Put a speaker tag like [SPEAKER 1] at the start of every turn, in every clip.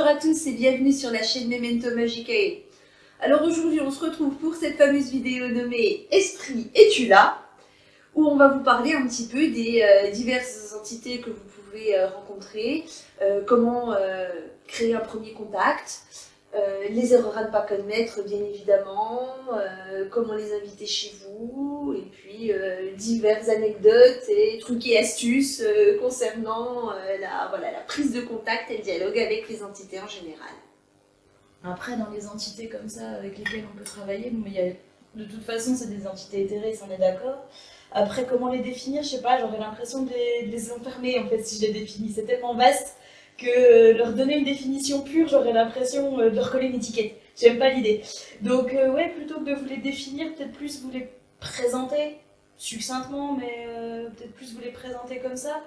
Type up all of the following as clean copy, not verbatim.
[SPEAKER 1] à tous et bienvenue sur la chaîne Memento Magicae. Alors aujourd'hui on se retrouve pour cette fameuse vidéo nommée Esprit, es-tu là? Où on va vous parler un petit peu des diverses entités que vous pouvez rencontrer, comment créer un premier contact, les erreurs à ne pas commettre bien évidemment, comment les inviter chez vous, et puis diverses anecdotes et trucs et astuces concernant la prise de contact et le dialogue avec les entités en général.
[SPEAKER 2] Après, dans les entités comme ça avec lesquelles on peut travailler, bon, de toute façon c'est des entités éthérées, ça on est d'accord. Après, comment les définir, je sais pas, j'aurais l'impression de les enfermer en fait si je les définis, c'est tellement vaste que leur donner une définition pure, j'aurais l'impression de leur coller une étiquette. J'aime pas l'idée. Donc ouais, plutôt que de vous les définir, peut-être plus vous les présenter succinctement, mais peut-être plus vous les présenter comme ça.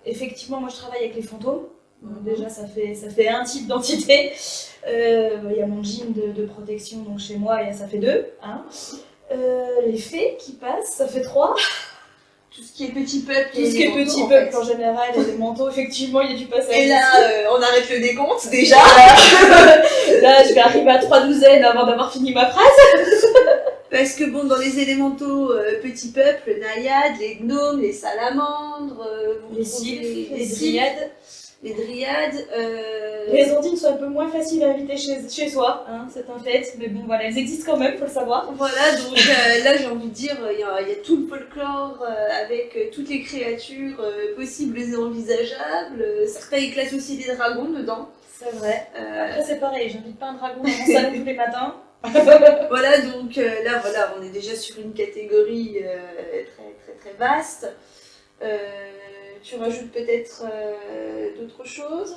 [SPEAKER 2] Effectivement, moi je travaille avec les fantômes. Donc déjà, ça fait un type d'entité. Il y a mon gym de protection donc chez moi, et ça fait 2. Hein. Les fées qui passent, ça fait 3.
[SPEAKER 1] Tout ce qui est petit peuple.
[SPEAKER 2] Tout ce qui est petit peuple en général, et les manteaux, effectivement, il y a du passage.
[SPEAKER 1] Et là, on arrête le décompte déjà.
[SPEAKER 2] Là, je vais arriver à 3 douzaines avant d'avoir fini ma phrase.
[SPEAKER 1] Parce que bon, dans les élémentaux petits peuples, naïades, les gnomes, les salamandres,
[SPEAKER 2] les sylphes, les dryades.
[SPEAKER 1] Les dryades.
[SPEAKER 2] Les ondines sont un peu moins faciles à inviter chez soi, hein, c'est un fait, mais bon voilà, elles existent quand même, faut le savoir.
[SPEAKER 1] Voilà, donc là j'ai envie de dire, il y a tout le folklore avec toutes les créatures possibles et envisageables. Certains éclatent aussi des dragons dedans.
[SPEAKER 2] C'est vrai. Après c'est pareil, j'invite pas un dragon dans mon salon tous les matins.
[SPEAKER 1] Voilà, donc là voilà, on est déjà sur une catégorie très vaste. Tu rajoutes peut-être d'autres choses?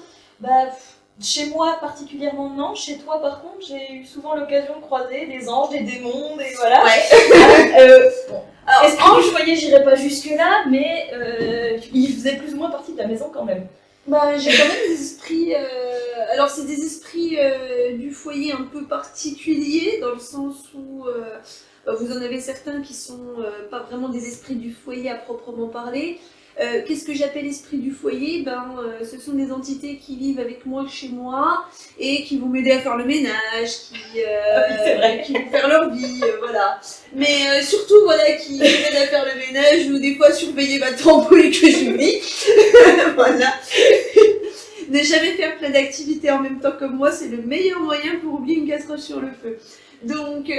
[SPEAKER 2] Chez moi particulièrement non, chez toi par contre j'ai eu souvent l'occasion de croiser des anges, des démons, et voilà.
[SPEAKER 1] Ouais.
[SPEAKER 2] Bon. Alors, esprit du foyer, j'irai pas jusque là, mais ils faisaient plus ou moins partie de la maison quand même.
[SPEAKER 1] J'ai quand même des esprits, alors c'est des esprits du foyer un peu particuliers, dans le sens où vous en avez certains qui sont pas vraiment des esprits du foyer à proprement parler. Qu'est-ce que j'appelle esprit du foyer? Ce sont des entités qui vivent avec moi chez moi et qui vont m'aider à faire le ménage, qui vont faire leur vie, voilà. Mais surtout, voilà, qui m'aident à faire le ménage ou des fois surveiller ma tambour que j'oublie. Voilà. Ne jamais faire plein d'activités en même temps que moi, c'est le meilleur moyen pour oublier une casserole sur le feu. Donc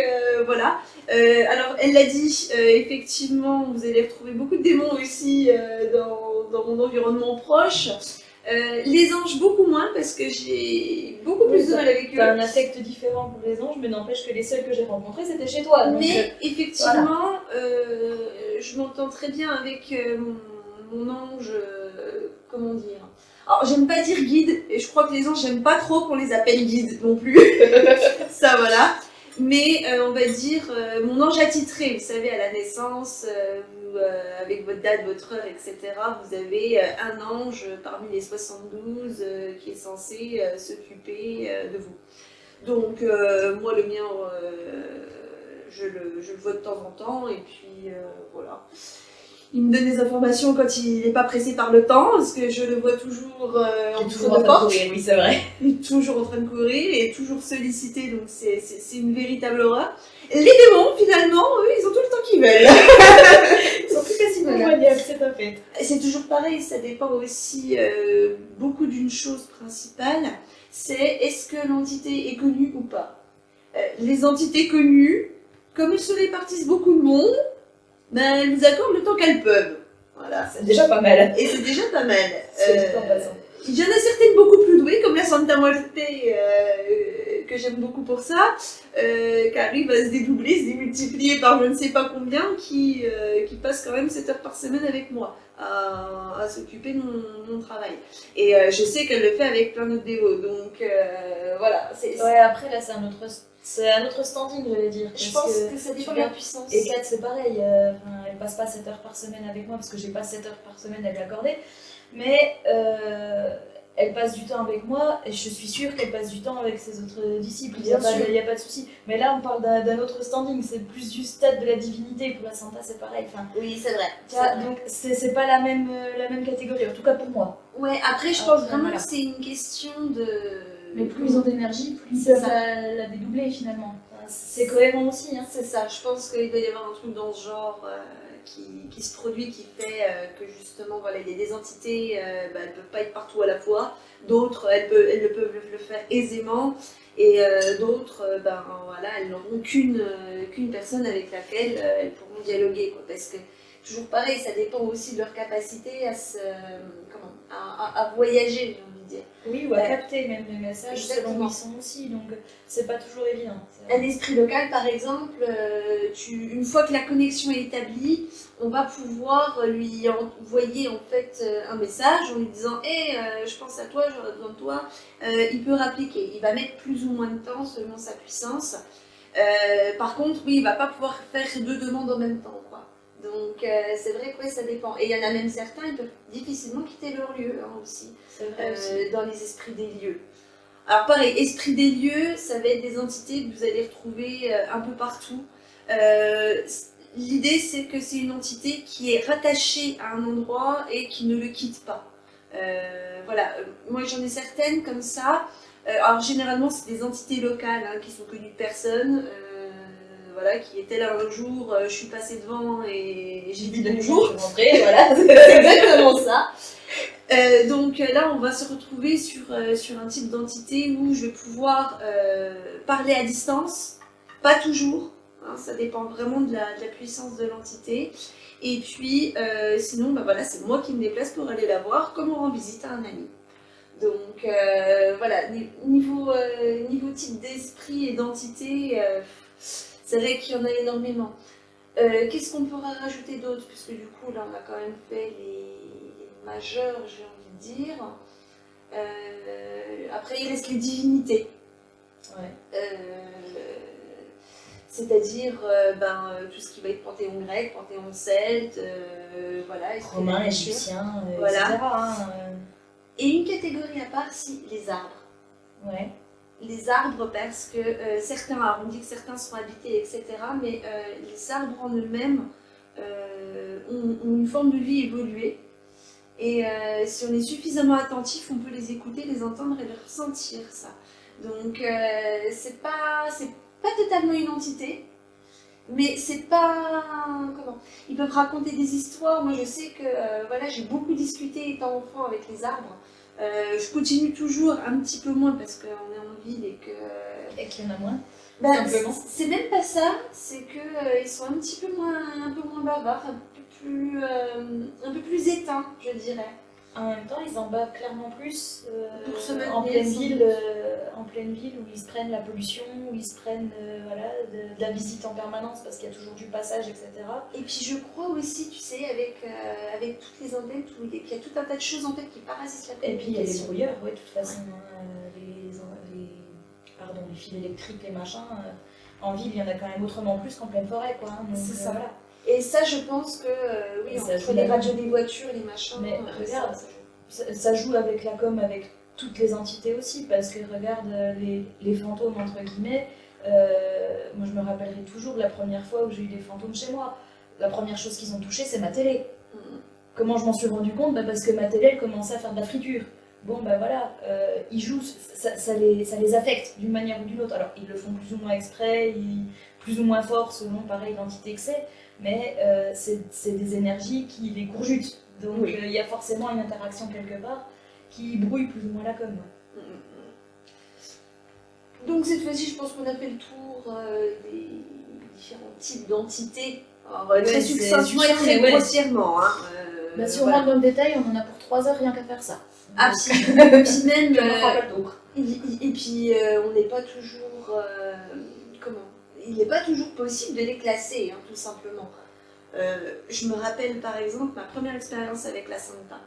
[SPEAKER 1] voilà. Alors elle l'a dit, effectivement, vous allez retrouver beaucoup de démons aussi dans mon environnement proche. Les anges beaucoup moins parce que j'ai beaucoup plus de mal avec eux.
[SPEAKER 2] T'as un affect différent pour les anges, mais n'empêche que les seuls que j'ai rencontrés c'était chez toi. Donc,
[SPEAKER 1] mais effectivement, je m'entends très bien avec mon ange, comment dire. Alors j'aime pas dire guide, et je crois que les anges j'aime pas trop qu'on les appelle guides non plus. Ça voilà. Mais on va dire mon ange attitré, vous savez, à la naissance, avec votre date, votre heure, etc., vous avez un ange parmi les 72 qui est censé s'occuper de vous. Donc moi le mien, je le vois de temps en temps, et puis voilà. Il me donne des informations quand il n'est pas pressé par le temps, parce que je le vois toujours en tour de porte.
[SPEAKER 2] Oui, c'est vrai.
[SPEAKER 1] Il est toujours en train de courir et toujours sollicité, donc c'est une véritable horreur. Les démons, finalement, eux, ils ont tout le temps qu'ils veulent.
[SPEAKER 2] Ils sont plus facilement joignables, c'est un fait.
[SPEAKER 1] C'est toujours pareil, ça dépend aussi beaucoup d'une chose principale, c'est est-ce que l'entité est connue ou pas. Les entités connues, comme elles se répartissent beaucoup de monde, elles nous accordent le temps qu'elles peuvent. Voilà.
[SPEAKER 2] C'est déjà pas mal.
[SPEAKER 1] Et c'est déjà pas mal. Il y en a
[SPEAKER 2] certaines
[SPEAKER 1] certaines beaucoup plus douées, comme la Santa Muerte, que j'aime beaucoup pour ça, qui arrive à se dédoubler, se démultiplier par je ne sais pas combien, qui passe quand même 7 heures par semaine avec moi, à s'occuper de mon travail. Et je sais qu'elle le fait avec plein d'autres dévots, donc voilà.
[SPEAKER 2] Ouais, après là c'est un autre standing, j'allais dire.
[SPEAKER 1] Je pense que ça dépend de la puissance.
[SPEAKER 2] Et Kat, c'est pareil, elle passe pas 7 heures par semaine avec moi, parce que j'ai pas 7 heures par semaine à lui accorder. Mais elle passe du temps avec moi et je suis sûre qu'elle passe du temps avec ses autres disciples. Il
[SPEAKER 1] Bien sûr.
[SPEAKER 2] n'y a pas de souci. Mais là, on parle d'un autre standing, c'est plus du stade de la divinité. Pour la Santa, c'est pareil. Enfin,
[SPEAKER 1] Oui, c'est vrai.
[SPEAKER 2] tu vois, donc, c'est pas la même catégorie, en tout cas pour moi.
[SPEAKER 1] Ouais, après, je
[SPEAKER 2] Ah,
[SPEAKER 1] pense vraiment
[SPEAKER 2] voilà.
[SPEAKER 1] que c'est une question de.
[SPEAKER 2] Mais plus ils ont d'énergie, plus ils
[SPEAKER 1] C'est
[SPEAKER 2] peuvent
[SPEAKER 1] ça.
[SPEAKER 2] la dédoubler finalement. Enfin, c'est cohérent aussi. Hein.
[SPEAKER 1] C'est ça, je pense qu'il doit y avoir un truc dans ce genre qui se produit, qui fait que justement, voilà, il y a des entités, elles ne peuvent pas être partout à la fois, d'autres, elles le peuvent le faire aisément, et d'autres, voilà, elles n'auront qu'une personne avec laquelle elles pourront dialoguer, quoi, parce que, toujours pareil, ça dépend aussi de leur capacité à voyager, j'ai envie de dire.
[SPEAKER 2] Oui, ou à capter même les messages
[SPEAKER 1] Exactement.
[SPEAKER 2] selon où ils sont aussi, donc c'est pas toujours évident.
[SPEAKER 1] Un esprit local, par exemple, une fois que la connexion est établie, on va pouvoir lui envoyer en fait un message en lui disant Hé, je pense à toi, j'aurais besoin de toi. Il peut rappliquer. Il va mettre plus ou moins de temps selon sa puissance. Par contre, oui, il va pas pouvoir faire 2 demandes en même temps, quoi. Donc c'est vrai que ouais, ça dépend. Et il y en a même certains, ils peuvent difficilement quitter leur lieu aussi,
[SPEAKER 2] C'est vrai aussi.
[SPEAKER 1] dans les esprits des lieux. Alors pareil, esprit des lieux, ça va être des entités que vous allez retrouver un peu partout. L'idée, c'est que c'est une entité qui est rattachée à un endroit et qui ne le quitte pas. Voilà, moi j'en ai certaines comme ça. Alors généralement, c'est des entités locales qui sont connues de personne. Voilà, qui étaient là un jour, je suis passée devant et j'ai dit bonjour.
[SPEAKER 2] Voilà.
[SPEAKER 1] C'est exactement ça. Donc là, on va se retrouver sur un type d'entité où je vais pouvoir parler à distance, pas toujours, hein, ça dépend vraiment de la puissance de l'entité. Et puis, sinon, voilà, c'est moi qui me déplace pour aller la voir, comme on rend visite à un ami. Donc voilà, niveau type d'esprit et d'entité, c'est vrai qu'il y en a énormément. Qu'est-ce qu'on pourra rajouter d'autre? Puisque du coup, là, on a quand même fait les majeurs, j'ai envie de dire. Après, il reste les divinités.
[SPEAKER 2] Ouais.
[SPEAKER 1] C'est-à-dire tout ce qui va être panthéon grec, panthéon celte, voilà.
[SPEAKER 2] Romain, égyptien,
[SPEAKER 1] voilà.
[SPEAKER 2] etc. Hein.
[SPEAKER 1] Et une catégorie à part, si, les arbres.
[SPEAKER 2] Ouais.
[SPEAKER 1] Les arbres, parce que certains, alors on dit que certains sont habités, etc., mais les arbres en eux-mêmes ont une forme de vie évoluée. Et si on est suffisamment attentif, on peut les écouter, les entendre et les ressentir, ça. Donc c'est pas totalement une entité, mais c'est pas... Comment? Ils peuvent raconter des histoires. Moi, je sais que voilà, j'ai beaucoup discuté étant enfant avec les arbres. Je continue toujours un petit peu moins parce qu'on est en ville
[SPEAKER 2] Et qu'il y en a moins.
[SPEAKER 1] C'est même pas ça, c'est qu'ils sont un peu moins bavards, un peu plus éteints, je dirais.
[SPEAKER 2] En même temps, ils en bavent clairement plus
[SPEAKER 1] pour se maintenir
[SPEAKER 2] en pleine ville où ils se prennent la pollution, où ils se prennent de la visite en permanence parce qu'il y a toujours du passage, etc.
[SPEAKER 1] Et puis je crois aussi, tu sais, avec toutes les antennes, il y a tout un tas de choses en fait qui parasitent la communication.
[SPEAKER 2] Et puis il y a les brouilleurs, ouais, de toute façon, les fils électriques, les machins. En ville, il y en a quand même autrement plus qu'en pleine forêt, quoi. Hein,
[SPEAKER 1] c'est ça.
[SPEAKER 2] Voilà.
[SPEAKER 1] Et ça, je pense que, oui, entre les radios des voitures, les machins...
[SPEAKER 2] Mais regarde, ça joue avec la com, avec toutes les entités aussi, parce que regarde, les fantômes, entre guillemets, moi je me rappellerai toujours la première fois où j'ai eu des fantômes chez moi. La première chose qu'ils ont touché, c'est ma télé. Comment je m'en suis rendu compte? Parce que ma télé, elle commençait à faire de la friture. Bon, voilà, ils jouent, ça les affecte d'une manière ou d'une autre. Alors, ils le font plus ou moins exprès, plus ou moins fort selon, pareil, l'entité que c'est, mais c'est des énergies qui les courjutent. Donc, il y a forcément une interaction quelque part qui brouille plus ou moins la com.
[SPEAKER 1] Donc, cette fois-ci, je pense qu'on a fait le tour des différents types d'entités. Alors, très succinctement et très grossièrement. Hein,
[SPEAKER 2] si on rentre dans le détail, on en a pour 3 heures rien qu'à faire ça.
[SPEAKER 1] Ah, puis même. Et puis, on n'est pas toujours. Il n'est pas toujours possible de les classer, hein, tout simplement. Je me rappelle par exemple ma première expérience avec la Santa.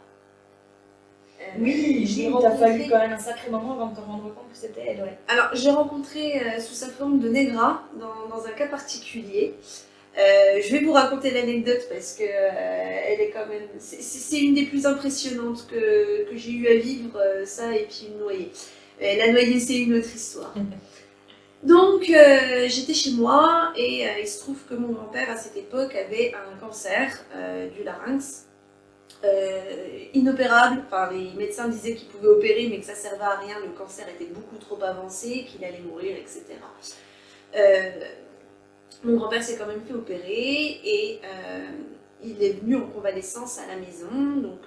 [SPEAKER 2] Il t'a fallu quand même un sacré moment avant de te rendre compte que c'était elle, ouais.
[SPEAKER 1] Alors, j'ai rencontré sous sa forme de Negra, dans un cas particulier. Je vais vous raconter l'anecdote parce que elle est quand même. C'est une des plus impressionnantes que j'ai eu à vivre, ça et puis une noyée. La noyée, c'est une autre histoire. Donc, j'étais chez moi et il se trouve que mon grand-père à cette époque avait un cancer du larynx. Inopérable, enfin les médecins disaient qu'il pouvait opérer mais que ça servait à rien, le cancer était beaucoup trop avancé, qu'il allait mourir, etc. Mon grand-père s'est quand même fait opérer et il est venu en convalescence à la maison, donc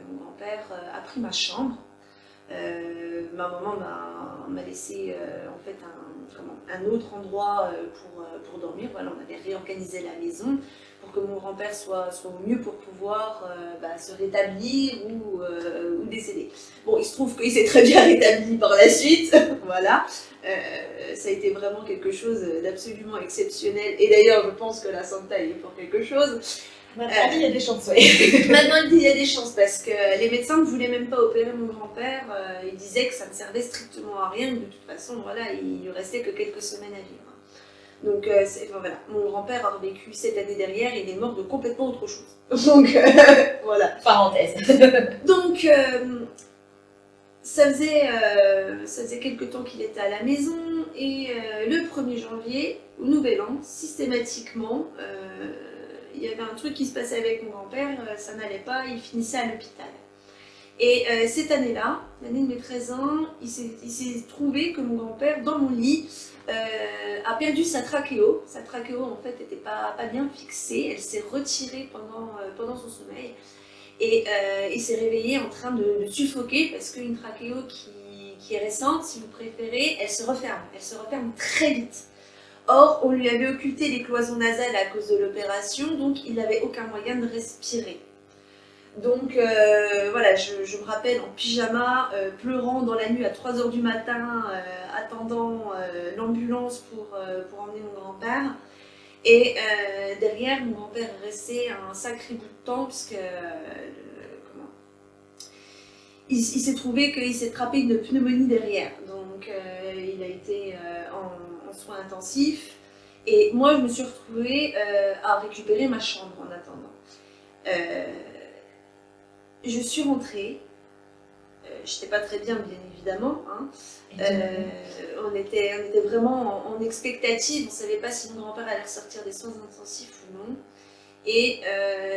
[SPEAKER 1] mon grand-père a pris ma chambre. Ma maman m'a laissé en fait un autre endroit pour dormir. Voilà, on avait réorganisé la maison pour que mon grand-père soit au mieux pour pouvoir se rétablir ou décéder. Bon, il se trouve qu'il s'est très bien rétabli par la suite, voilà. Ça a été vraiment quelque chose d'absolument exceptionnel. Et d'ailleurs, je pense que la Santa est pour quelque chose.
[SPEAKER 2] Maintenant, il y a des chances, oui.
[SPEAKER 1] Maintenant, il y a des chances parce que les médecins ne voulaient même pas opérer mon grand-père. Ils disaient que ça ne servait strictement à rien. De toute façon, voilà, il lui restait que quelques semaines à vivre. Donc, voilà, mon grand-père a vécu 7 années derrière. Il est mort de complètement autre chose. Donc, voilà.
[SPEAKER 2] Parenthèse.
[SPEAKER 1] Donc, ça faisait quelques temps qu'il était à la maison. Et le 1er janvier, au Nouvel An, systématiquement, il y avait un truc qui se passait avec mon grand-père, ça n'allait pas, il finissait à l'hôpital. Et cette année-là, l'année de mes 13 ans, il s'est trouvé que mon grand-père, dans mon lit, a perdu sa trachéo. Sa trachéo, en fait, n'était pas bien fixée, elle s'est retirée pendant son sommeil. Et il s'est réveillé en train de suffoquer, parce qu'une trachéo qui est récente, si vous préférez, elle se referme très vite. Or, on lui avait occulté les cloisons nasales à cause de l'opération, donc il n'avait aucun moyen de respirer. Donc voilà, je me rappelle en pyjama, pleurant dans la nuit à 3h du matin, attendant l'ambulance pour emmener mon grand-père. Et derrière, mon grand-père est resté un sacré bout de temps, parce que il s'est trouvé qu'il s'est attrapé une pneumonie derrière. Donc il a été en soins intensifs. Et moi, je me suis retrouvée à récupérer ma chambre en attendant. Je suis rentrée. J'étais pas très bien évidemment. Hein. On était vraiment en expectative. On ne savait pas si mon grand-père allait ressortir des soins intensifs ou non. Et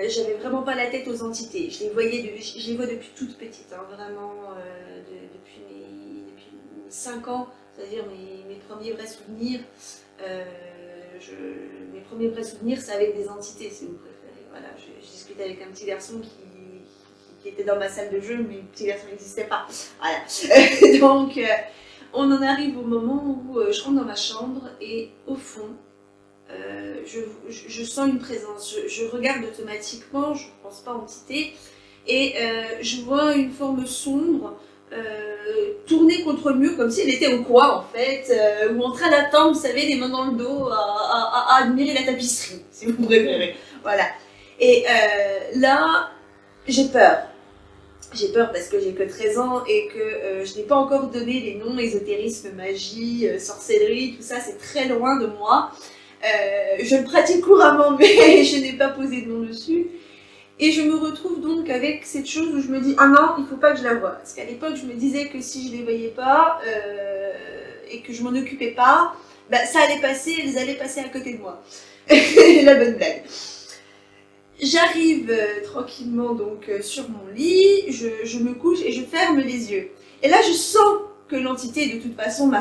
[SPEAKER 1] j'avais vraiment pas la tête aux entités. Je les vois depuis toute petite, hein, vraiment depuis mes 5 ans, c'est-à-dire mes premiers vrais souvenirs. Mes premiers vrais souvenirs, c'est avec des entités, si vous préférez. Voilà, je discutais avec un petit garçon qui était dans ma salle de jeu, mais le petit garçon n'existait pas. Voilà. Donc, on en arrive au moment où je rentre dans ma chambre et au fond, je sens une présence. Je regarde automatiquement, je ne pense pas entité, et je vois une forme sombre tournée contre le mur, comme si elle était au coin en fait, ou en train d'attendre, vous savez, les mains dans le dos, à admirer la tapisserie, si vous préférez. Voilà. Et là, j'ai peur. J'ai peur parce que j'ai que 13 ans et que je n'ai pas encore donné les noms, ésotérisme, magie, sorcellerie, tout ça, c'est très loin de moi. Je le pratique couramment, mais je n'ai pas posé de nom dessus. Et je me retrouve donc avec cette chose où je me dis « Ah non, il ne faut pas que je la voie ». Parce qu'à l'époque, je me disais que si je ne les voyais pas et que je m'en occupais pas, ça allait passer, elles allaient passer à côté de moi. La bonne blague. J'arrive tranquillement donc sur mon lit, je me couche et je ferme les yeux. Et là, je sens que l'entité, de toute façon, m'a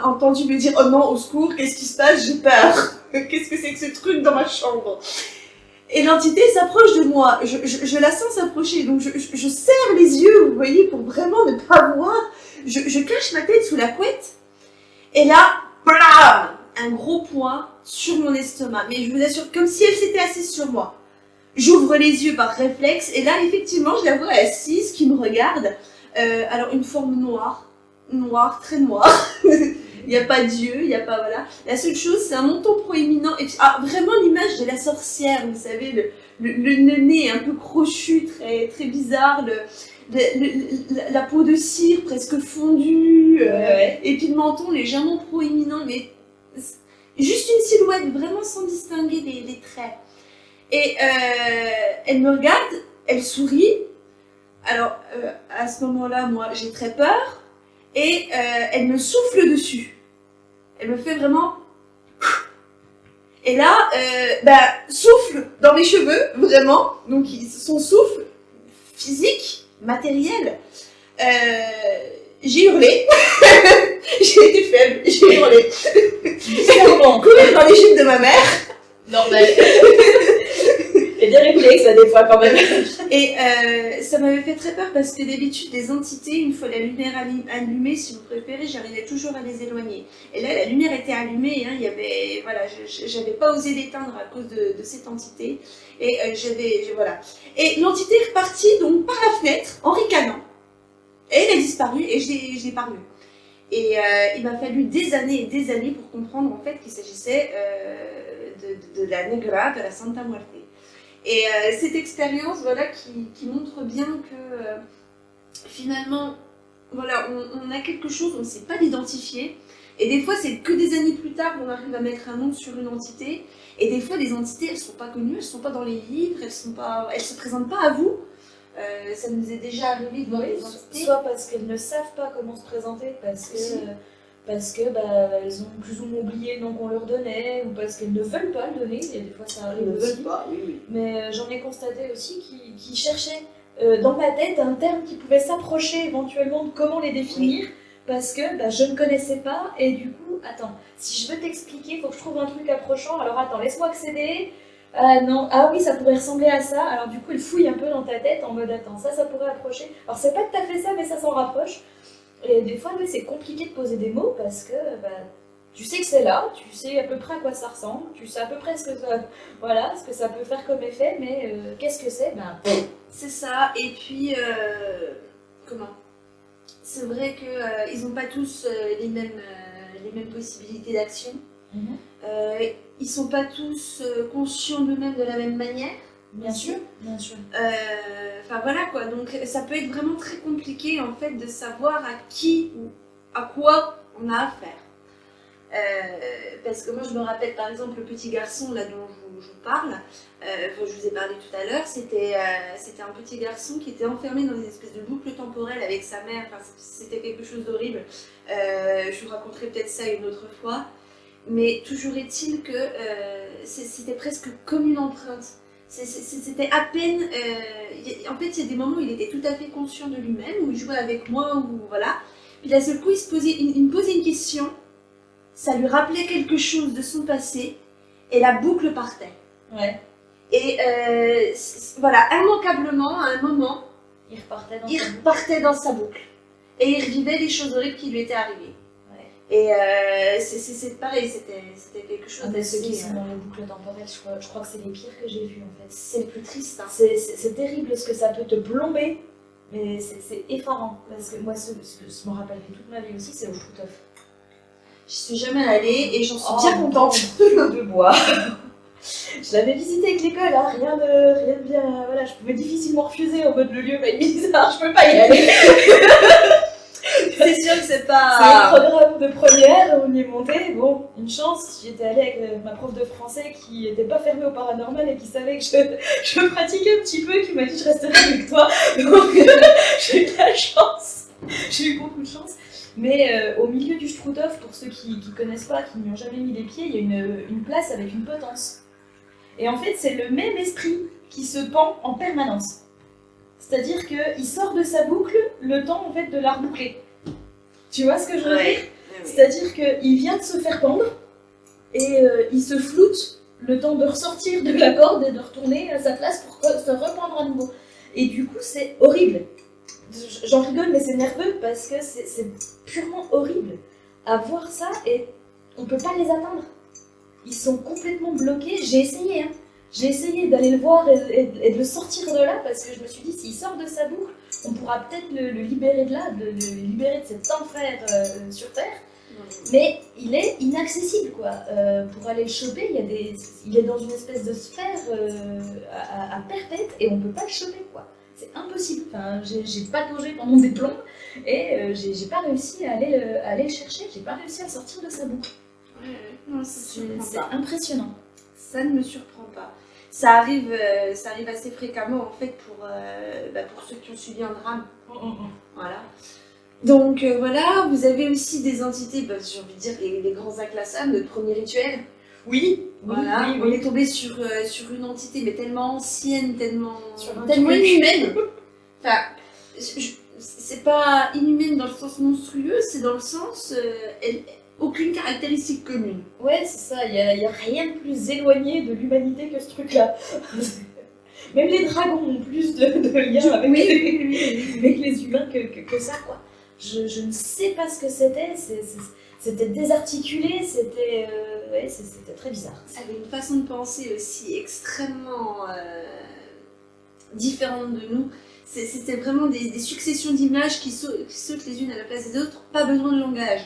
[SPEAKER 1] entendu me dire « Oh non, au secours, qu'est-ce qui se passe? J'ai peur. Qu'est-ce que c'est que ce truc dans ma chambre ?» Et l'entité s'approche de moi. Je la sens s'approcher, donc je serre les yeux, vous voyez, pour vraiment ne pas voir. Je cache ma tête sous la couette. Et là, blam, un gros poing sur mon estomac. Mais je vous assure, comme si elle s'était assise sur moi. J'ouvre les yeux par réflexe, et là, effectivement, je la vois assise, qui me regarde. Alors, une forme noire, très noire. Il n'y a pas d'yeux, il n'y a pas, voilà. La seule chose, c'est un menton proéminent. Et puis, vraiment l'image de la sorcière, vous savez, le nez un peu crochu, très, très bizarre, la peau de cire presque fondue,
[SPEAKER 2] ouais.
[SPEAKER 1] Et puis le menton légèrement proéminent, mais juste une silhouette, vraiment sans distinguer les traits. Et elle me regarde, elle sourit. Alors, à ce moment-là, moi, j'ai très peur. Et elle me souffle dessus. Elle me fait vraiment... Et là, souffle dans mes cheveux, vraiment. Donc, son souffle physique, matériel. J'ai hurlé. J'ai été faible, j'ai hurlé.
[SPEAKER 2] Bizarrement.
[SPEAKER 1] Courir dans les jupes de ma mère.
[SPEAKER 2] Normal. Et des réflexes, ça, des fois, quand même.
[SPEAKER 1] Et ça m'avait fait très peur parce que d'habitude, les entités, une fois la lumière allumée, si vous préférez, j'arrivais toujours à les éloigner. Et là, la lumière était allumée, hein, il y avait, voilà, j'avais pas osé l'éteindre à cause de cette entité. Et voilà. Et l'entité est repartie donc par la fenêtre en ricanant. Et elle a disparu et je l'ai pas revue. Et il m'a fallu des années et des années pour comprendre en fait qu'il s'agissait de la Negra, de la Santa Muerte. Et cette expérience, voilà, qui montre bien que finalement, voilà, on a quelque chose, on ne sait pas l'identifier. Et des fois, c'est que des années plus tard qu'on arrive à mettre un nom sur une entité. Et des fois, les entités, elles ne sont pas connues, elles ne sont pas dans les livres, elles ne se présentent pas à vous. Ça nous est déjà arrivé de voir des entités.
[SPEAKER 2] Soit parce qu'elles ne savent pas comment se présenter, parce que elles ont plus ou moins oublié le nom qu'on leur donnait, ou parce qu'elles ne veulent pas le donner, et des fois ça arrive aussi.
[SPEAKER 1] Elles ne veulent pas, oui.
[SPEAKER 2] Mais j'en ai constaté aussi qui cherchaient dans ma tête un terme qui pouvait s'approcher éventuellement de comment les définir, oui. Parce que je ne connaissais pas, et du coup, attends, si je veux t'expliquer, il faut que je trouve un truc approchant, alors attends, laisse-moi accéder. Ah non, ah oui, ça pourrait ressembler à ça. Alors du coup, il fouille un peu dans ta tête en mode attends, ça pourrait approcher. Alors c'est pas tout à fait ça, mais ça s'en rapproche. Et des fois, oui, c'est compliqué de poser des mots parce que tu sais que c'est là, tu sais à peu près à quoi ça ressemble, tu sais à peu près ce que ça peut faire comme effet, mais qu'est-ce que c'est ?
[SPEAKER 1] C'est ça. Et puis c'est vrai que ils n'ont pas tous les mêmes possibilités d'action. Ils sont pas tous conscients d'eux-mêmes de la même manière.
[SPEAKER 2] Bien sûr, bien sûr.
[SPEAKER 1] Enfin voilà quoi, donc ça peut être vraiment très compliqué en fait de savoir à qui ou à quoi on a affaire. Parce que moi je me rappelle par exemple le petit garçon là dont je vous parle, je vous ai parlé tout à l'heure, c'était un petit garçon qui était enfermé dans une espèce de boucle temporelle avec sa mère, enfin, c'était quelque chose d'horrible. Je vous raconterai peut-être ça une autre fois. Mais toujours est-il que c'était presque comme une empreinte. C'était à peine... en fait, il y a des moments où il était tout à fait conscient de lui-même, où il jouait avec moi, ou voilà. Puis d'un seul coup, il me posait une question, ça lui rappelait quelque chose de son passé, et la boucle partait.
[SPEAKER 2] Ouais.
[SPEAKER 1] Et voilà, immanquablement, à un moment,
[SPEAKER 2] il
[SPEAKER 1] repartait dans sa boucle. Et il revivait les choses horribles qui lui étaient arrivées. Et c'est pareil, c'était quelque chose
[SPEAKER 2] d'assez... Ceux qui sont dans les boucles temporelles, je crois que c'est les pires que j'ai vus en fait.
[SPEAKER 1] C'est le plus triste. Hein.
[SPEAKER 2] C'est terrible ce que ça peut te plomber, mais c'est effarant. Parce que moi, ce que je me rappellerai toute ma vie aussi, c'est au Struthof.
[SPEAKER 1] Je suis jamais allée et j'en suis bien contente.
[SPEAKER 2] De bois. Je l'avais visité avec l'école, hein, rien de bien. Voilà, je pouvais difficilement refuser en mode le lieu va être bizarre, je peux pas y aller.
[SPEAKER 1] C'est sûr que c'est pas...
[SPEAKER 2] C'est un programme de première, on y est monté, bon, une chance, j'étais allée avec ma prof de français qui n'était pas fermée au paranormal et qui savait que je pratiquais un petit peu, qui m'a dit je resterai avec toi, donc j'ai eu de la chance, j'ai eu beaucoup de chance. Mais au milieu du Struthof, pour ceux qui ne connaissent pas, qui n'y ont jamais mis les pieds, il y a une place avec une potence. Et en fait, c'est le même esprit qui se pend en permanence. C'est-à-dire qu'il sort de sa boucle le temps en fait de la reboucler. Tu vois ce que je veux dire ? C'est-à-dire qu'il vient de se faire pendre et il se floute le temps de ressortir de la corde et de retourner à sa place pour se rependre à nouveau. Et du coup, c'est horrible. J'en rigole, mais c'est nerveux parce que c'est purement horrible à voir ça et on ne peut pas les atteindre. Ils sont complètement bloqués. J'ai essayé, hein. J'ai essayé d'aller le voir et de le sortir de là parce que je me suis dit, s'il sort de sa boucle, on pourra peut-être le libérer de là, de le libérer de cet enfer sur Terre. Mais il est inaccessible, quoi. Pour aller le choper, il est dans une espèce de sphère à perpète et on ne peut pas le choper, quoi. C'est impossible. Enfin, j'ai pataugé pendant des plombs et j'ai pas réussi à aller le chercher. J'ai pas réussi à le sortir de sa boucle.
[SPEAKER 1] Non, ça ne me surprend
[SPEAKER 2] C'est
[SPEAKER 1] pas.
[SPEAKER 2] impressionnant.
[SPEAKER 1] Ça ne me surprend pas. Ça arrive assez fréquemment en fait pour ceux qui ont subi un drame. Voilà. Donc voilà, vous avez aussi des entités, j'ai envie de dire les grands inclassables, notre premier rituel.
[SPEAKER 2] Oui,
[SPEAKER 1] Voilà,
[SPEAKER 2] oui,
[SPEAKER 1] on
[SPEAKER 2] oui.
[SPEAKER 1] est tombé sur une entité mais tellement ancienne, tellement
[SPEAKER 2] Sur un
[SPEAKER 1] tellement
[SPEAKER 2] truc.
[SPEAKER 1] inhumaine. Enfin, c'est pas inhumaine dans le sens monstrueux, c'est dans le sens aucune caractéristique commune.
[SPEAKER 2] Ouais, c'est ça, il y a rien de plus éloigné de l'humanité que ce truc-là. Même les dragons ont plus de liens avec,
[SPEAKER 1] Oui.
[SPEAKER 2] avec les humains que ça, quoi. Je ne sais pas ce que c'était, c'était désarticulé, c'était très bizarre.
[SPEAKER 1] Ça avait une façon de penser aussi extrêmement différente de nous. C'était vraiment des successions d'images qui sautent les unes à la place des autres, pas besoin de langage.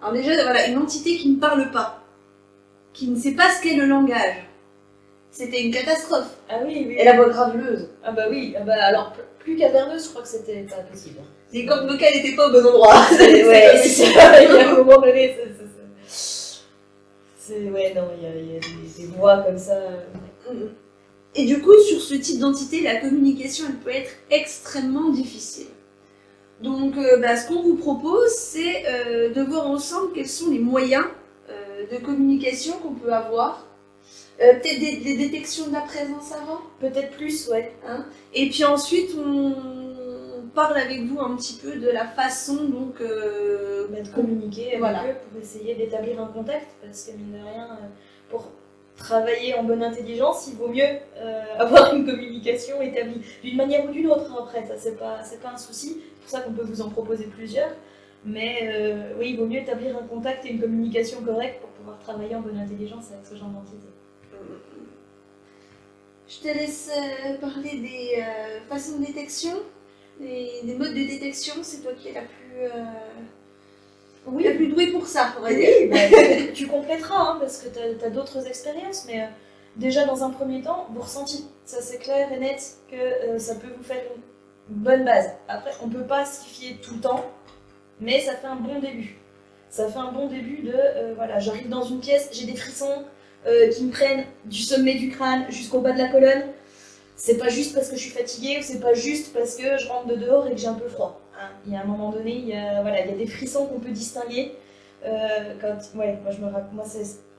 [SPEAKER 1] Alors déjà, voilà, une entité qui ne parle pas, qui ne sait pas ce qu'est le langage. C'était une catastrophe.
[SPEAKER 2] Ah oui, oui.
[SPEAKER 1] Et la voix graveleuse.
[SPEAKER 2] Ah bah oui, ah bah alors plus caverneuse, je crois que c'était pas possible.
[SPEAKER 1] Les cordes vocales n'étaient pas au bon endroit.
[SPEAKER 2] Ouais, c'est ça, il y a un moment donné, ouais, non, il y a des voix comme ça.
[SPEAKER 1] Et du coup, sur ce type d'entité, la communication, elle peut être extrêmement difficile. Donc, ce qu'on vous propose, c'est de voir ensemble quels sont les moyens de communication qu'on peut avoir. Peut-être des détections de la présence avant.
[SPEAKER 2] Peut-être plus, ouais.
[SPEAKER 1] Hein. Et puis ensuite, on parle avec vous un petit peu de la façon donc,
[SPEAKER 2] De communiquer avec
[SPEAKER 1] voilà.
[SPEAKER 2] eux pour essayer d'établir un contact, parce que mine de rien, pour travailler en bonne intelligence, il vaut mieux avoir une communication établie d'une manière ou d'une autre. Hein, après, ça c'est pas un souci. C'est pour ça qu'on peut vous en proposer plusieurs. Mais oui, il vaut mieux établir un contact et une communication correcte pour pouvoir travailler en bonne intelligence avec ce genre d'entité.
[SPEAKER 1] Je te laisse parler des façons de détection, des modes de détection. C'est toi qui es la plus douée pour ça, on va dire.
[SPEAKER 2] Oui, tu compléteras, hein, parce que tu as d'autres expériences, mais déjà dans un premier temps, vous ressentez, ça c'est clair et net, que ça peut vous faire une bonne base. Après, on ne peut pas s'y fier tout le temps, mais ça fait un bon début. Ça fait un bon début de, voilà, j'arrive dans une pièce, j'ai des frissons qui me prennent du sommet du crâne jusqu'au bas de la colonne. C'est pas juste parce que je suis fatiguée, ou c'est pas juste parce que je rentre de dehors et que j'ai un peu froid. Il y a un moment donné, il y a des frissons qu'on peut distinguer. En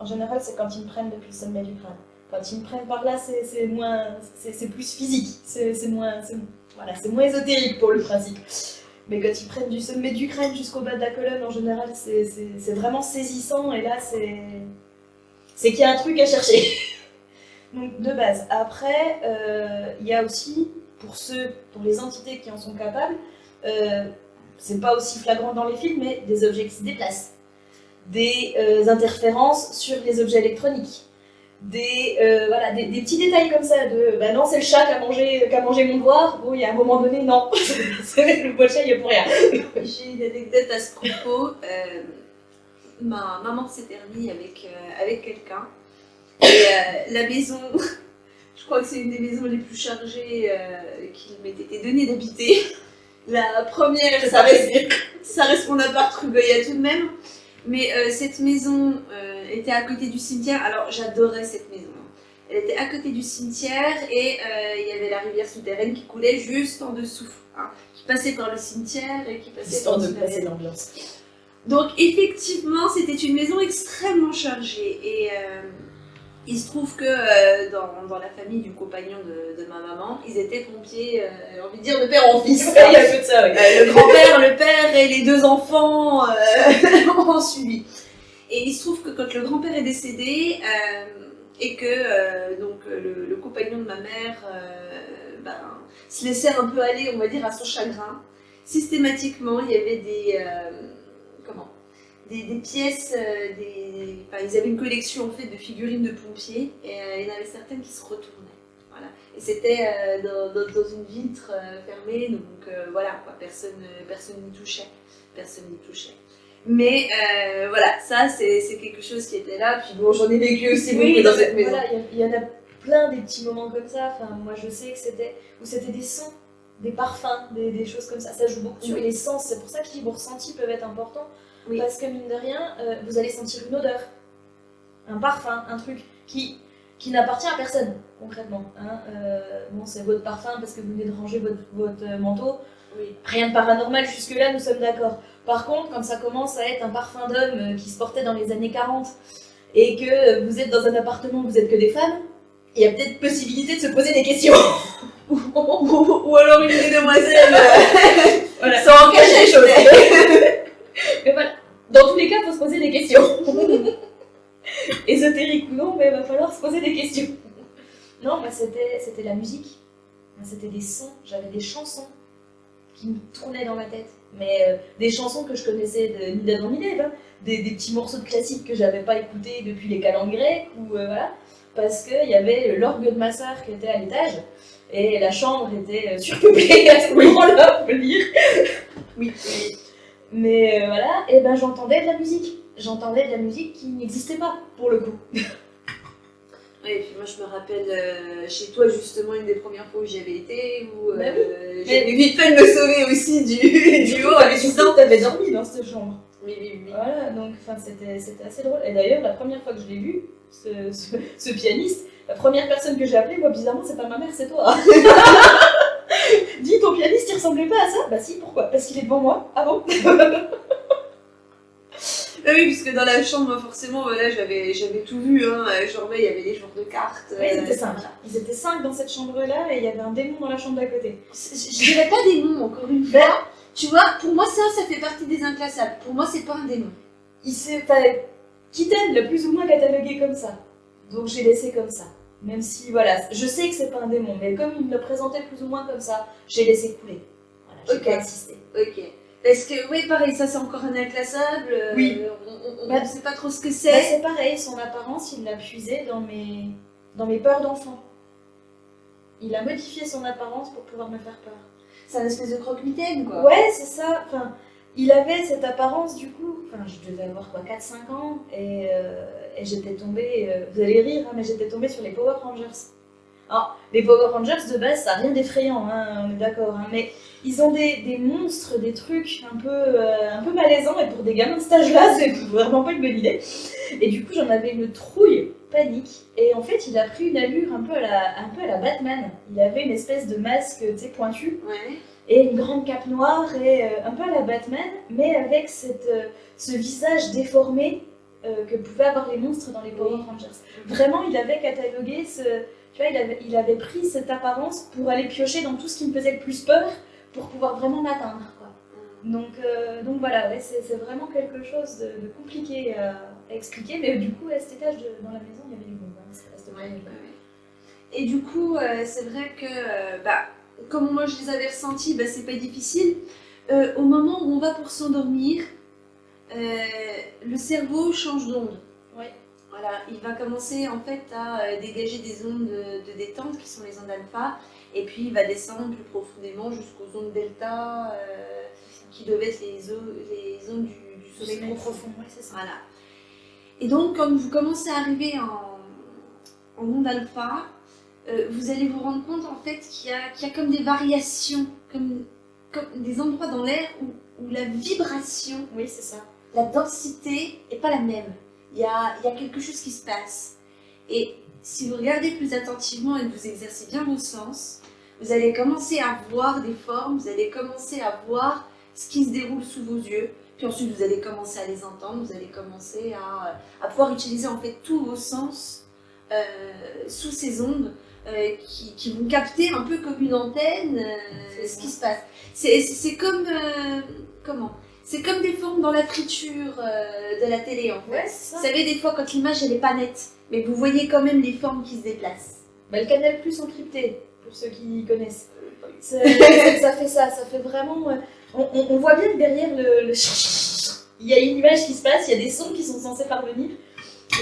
[SPEAKER 2] général, c'est quand ils me prennent depuis le sommet du crâne. Quand ils me prennent par là, c'est plus physique, c'est moins ésotérique pour le principe. Mais quand ils prennent du sommet du crâne jusqu'au bas de la colonne, en général, c'est vraiment saisissant, et là, c'est qu'il y a un truc à chercher. Donc, de base. Après, il y a aussi, pour les entités qui en sont capables, c'est pas aussi flagrant dans les films, mais des objets qui se déplacent, des interférences sur les objets électroniques, des petits détails comme ça, non, c'est le chat qui a mangé mon doigt, bon, il y a un moment donné, non, le poids de chat, il n'y a pour rien.
[SPEAKER 1] J'ai une anecdote à ce propos. Ma maman s'était remise avec quelqu'un. Et la maison, je crois que c'est une des maisons les plus chargées qu'il m'ait été donné d'habiter. La première, ça reste mon appart rue Goya tout de même. Mais cette maison était à côté du cimetière. Alors j'adorais cette maison. Elle était à côté du cimetière et il y avait la rivière souterraine qui coulait juste en dessous. Hein, qui passait par le cimetière et qui passait
[SPEAKER 2] histoire
[SPEAKER 1] par
[SPEAKER 2] de passer l'ambiance.
[SPEAKER 1] Donc effectivement, c'était une maison extrêmement chargée. Et il se trouve que dans la famille du compagnon de ma maman, ils étaient pompiers, j'ai envie de dire, de père en fils.
[SPEAKER 2] Il y a que de ça, oui.
[SPEAKER 1] Le grand-père, le père et les deux enfants ont suivi. Et il se trouve que quand le grand-père est décédé, et que le compagnon de ma mère se laissait un peu aller, on va dire, à son chagrin, systématiquement, il y avait des pièces, ils avaient une collection en fait de figurines de pompiers et il y en avait certaines qui se retournaient. Voilà. Et c'était dans une vitre fermée, donc voilà, quoi, personne n'y touchait. Mais voilà, ça c'est quelque chose qui était là, puis bon, j'en ai vécu aussi beaucoup dans cette maison.
[SPEAKER 2] Voilà, il y en a plein des petits moments comme ça, enfin, moi je sais que c'était des sons, des parfums, des choses comme ça joue beaucoup sur les sens, c'est pour ça que vos ressentis peuvent être importants. Oui. Parce que mine de rien, vous allez sentir une odeur. un parfum, un truc qui n'appartient à personne, concrètement. Hein. Bon, c'est votre parfum parce que vous venez de ranger votre manteau.
[SPEAKER 1] Oui.
[SPEAKER 2] Rien de paranormal, jusque-là, nous sommes d'accord. Par contre, quand ça commence à être un parfum d'homme qui se portait dans les années 40 et que vous êtes dans un appartement où vous êtes que des femmes, il y a peut-être possibilité de se poser des questions.
[SPEAKER 1] Ou alors une des demoiselles
[SPEAKER 2] Voilà.
[SPEAKER 1] sans en cacher les choses.
[SPEAKER 2] Mais voilà, dans tous les cas, il faut se poser des questions. Ésotérique ou non, mais il va falloir se poser des questions. Non, moi c'était la musique. C'était des sons, j'avais des chansons qui me tournaient dans ma tête. Mais des chansons que je connaissais ni d'Adam ni d'Ève, hein. Des petits morceaux de classiques que j'avais pas écoutés depuis les calendes grecques, ou voilà. Parce qu'il y avait l'orgue de ma sœur qui était à l'étage, et la chambre était surpeuplée à ce moment-là, on peut le dire.
[SPEAKER 1] Oui.
[SPEAKER 2] Mais voilà, et ben j'entendais de la musique. J'entendais de la musique qui n'existait pas, pour le coup.
[SPEAKER 1] Oui, et puis moi je me rappelle chez toi justement une des premières fois où j'y avais été, où
[SPEAKER 2] Bah oui.
[SPEAKER 1] j'avais vite fait de me sauver aussi du haut avec
[SPEAKER 2] Tu t'avais dormi dans cette chambre.
[SPEAKER 1] Oui.
[SPEAKER 2] Voilà, donc c'était assez drôle. Et d'ailleurs, la première fois que je l'ai vu, ce pianiste, la première personne que j'ai appelée, moi bizarrement, c'est pas ma mère, c'est toi. Dis, ton pianiste, il ressemblait pas à ça? Bah si, pourquoi? Parce qu'il est devant moi. Ah bon?
[SPEAKER 1] Ah oui, puisque dans la chambre, forcément, voilà, j'avais tout vu, hein. Genre, il y avait des joueurs de cartes.
[SPEAKER 2] Oui, ils étaient 5. Ils étaient 5 dans cette chambre-là et il y avait un démon dans la chambre d'à côté.
[SPEAKER 1] Je dirais pas démon, encore une fois. Tu vois, pour moi, ça fait partie des inclassables. Pour moi, c'est pas un démon.
[SPEAKER 2] Kitten l'a plus ou moins catalogué comme ça. Donc j'ai laissé comme ça. Même si, voilà, je sais que c'est pas un démon, mais comme il me le présentait plus ou moins comme ça, j'ai laissé couler. Voilà, j'ai pas insisté.
[SPEAKER 1] Ok. Parce que, oui, pareil, ça c'est encore un inclassable.
[SPEAKER 2] Oui.
[SPEAKER 1] On ne sait pas trop ce que
[SPEAKER 2] Bah,
[SPEAKER 1] c'est.
[SPEAKER 2] c'est pareil, son apparence, il l'a puisé dans mes peurs d'enfant. Il a modifié son apparence pour pouvoir me faire peur.
[SPEAKER 1] C'est un espèce de croque-mitaine, quoi.
[SPEAKER 2] Ouais, c'est ça. Enfin, il avait cette apparence, du coup. Enfin, je devais avoir quoi, 4-5 ans. Et j'étais tombée. Vous allez rire, hein, mais j'étais tombée sur les Power Rangers. Alors, les Power Rangers, de base, ça n'a rien d'effrayant, hein, on est d'accord. Hein, mais ils ont des monstres, des trucs un peu malaisants. Et pour des gamins de cet âge-là, c'est vraiment pas une bonne idée. Et du coup, j'en avais une trouille, panique. Et en fait, il a pris une allure un peu à la Batman. Il avait une espèce de masque, tu sais, pointu.
[SPEAKER 1] Ouais.
[SPEAKER 2] Et une grande cape noire, et un peu à la Batman, mais avec ce visage déformé que pouvaient avoir les monstres dans les Power Rangers. Vraiment, il avait catalogué tu vois, il avait pris cette apparence pour aller piocher dans tout ce qui me faisait le plus peur, pour pouvoir vraiment m'atteindre, quoi. Donc voilà, ouais, c'est vraiment quelque chose de compliqué à expliquer, mais du coup, à cet étage dans la maison, il y avait du monde. Hein,
[SPEAKER 1] Et du coup, c'est vrai que, comme moi je les avais ressentis, c'est pas difficile. Au moment où on va pour s'endormir, le cerveau change d'onde.
[SPEAKER 2] Ouais.
[SPEAKER 1] Voilà, il va commencer en fait à dégager des ondes de détente qui sont les ondes alpha, et puis il va descendre plus profondément jusqu'aux ondes delta, qui devaient être les ondes du sommeil profond.
[SPEAKER 2] Ouais, c'est ça.
[SPEAKER 1] Voilà. Et donc, quand vous commencez à arriver en onde alpha, vous allez vous rendre compte en fait qu'il y a comme des variations, comme des endroits dans l'air où la vibration,
[SPEAKER 2] Oui, c'est ça.
[SPEAKER 1] la densité n'est pas la même. Il y a quelque chose qui se passe. Et si vous regardez plus attentivement et que vous exercez bien vos sens, vous allez commencer à voir des formes, vous allez commencer à voir ce qui se déroule sous vos yeux, puis ensuite vous allez commencer à les entendre, vous allez commencer à pouvoir utiliser en fait tous vos sens sous ces ondes qui vont capter un peu comme une antenne ce qui se passe. C'est comme comment ? C'est comme des formes dans la friture de la télé en fait.
[SPEAKER 2] Ouais, c'est ça.
[SPEAKER 1] Vous savez, des fois quand l'image elle est pas nette, mais vous voyez quand même les formes qui se déplacent.
[SPEAKER 2] Le Canal Plus encrypté, pour ceux qui connaissent. Ça fait ça, ça fait vraiment... On voit bien que derrière il y a une image qui se passe, il y a des sons qui sont censés parvenir.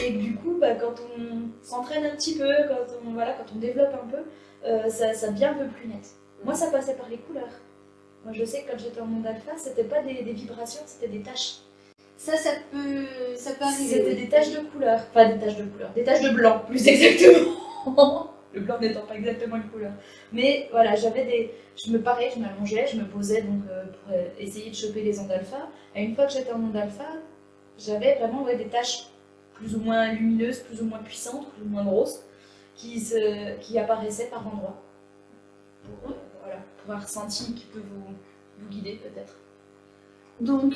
[SPEAKER 2] Et du coup, quand on s'entraîne un petit peu, quand on développe un peu, ça devient un peu plus net. Moi, ça passait par les couleurs. Moi, je sais que quand j'étais en monde alpha, c'était pas des vibrations, c'était des taches.
[SPEAKER 1] Ça peut arriver.
[SPEAKER 2] C'était des taches de couleur. Enfin, des taches de couleur. Des taches de blanc, plus exactement. Le blanc n'étant pas exactement une couleur. Mais voilà, je m'allongeais, je me posais donc, pour essayer de choper les ondes alpha. Et une fois que j'étais en onde alpha, j'avais vraiment des taches plus ou moins lumineuses, plus ou moins puissantes, plus ou moins grosses, qui apparaissaient par endroits. Pour un ressenti qui peut vous guider peut-être.
[SPEAKER 1] Donc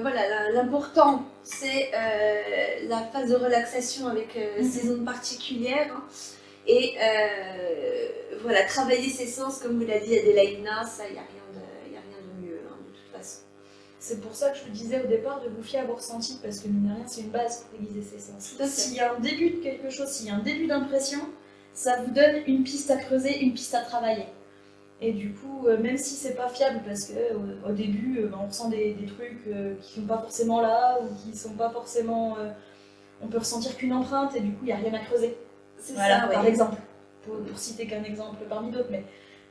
[SPEAKER 1] voilà, l'important c'est la phase de relaxation avec ces ondes particulières. Hein. Et voilà, travailler ses sens, comme vous l'a dit Adélaïna, ça, il n'y a rien de mieux, hein, de toute façon.
[SPEAKER 2] C'est pour ça que je vous disais au départ de vous fier à vos ressentis, parce que mine de rien, c'est une base pour aiguiser ses sens. S'il y a un début de quelque chose, s'il y a un début d'impression, ça vous donne une piste à creuser, une piste à travailler. Et du coup, même si c'est pas fiable, parce qu'au début, on ressent des trucs qui sont pas forcément là, ou qui sont pas forcément... on peut ressentir qu'une empreinte, et du coup, il n'y a rien à creuser. Voilà, par exemple, pour citer qu'un exemple parmi d'autres, mais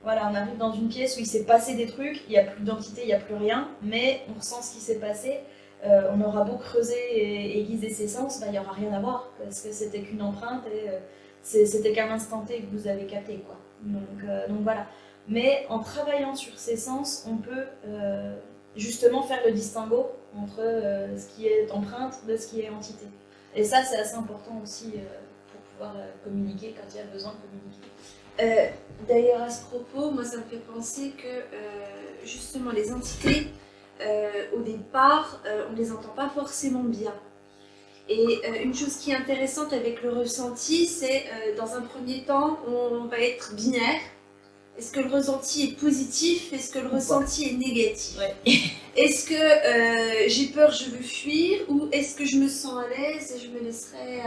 [SPEAKER 2] voilà, on arrive dans une pièce où il s'est passé des trucs, il n'y a plus d'entité, il n'y a plus rien, mais on ressent ce qui s'est passé, on aura beau creuser et aiguiser ses sens, il n'y aura rien à voir, parce que c'était qu'une empreinte et c'était qu'un instant T que vous avez capté, quoi. Donc voilà. Mais en travaillant sur ses sens, on peut justement faire le distinguo entre ce qui est empreinte de ce qui est entité. Et ça, c'est assez important aussi communiquer quand il y a besoin de communiquer.
[SPEAKER 1] D'ailleurs, à ce propos, moi ça me fait penser que justement les entités, au départ, on ne les entend pas forcément bien. Et une chose qui est intéressante avec le ressenti, c'est dans un premier temps, on va être binaire. Est-ce que le ressenti est positif? Est-ce que le ressenti est négatif? Est-ce que j'ai peur, je veux fuir? Ou est-ce que je me sens à l'aise et je me laisserai...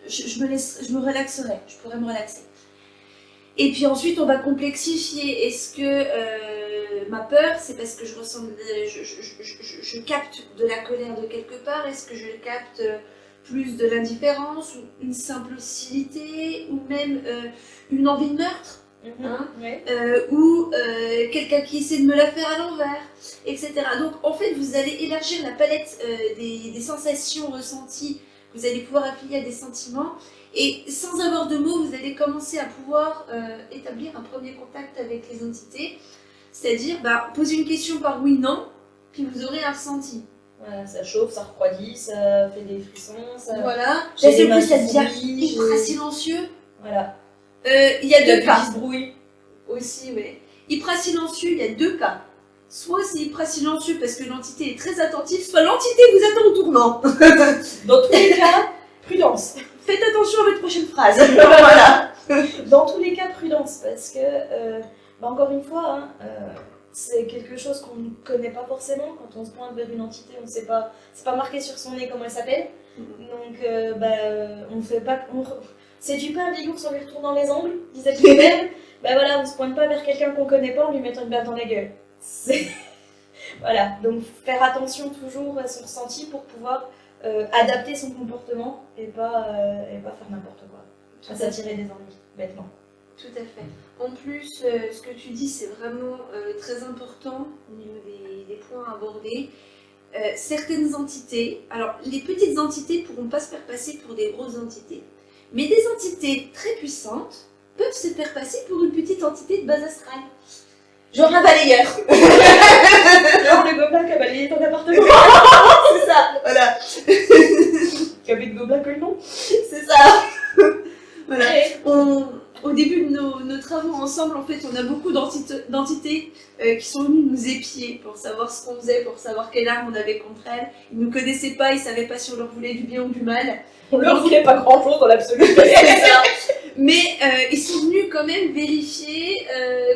[SPEAKER 1] je me relaxerai, je pourrais me relaxer. Et puis ensuite, on va complexifier. Est-ce que ma peur, c'est parce que je ressens, je capte de la colère de quelque part? Est-ce que je capte plus de l'indifférence, ou une simple hostilité, ou même une envie de meurtre, hein, ou quelqu'un qui essaie de me la faire à l'envers, etc. Donc en fait, vous allez élargir la palette des sensations ressenties. Vous allez pouvoir affilier à des sentiments, et sans avoir de mots, vous allez commencer à pouvoir établir un premier contact avec les entités, c'est-à-dire poser une question par oui-non, puis vous aurez un ressenti.
[SPEAKER 2] Voilà, ça chauffe, ça refroidit, ça fait des frissons, ça...
[SPEAKER 1] Voilà, ça devient hyper silencieux.
[SPEAKER 2] Voilà.
[SPEAKER 1] Il y a deux cas.
[SPEAKER 2] Qui se brouille.
[SPEAKER 1] Aussi, oui. Hyper silencieux, il y a deux cas. Soit c'est hyper silencieux parce que l'entité est très attentive, soit l'entité vous attend au tournant.
[SPEAKER 2] Dans tous les cas, prudence.
[SPEAKER 1] Faites attention à votre prochaine phrase. Voilà.
[SPEAKER 2] Dans tous les cas, prudence, parce que, encore une fois, c'est quelque chose qu'on ne connaît pas forcément. Quand on se pointe vers une entité, on ne sait pas, c'est pas marqué sur son nez comment elle s'appelle. Donc, on fait pas... séduit pas un bigours sans lui retourner dans les ongles, disait le père. Voilà, on se pointe pas vers quelqu'un qu'on connaît pas en lui mettant une baffe dans la gueule. Voilà, donc faire attention toujours à son ressenti pour pouvoir adapter son comportement et pas faire n'importe quoi. À s'attirer des ennuis, bêtement.
[SPEAKER 1] Tout à fait. En plus, ce que tu dis, c'est vraiment très important au niveau des points abordés. Certaines entités, alors les petites entités ne pourront pas se faire passer pour des grosses entités, mais des entités très puissantes peuvent se faire passer pour une petite entité de base astrale. Genre un balayeur.
[SPEAKER 2] Genre le gobelin qui a balayé ton appartement.
[SPEAKER 1] C'est ça, voilà.
[SPEAKER 2] Qui avait de gobelin que le nom.
[SPEAKER 1] C'est ça. Voilà. Au début de nos travaux ensemble, en fait, on a beaucoup d'entités qui sont venues nous épier pour savoir ce qu'on faisait, pour savoir quelle arme on avait contre elles. Ils ne nous connaissaient pas, ils ne savaient pas si on leur voulait du bien ou du mal.
[SPEAKER 2] On leur voulait pas grand-chose dans l'absolu.
[SPEAKER 1] C'est ça. Mais ils sont venus quand même vérifier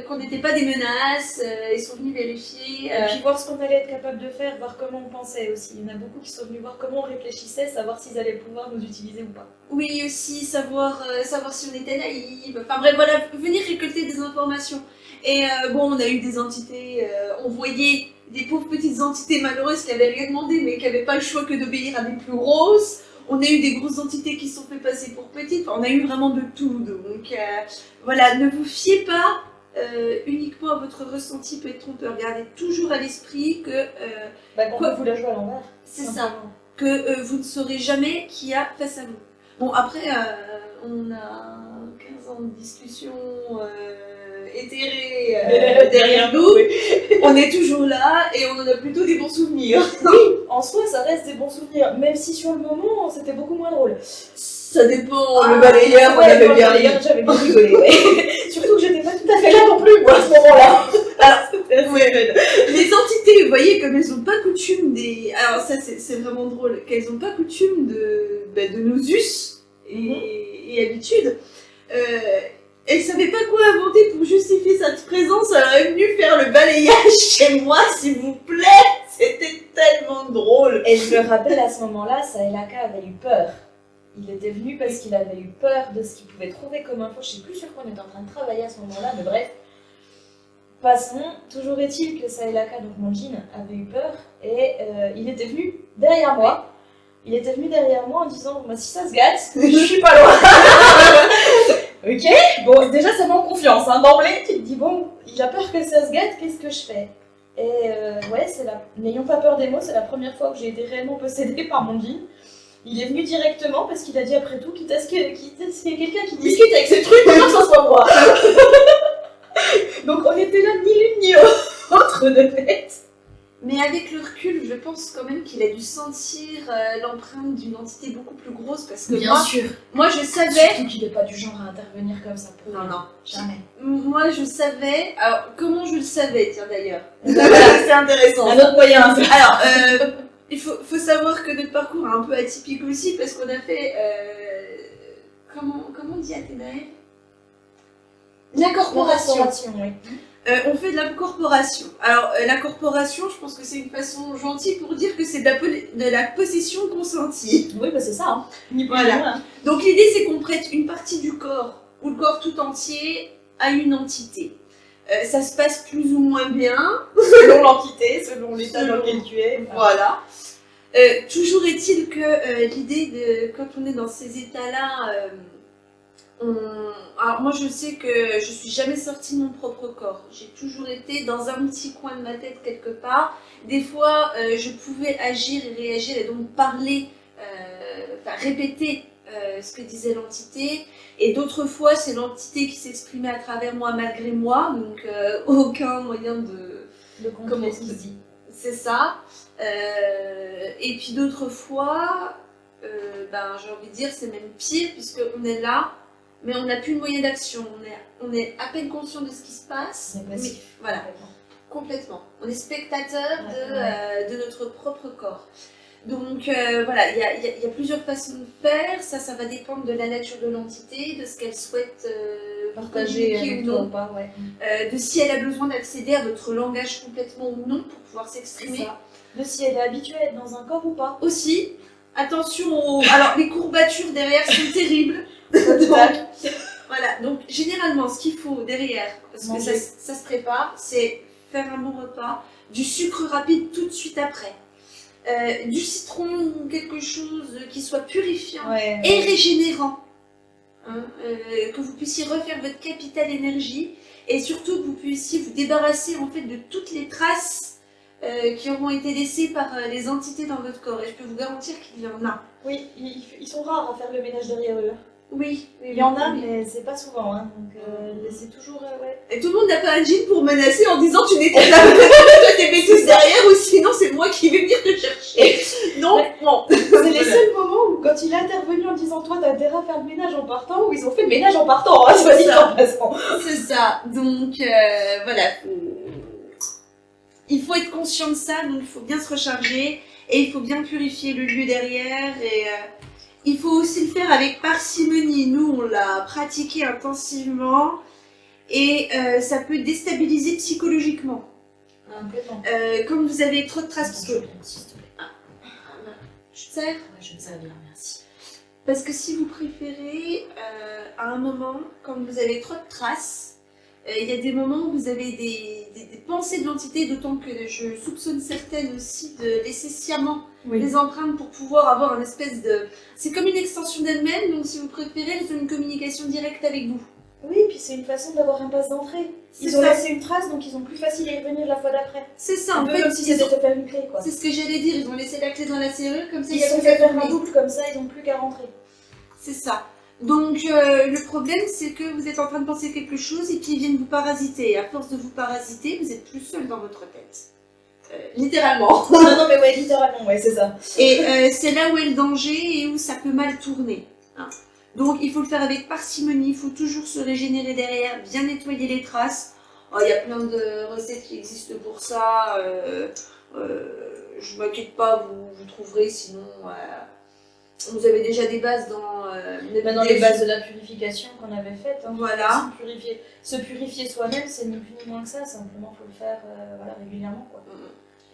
[SPEAKER 1] qu'on n'était pas des menaces, ils sont venus vérifier...
[SPEAKER 2] Et puis voir ce qu'on allait être capable de faire, voir comment on pensait aussi. Il y en a beaucoup qui sont venus voir comment on réfléchissait, savoir s'ils allaient pouvoir nous utiliser ou pas.
[SPEAKER 1] Oui, aussi, savoir si on était naïve, enfin bref, voilà, venir récolter des informations. Et on a eu des entités, on voyait des pauvres petites entités malheureuses qui avaient rien demandé, mais qui n'avaient pas le choix que d'obéir à des plus grosses. On a eu des grosses entités qui se sont fait passer pour petites, enfin, on a eu vraiment de tout. Donc voilà, ne vous fiez pas uniquement à votre ressenti peut être trompeur. Gardez toujours à l'esprit que...
[SPEAKER 2] qu'on vous la joue à l'envers.
[SPEAKER 1] C'est ça, que vous ne saurez jamais qui y a face à vous. Bon, après, on a 15 ans de discussion éthérée derrière nous. On est toujours là et on en a plutôt des bons souvenirs.
[SPEAKER 2] en soi, ça reste des bons souvenirs. Même si sur le moment, c'était beaucoup moins drôle.
[SPEAKER 1] Ça dépend, le balayeur, on
[SPEAKER 2] ouais,
[SPEAKER 1] avait
[SPEAKER 2] le
[SPEAKER 1] bien
[SPEAKER 2] balayeur, j'avais bien rigolé. Ouais. Surtout que j'étais pas tout à fait là non plus, moi, à ce moment-là.
[SPEAKER 1] Alors,
[SPEAKER 2] C'était assez
[SPEAKER 1] ouais.
[SPEAKER 2] fun.
[SPEAKER 1] Les entités, vous voyez, comme elles n'ont pas coutume des... Alors ça, c'est vraiment drôle, qu'elles n'ont pas coutume de nos us et habitudes. Elle savait pas quoi inventer pour justifier sa présence, elle est venue faire le balayage chez moi, s'il vous plaît. C'était tellement drôle.
[SPEAKER 2] Et je me rappelle à ce moment-là, Saelaka avait eu peur. Il était venu parce qu'il avait eu peur de ce qu'il pouvait trouver comme info. Je sais plus sur quoi on était en train de travailler à ce moment-là, mais bref. Passons. Toujours est-il que Saelaka, donc mon djinn, avait eu peur et il était venu derrière moi. Il était venu derrière moi en disant bah, si ça se gâte, je suis pas loin. Ok. Bon, déjà ça met en confiance. Hein. D'emblée, tu te dis bon, il a peur que ça se gâte, qu'est-ce que je fais? Et ouais, n'ayons pas peur des mots, c'est la première fois que j'ai été réellement possédée par mon djinn. Il est venu directement parce qu'il a dit après tout, quitte à ce qu'il y ait quelqu'un qui discute avec ce truc, que ce soit moi. Donc on était là ni l'une ni l'autre de fait.
[SPEAKER 1] Mais avec le recul, je pense quand même qu'il a dû sentir l'empreinte d'une entité beaucoup plus grosse parce que moi je savais...
[SPEAKER 2] Surtout qu'il n'est pas du genre à intervenir comme ça. Pour
[SPEAKER 1] Non.
[SPEAKER 2] Jamais.
[SPEAKER 1] Moi je savais... Alors comment je le savais, tiens d'ailleurs. Voilà, c'est intéressant.
[SPEAKER 2] Un autre moyen. Ça.
[SPEAKER 1] Alors, il faut savoir que notre parcours est un peu atypique aussi parce qu'on a fait... Comment on dit Athénaël? L'incorporation.
[SPEAKER 2] Oui.
[SPEAKER 1] On fait de l'incorporation. Alors, l'incorporation, je pense que c'est une façon gentille pour dire que c'est de la possession consentie.
[SPEAKER 2] Oui, bah c'est ça. Hein.
[SPEAKER 1] Voilà. Donc, l'idée, c'est qu'on prête une partie du corps, ou le corps tout entier, à une entité. Ça se passe plus ou moins bien,
[SPEAKER 2] Selon l'entité, selon l'état dans lequel tu es.
[SPEAKER 1] Voilà. Toujours est-il que l'idée de, quand on est dans ces états-là, alors moi je sais que je suis jamais sortie de mon propre corps. J'ai toujours été dans un petit coin de ma tête quelque part. Des fois je pouvais agir et réagir et donc parler, répéter ce que disait l'entité. Et d'autres fois c'est l'entité qui s'exprimait à travers moi malgré moi. Donc aucun moyen
[SPEAKER 2] de comprendre ce qui se dit.
[SPEAKER 1] C'est ça. Et puis d'autres fois, j'ai envie de dire c'est même pire puisqu'on est là. Mais on n'a plus de moyen d'action, on est à peine conscient de ce qui se passe.
[SPEAKER 2] C'est passif.
[SPEAKER 1] Voilà, complètement. On est spectateur de notre propre corps. Donc voilà, il y a plusieurs façons de faire. Ça va dépendre de la nature de l'entité, de ce qu'elle souhaite
[SPEAKER 2] partager
[SPEAKER 1] ou non.
[SPEAKER 2] Pas, ouais.
[SPEAKER 1] De si elle a besoin d'accéder à notre langage complètement ou non pour pouvoir s'exprimer.
[SPEAKER 2] De si elle est habituée à être dans un corps ou pas.
[SPEAKER 1] Aussi, attention Alors les courbatures derrière sont terribles. Donc, voilà, donc généralement ce qu'il faut derrière, parce que ça se prépare, c'est faire un bon repas, du sucre rapide tout de suite après, du citron ou quelque chose qui soit purifiant et régénérant, hein, que vous puissiez refaire votre capital énergie et surtout que vous puissiez vous débarrasser en fait de toutes les traces qui auront été laissées par les entités dans votre corps et je peux vous garantir qu'il y en a.
[SPEAKER 2] Oui, ils sont rares à faire le ménage derrière eux.
[SPEAKER 1] Oui,
[SPEAKER 2] il y en a, mais c'est pas souvent, hein. Donc c'est toujours
[SPEAKER 1] Et tout le monde n'a pas un djinn pour menacer en disant tu n'es pas là, toi tes bêtises derrière ou sinon c'est moi qui vais venir te chercher. Non, bon.
[SPEAKER 2] C'est les seuls moments où quand il est intervenu en disant toi t'as intérêt à faire le ménage en partant, où ils ont fait le ménage en partant, hein, soit dit en passant.
[SPEAKER 1] C'est ça, donc voilà. Il faut être conscient de ça, donc il faut bien se recharger et il faut bien purifier le lieu derrière et il faut aussi le faire avec parcimonie. Nous, on l'a pratiqué intensivement et ça peut déstabiliser psychologiquement. Comme vous avez trop de traces...
[SPEAKER 2] Je
[SPEAKER 1] te sers ?
[SPEAKER 2] Je me sers bien, merci.
[SPEAKER 1] Parce que si vous préférez, à un moment, quand vous avez trop de traces, il y a des moments où vous avez des pensées de l'entité, d'autant que je soupçonne certaines aussi de laisser sciemment les empreintes pour pouvoir avoir une espèce de... C'est comme une extension d'elle-même, donc si vous préférez, elles ont une communication directe avec vous.
[SPEAKER 2] Oui, puis c'est une façon d'avoir un passe d'entrée. Ils ont laissé une trace, donc ils ont plus facile à y revenir la fois d'après.
[SPEAKER 1] C'est ça,
[SPEAKER 2] en fait, comme si c'était de faire une clé, quoi.
[SPEAKER 1] C'est ce que j'allais dire, ils ont laissé la clé dans la serrure, comme ça
[SPEAKER 2] ils sont fait faire un double, comme ça ils n'ont plus qu'à rentrer.
[SPEAKER 1] C'est ça. Donc le problème c'est que vous êtes en train de penser quelque chose et qu'ils viennent vous parasiter. Et à force de vous parasiter, vous êtes plus seul dans votre tête. littéralement.
[SPEAKER 2] Non, mais ouais, littéralement, ouais, c'est ça.
[SPEAKER 1] Et c'est là où est le danger et où ça peut mal tourner. Hein. Donc il faut le faire avec parcimonie, il faut toujours se régénérer derrière, bien nettoyer les traces. Oh, il y a plein de recettes qui existent pour ça. Je m'inquiète pas, vous trouverez, sinon vous avez déjà des bases dans
[SPEAKER 2] les bases de la purification qu'on avait faites. Hein.
[SPEAKER 1] Voilà.
[SPEAKER 2] Se purifier soi-même, c'est ni plus ni moins que ça, simplement il faut le faire régulièrement. Quoi.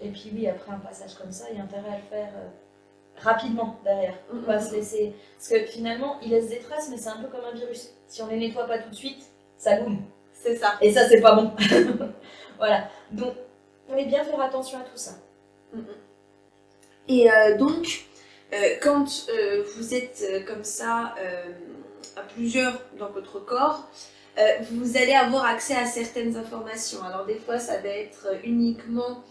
[SPEAKER 2] Et puis oui, après un passage comme ça, il y a intérêt à le faire rapidement derrière. Pas se laisser... Parce que finalement, il laisse des traces, mais c'est un peu comme un virus. Si on les nettoie pas tout de suite, ça boum.
[SPEAKER 1] C'est ça.
[SPEAKER 2] Et ça, c'est pas bon. Voilà. Donc, on va bien faire attention à tout ça.
[SPEAKER 1] Et donc, quand vous êtes comme ça, à plusieurs dans votre corps, vous allez avoir accès à certaines informations. Alors des fois, ça va être uniquement,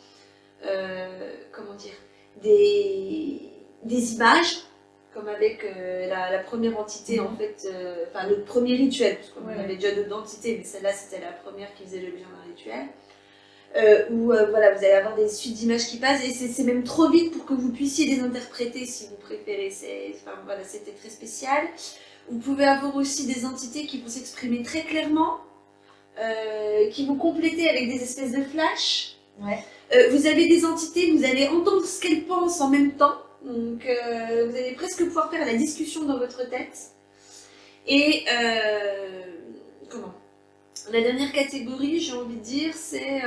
[SPEAKER 1] comment dire, des images, comme avec la première entité, en fait, enfin le premier rituel, parce qu'on avait déjà d'autres entités, mais celle-là, c'était la première qui faisait l'objet d'un rituel. Où voilà, vous allez avoir des suites d'images qui passent, et c'est même trop vite pour que vous puissiez les interpréter si vous préférez. Voilà, c'était très spécial. Vous pouvez avoir aussi des entités qui vont s'exprimer très clairement, qui vont compléter avec des espèces de flash.
[SPEAKER 2] Ouais.
[SPEAKER 1] Vous avez des entités, vous allez entendre ce qu'elles pensent en même temps, donc vous allez presque pouvoir faire la discussion dans votre tête. Et la dernière catégorie, j'ai envie de dire, c'est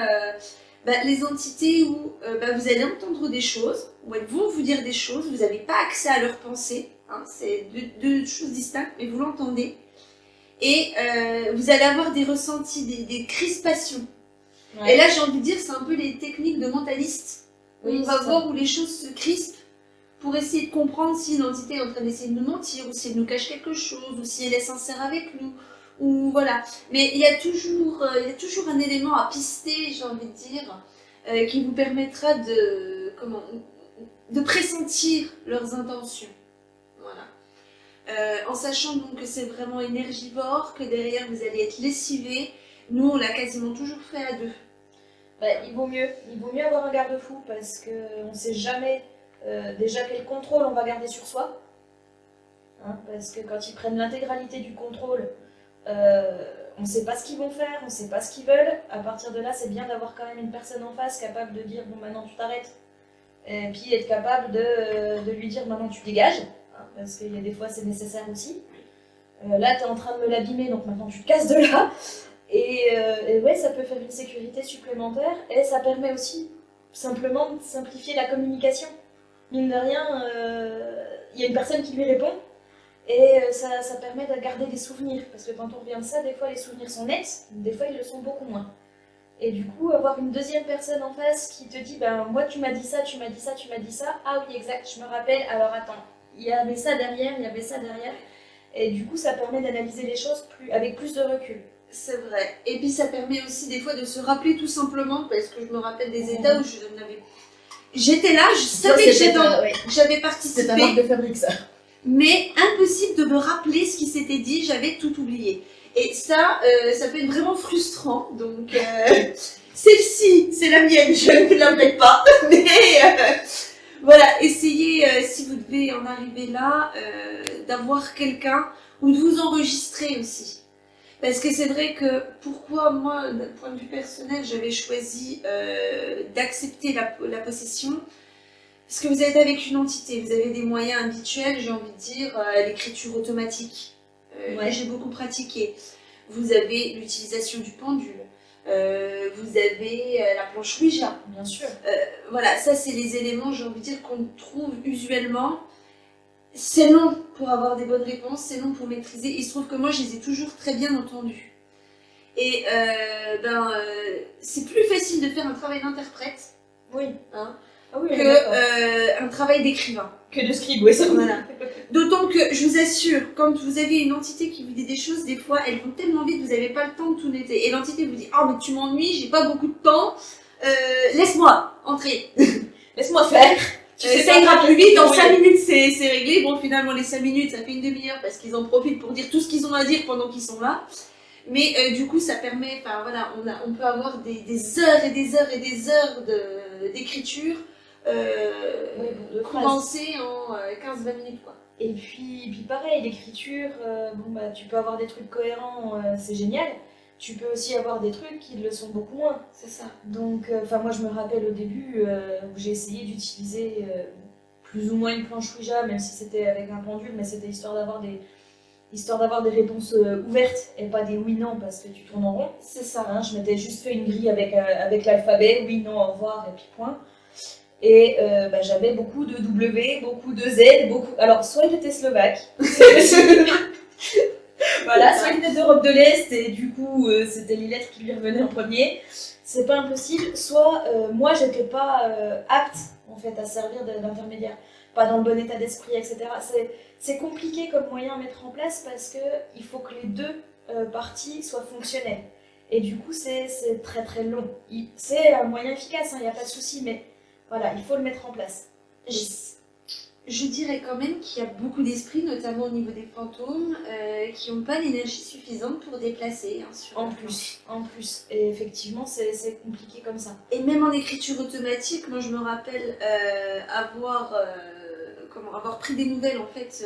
[SPEAKER 1] les entités où vous allez entendre des choses, où elles vont vous dire des choses, vous n'avez pas accès à leurs pensées, hein, c'est deux choses distinctes, mais vous l'entendez. Et vous allez avoir des ressentis, des crispations. Ouais. Et là, j'ai envie de dire, c'est un peu les techniques de mentaliste. Oui, on va voir où les choses se crispent pour essayer de comprendre si une entité est en train d'essayer de nous mentir, ou si elle nous cache quelque chose, ou si elle est sincère avec nous. Ou voilà, mais il y a toujours un élément à pister, j'ai envie de dire, qui vous permettra de pressentir leurs intentions. Voilà. En sachant donc que c'est vraiment énergivore, que derrière vous allez être lessivé. Nous, on l'a quasiment toujours fait à deux.
[SPEAKER 2] Il vaut mieux avoir un garde-fou parce qu'on ne sait jamais déjà quel contrôle on va garder sur soi. Hein, parce que quand ils prennent l'intégralité du contrôle, on ne sait pas ce qu'ils vont faire, on ne sait pas ce qu'ils veulent. À partir de là, c'est bien d'avoir quand même une personne en face capable de dire bon, maintenant tu t'arrêtes. Et puis être capable de lui dire maintenant tu dégages, hein, parce qu'il y a des fois c'est nécessaire aussi. Là, tu es en train de me l'abîmer, donc maintenant tu te casses de là. Et ouais, ça peut faire une sécurité supplémentaire et ça permet aussi simplement de simplifier la communication. Mine de rien, il y a une personne qui lui répond. Et ça permet de garder des souvenirs, parce que quand on revient de ça, des fois les souvenirs sont nets, des fois ils le sont beaucoup moins. Et du coup, avoir une deuxième personne en face qui te dit moi tu m'as dit ça, tu m'as dit ça, tu m'as dit ça, ah oui exact, je me rappelle, alors attends, il y avait ça derrière, et du coup ça permet d'analyser les choses avec plus de recul.
[SPEAKER 1] C'est vrai, et puis ça permet aussi des fois de se rappeler tout simplement, parce que je me rappelle des états où j'étais là, je savais que j'avais participé.
[SPEAKER 2] C'est ta marque de fabrique ça.
[SPEAKER 1] Mais impossible de me rappeler ce qui s'était dit, j'avais tout oublié. Et ça peut être vraiment frustrant. Donc, celle-ci, c'est la mienne, je ne l'aimerais pas. Mais voilà, essayez, si vous devez en arriver là, d'avoir quelqu'un ou de vous enregistrer aussi. Parce que c'est vrai que pourquoi moi, d'un point de vue personnel, j'avais choisi d'accepter la possession. Parce que vous êtes avec une entité, vous avez des moyens habituels, j'ai envie de dire, l'écriture automatique, que j'ai beaucoup pratiqué. Vous avez l'utilisation du pendule, vous avez la planche Ouija.
[SPEAKER 2] Bien sûr.
[SPEAKER 1] Voilà, ça c'est les éléments, j'ai envie de dire, qu'on trouve usuellement. C'est long pour avoir des bonnes réponses, c'est long pour maîtriser. Il se trouve que moi, je les ai toujours très bien entendus. Et c'est plus facile de faire un travail d'interprète.
[SPEAKER 2] Oui.
[SPEAKER 1] Hein,
[SPEAKER 2] ah oui,
[SPEAKER 1] un travail d'écrivain.
[SPEAKER 2] Que de scribe, oui, ça.
[SPEAKER 1] Voilà. D'autant que, je vous assure, quand vous avez une entité qui vous dit des choses, des fois, elles vont tellement vite, vous n'avez pas le temps de tout noter. Et l'entité vous dit « Ah, mais tu m'ennuies, j'ai pas beaucoup de temps, laisse-moi entrer. »
[SPEAKER 2] Laisse-moi faire.
[SPEAKER 1] Ça ira plus vite, dans 5 minutes c'est réglé. Bon, finalement, les 5 minutes, ça fait une demi-heure parce qu'ils en profitent pour dire tout ce qu'ils ont à dire pendant qu'ils sont là. Mais du coup, ça permet, enfin voilà, on peut avoir des heures et des heures et des heures d'écriture condensées en 15-20 minutes, quoi.
[SPEAKER 2] Et puis pareil, l'écriture, bon bah tu peux avoir des trucs cohérents, c'est génial. Tu peux aussi avoir des trucs qui le sont beaucoup moins.
[SPEAKER 1] C'est ça.
[SPEAKER 2] Donc, enfin moi je me rappelle au début où j'ai essayé d'utiliser plus ou moins une planche Ouija, même si c'était avec un pendule, mais c'était histoire d'avoir des réponses ouvertes et pas des oui-non parce que tu tournes en rond.
[SPEAKER 1] C'est ça.
[SPEAKER 2] Hein, je m'étais juste fait une grille avec l'alphabet, oui, non, au revoir et puis point. Et bah, j'avais beaucoup de W, beaucoup de Z, beaucoup. Alors, soit il était slovaque, voilà, soit il était d'Europe de l'Est et du coup c'était les lettres qui lui revenaient en premier. C'est pas impossible. Soit moi j'étais pas apte en fait à servir d'intermédiaire, pas dans le bon état d'esprit, etc. C'est compliqué comme moyen à mettre en place parce que il faut que les deux parties soient fonctionnelles. Et du coup c'est très très long. C'est un moyen efficace, il n'y a pas de souci, mais voilà, il faut le mettre en place.
[SPEAKER 1] Je dirais quand même qu'il y a beaucoup d'esprits, notamment au niveau des fantômes, qui n'ont pas l'énergie suffisante pour déplacer. Hein,
[SPEAKER 2] en plus. Et effectivement, c'est compliqué comme ça.
[SPEAKER 1] Et même en écriture automatique, moi je me rappelle avoir pris des nouvelles en fait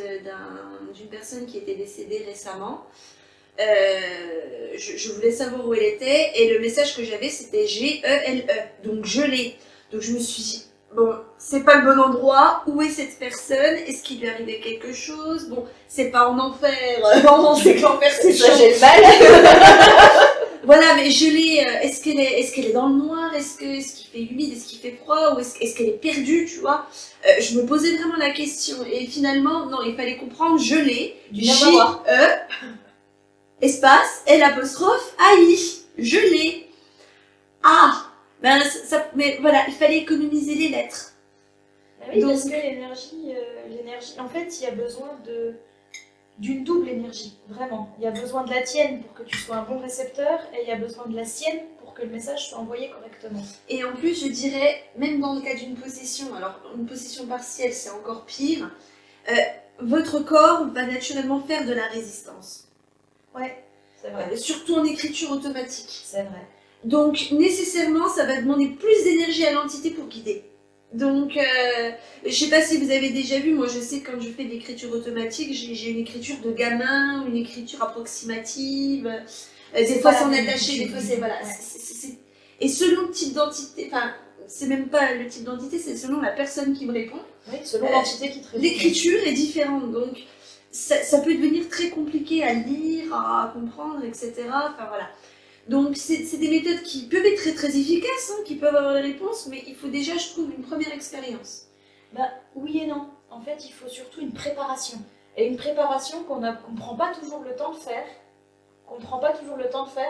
[SPEAKER 1] d'une personne qui était décédée récemment. Je voulais savoir où elle était et le message que j'avais c'était G-E-L-E, donc gelée. Donc je me suis dit, bon, c'est pas le bon endroit, où est cette personne? Est-ce qu'il lui arrivait quelque chose? Bon, c'est pas en enfer, non, c'est que l'enfer c'est
[SPEAKER 2] ça,
[SPEAKER 1] chaud.
[SPEAKER 2] j'ai le mal.
[SPEAKER 1] Voilà, mais gelée, est-ce qu'elle est dans le noir? Est-ce qu'il fait humide? Est-ce qu'il fait froid? Ou est-ce qu'elle est perdue, tu vois? Je me posais vraiment la question et finalement, non, il fallait comprendre gelée, J-E, espace, L apostrophe, A-I, gelée. Ah! Ben, mais voilà, il fallait économiser les lettres.
[SPEAKER 2] Ah oui, donc, parce que l'énergie, en fait, il y a besoin d'une double énergie, vraiment. Il y a besoin de la tienne pour que tu sois un bon récepteur et il y a besoin de la sienne pour que le message soit envoyé correctement.
[SPEAKER 1] Et en plus, je dirais, même dans le cas d'une possession, alors une possession partielle, c'est encore pire, votre corps va naturellement faire de la résistance.
[SPEAKER 2] Ouais, c'est vrai.
[SPEAKER 1] Surtout en écriture automatique.
[SPEAKER 2] C'est vrai.
[SPEAKER 1] Donc, nécessairement, ça va demander plus d'énergie à l'entité pour guider. Donc, je sais pas si vous avez déjà vu, moi je sais que quand je fais de l'écriture automatique, j'ai une écriture de gamin, une écriture approximative, des fois sans attacher, des fois c'est... Voilà, ouais. Et selon le type d'entité, enfin, c'est même pas le type d'entité, c'est selon la personne qui me répond.
[SPEAKER 2] Oui, selon l'entité qui te répond.
[SPEAKER 1] L'écriture est différente, donc ça peut devenir très compliqué à lire, à comprendre, etc. Enfin voilà. Donc c'est des méthodes qui peuvent être très très efficaces, hein, qui peuvent avoir des réponses, mais il faut déjà, je trouve, une première expérience.
[SPEAKER 2] Bah oui et non. En fait, il faut surtout une préparation. Et une préparation qu'on prend pas toujours le temps de faire.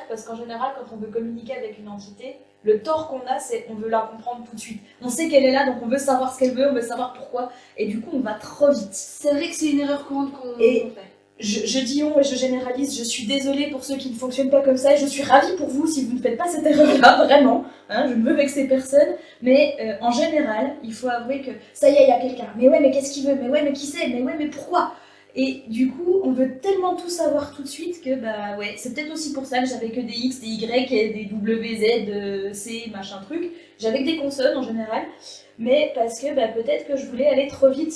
[SPEAKER 2] Parce qu'en général, quand on veut communiquer avec une entité, le tort qu'on a, c'est on veut la comprendre tout de suite. On sait qu'elle est là, donc on veut savoir ce qu'elle veut, on veut savoir pourquoi, et du coup on va trop vite.
[SPEAKER 1] C'est vrai que c'est une erreur courante qu'on fait.
[SPEAKER 2] Je dis on et je généralise, je suis désolée pour ceux qui ne fonctionnent pas comme ça et je suis ravie pour vous si vous ne faites pas cette erreur-là, vraiment. Hein, je ne veux vexer personne, mais en général, il faut avouer que ça y est, il y a quelqu'un. Mais ouais, mais qu'est-ce qu'il veut? Mais ouais, mais qui c'est? Mais ouais, mais pourquoi? Et du coup, on veut tellement tout savoir tout de suite que bah ouais, c'est peut-être aussi pour ça que j'avais que des X, des Y et des W, Z, C, machin truc. J'avais que des consonnes en général, mais parce que bah, peut-être que je voulais aller trop vite.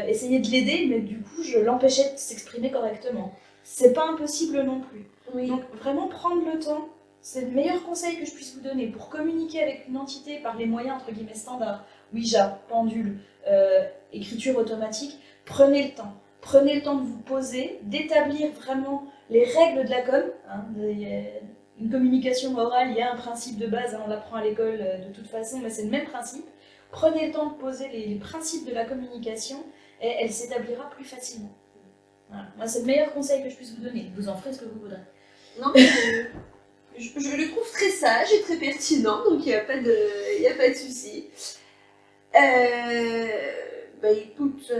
[SPEAKER 2] Essayer de l'aider, mais du coup, je l'empêchais de s'exprimer correctement. C'est pas impossible non plus.
[SPEAKER 1] Oui.
[SPEAKER 2] Donc, vraiment prendre le temps, c'est le meilleur conseil que je puisse vous donner pour communiquer avec une entité par les moyens entre guillemets standards, Ouija, pendule, écriture automatique. Prenez le temps. Prenez le temps de vous poser, d'établir vraiment les règles de la com. Hein, une communication orale, il y a un principe de base, hein, on l'apprend à l'école de toute façon, mais c'est le même principe. Prenez le temps de poser les principes de la communication et elle s'établira plus facilement. Voilà. Moi, c'est le meilleur conseil que je puisse vous donner. Vous en ferez ce que vous voudrez.
[SPEAKER 1] Non, mais je le trouve très sage et très pertinent, donc il n'y a pas de souci. Bah écoute,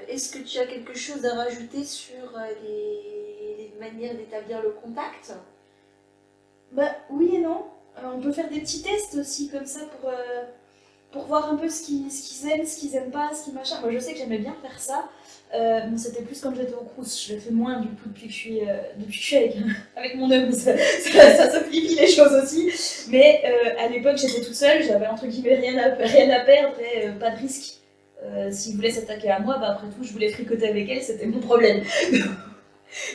[SPEAKER 1] est-ce que tu as quelque chose à rajouter sur les manières d'établir le contact?
[SPEAKER 2] Bah oui et non. On peut faire des petits tests aussi comme ça pour voir un peu ce qu'ils aiment, ce qu'ils aiment pas, ce qu'ils machin. Moi, je sais que j'aimais bien faire ça. Bon, c'était plus quand j'étais au Crous. Je le fais moins du coup depuis que je suis avec mon homme. Ça simplifie les choses aussi. Mais à l'époque, j'étais toute seule. J'avais entre guillemets rien à perdre et pas de risque. S'il voulait s'attaquer à moi, bah, après tout, je voulais fricoter avec elle, c'était mon problème.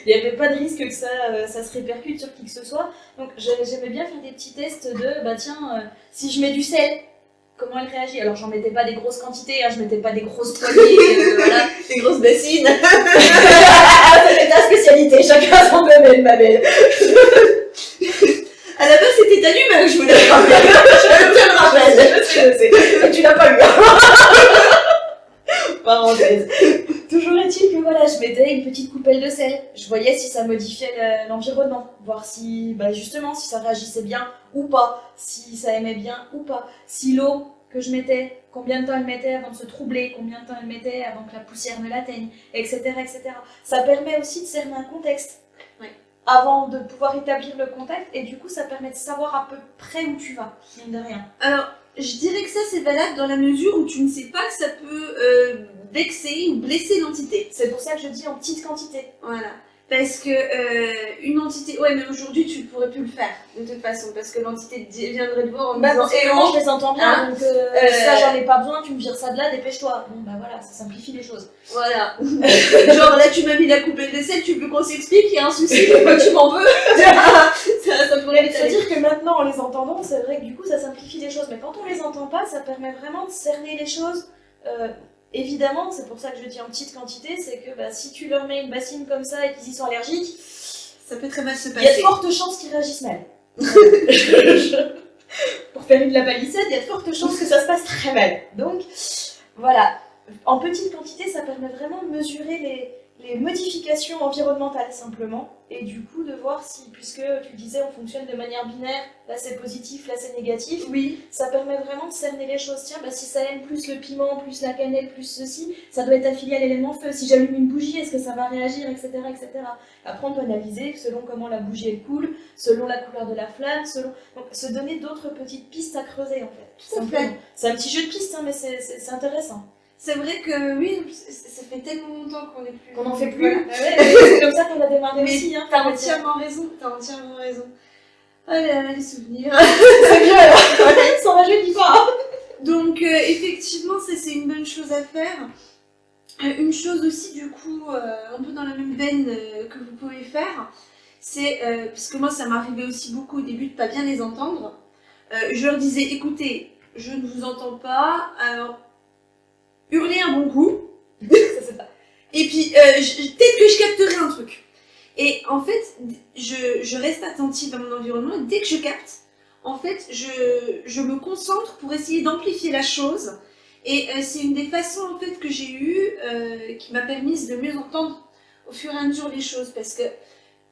[SPEAKER 2] Il n'y avait pas de risque que ça se répercute sur qui que ce soit. Donc j'aimais bien faire des petits tests de, bah tiens, si je mets du sel, comment elle réagit. Alors j'en mettais pas des grosses quantités, hein, je mettais pas des grosses poignées, voilà,
[SPEAKER 1] Des grosses bassines.
[SPEAKER 2] c'était ta spécialité, chacun son domaine, ma belle.
[SPEAKER 1] À la base, c'était ta humeur, je voulais le rappeler. Je le rappelle.
[SPEAKER 2] Je sais. Et tu l'as pas eu. Parenthèse. Toujours est-il que voilà, je mettais une petite coupelle de sel. Je voyais si ça modifiait l'environnement, voir si, bah justement, si ça réagissait bien ou pas, si ça aimait bien ou pas, si l'eau que je mettais, combien de temps elle mettait avant de se troubler, combien de temps elle mettait avant que la poussière ne l'atteigne, etc., etc. Ça permet aussi de cerner un contexte.
[SPEAKER 1] Ouais.
[SPEAKER 2] Avant de pouvoir établir le contexte, et du coup, ça permet de savoir à peu près où tu vas, mine de rien.
[SPEAKER 1] Alors, je dirais que ça, c'est valable dans la mesure où tu ne sais pas que ça peut vexer ou blesser l'entité.
[SPEAKER 2] C'est pour ça que je dis en petite quantité.
[SPEAKER 1] Voilà. Parce que une entité... Ouais, mais aujourd'hui, tu ne pourrais plus le faire, de toute façon, parce que l'entité viendrait te voir en
[SPEAKER 2] Bah,
[SPEAKER 1] disant...
[SPEAKER 2] parce que moi, je les entends bien,
[SPEAKER 1] hein,
[SPEAKER 2] donc ça, j'en ai pas besoin, tu me vires ça de là, dépêche-toi. Bon, bah voilà, ça simplifie les choses.
[SPEAKER 1] Voilà. Genre, là, tu m'as mis la coupelle de sel, tu veux qu'on s'explique, il y a un souci, pourquoi tu m'en veux ça pourrait être...
[SPEAKER 2] C'est-à-dire que maintenant, en les entendant, c'est vrai que du coup, ça simplifie les choses, mais quand on les entend pas, ça permet vraiment de cerner les choses. Évidemment, c'est pour ça que je dis en petite quantité, c'est que bah, si tu leur mets une bassine comme ça et qu'ils y sont allergiques,
[SPEAKER 1] ça peut très mal se
[SPEAKER 2] il y a
[SPEAKER 1] passer.
[SPEAKER 2] de fortes chances qu'ils réagissent mal. Pour faire une de la palissade, il y a de fortes chances que ça se passe très mal. Donc, voilà. En petite quantité, ça permet vraiment de mesurer les modifications environnementales, simplement. Et du coup, de voir si, puisque tu disais, on fonctionne de manière binaire, là c'est positif, là c'est négatif.
[SPEAKER 1] Oui.
[SPEAKER 2] Ça permet vraiment de cerner les choses. Tiens, bah, si ça aime plus le piment, plus la cannelle, plus ceci, ça doit être affilié à l'élément feu. Si j'allume une bougie, est-ce que ça va réagir, etc., etc. Après, on doit analyser selon comment la bougie elle coule, selon la couleur de la flamme, selon... Donc, se donner d'autres petites pistes à creuser, en fait.
[SPEAKER 1] Tout à fait.
[SPEAKER 2] C'est un petit jeu de pistes, hein, mais c'est intéressant.
[SPEAKER 1] C'est vrai que oui, ça fait tellement longtemps qu'on n'est plus...
[SPEAKER 2] Qu'on n'en fait plus.
[SPEAKER 1] Voilà.
[SPEAKER 2] C'est comme ça qu'on a démarré
[SPEAKER 1] Mais
[SPEAKER 2] aussi. Hein,
[SPEAKER 1] t'as entièrement raison, t'as entièrement raison. Oh là là, les souvenirs.
[SPEAKER 2] C'est bien, alors. Ça rajeunit pas.
[SPEAKER 1] Donc effectivement, ça c'est une bonne chose à faire. Une chose aussi du coup, un peu dans la même veine que vous pouvez faire, c'est, parce que moi ça m'arrivait aussi beaucoup au début de pas bien les entendre, je leur disais, écoutez, je ne vous entends pas, alors hurlez un bon coup, et puis peut-être que je capterai un truc. Et en fait, je reste attentive à mon environnement, et dès que je capte, en fait, je me concentre pour essayer d'amplifier la chose. Et c'est une des façons en fait que j'ai eues qui m'a permis de mieux entendre au fur et à mesure les choses. Parce que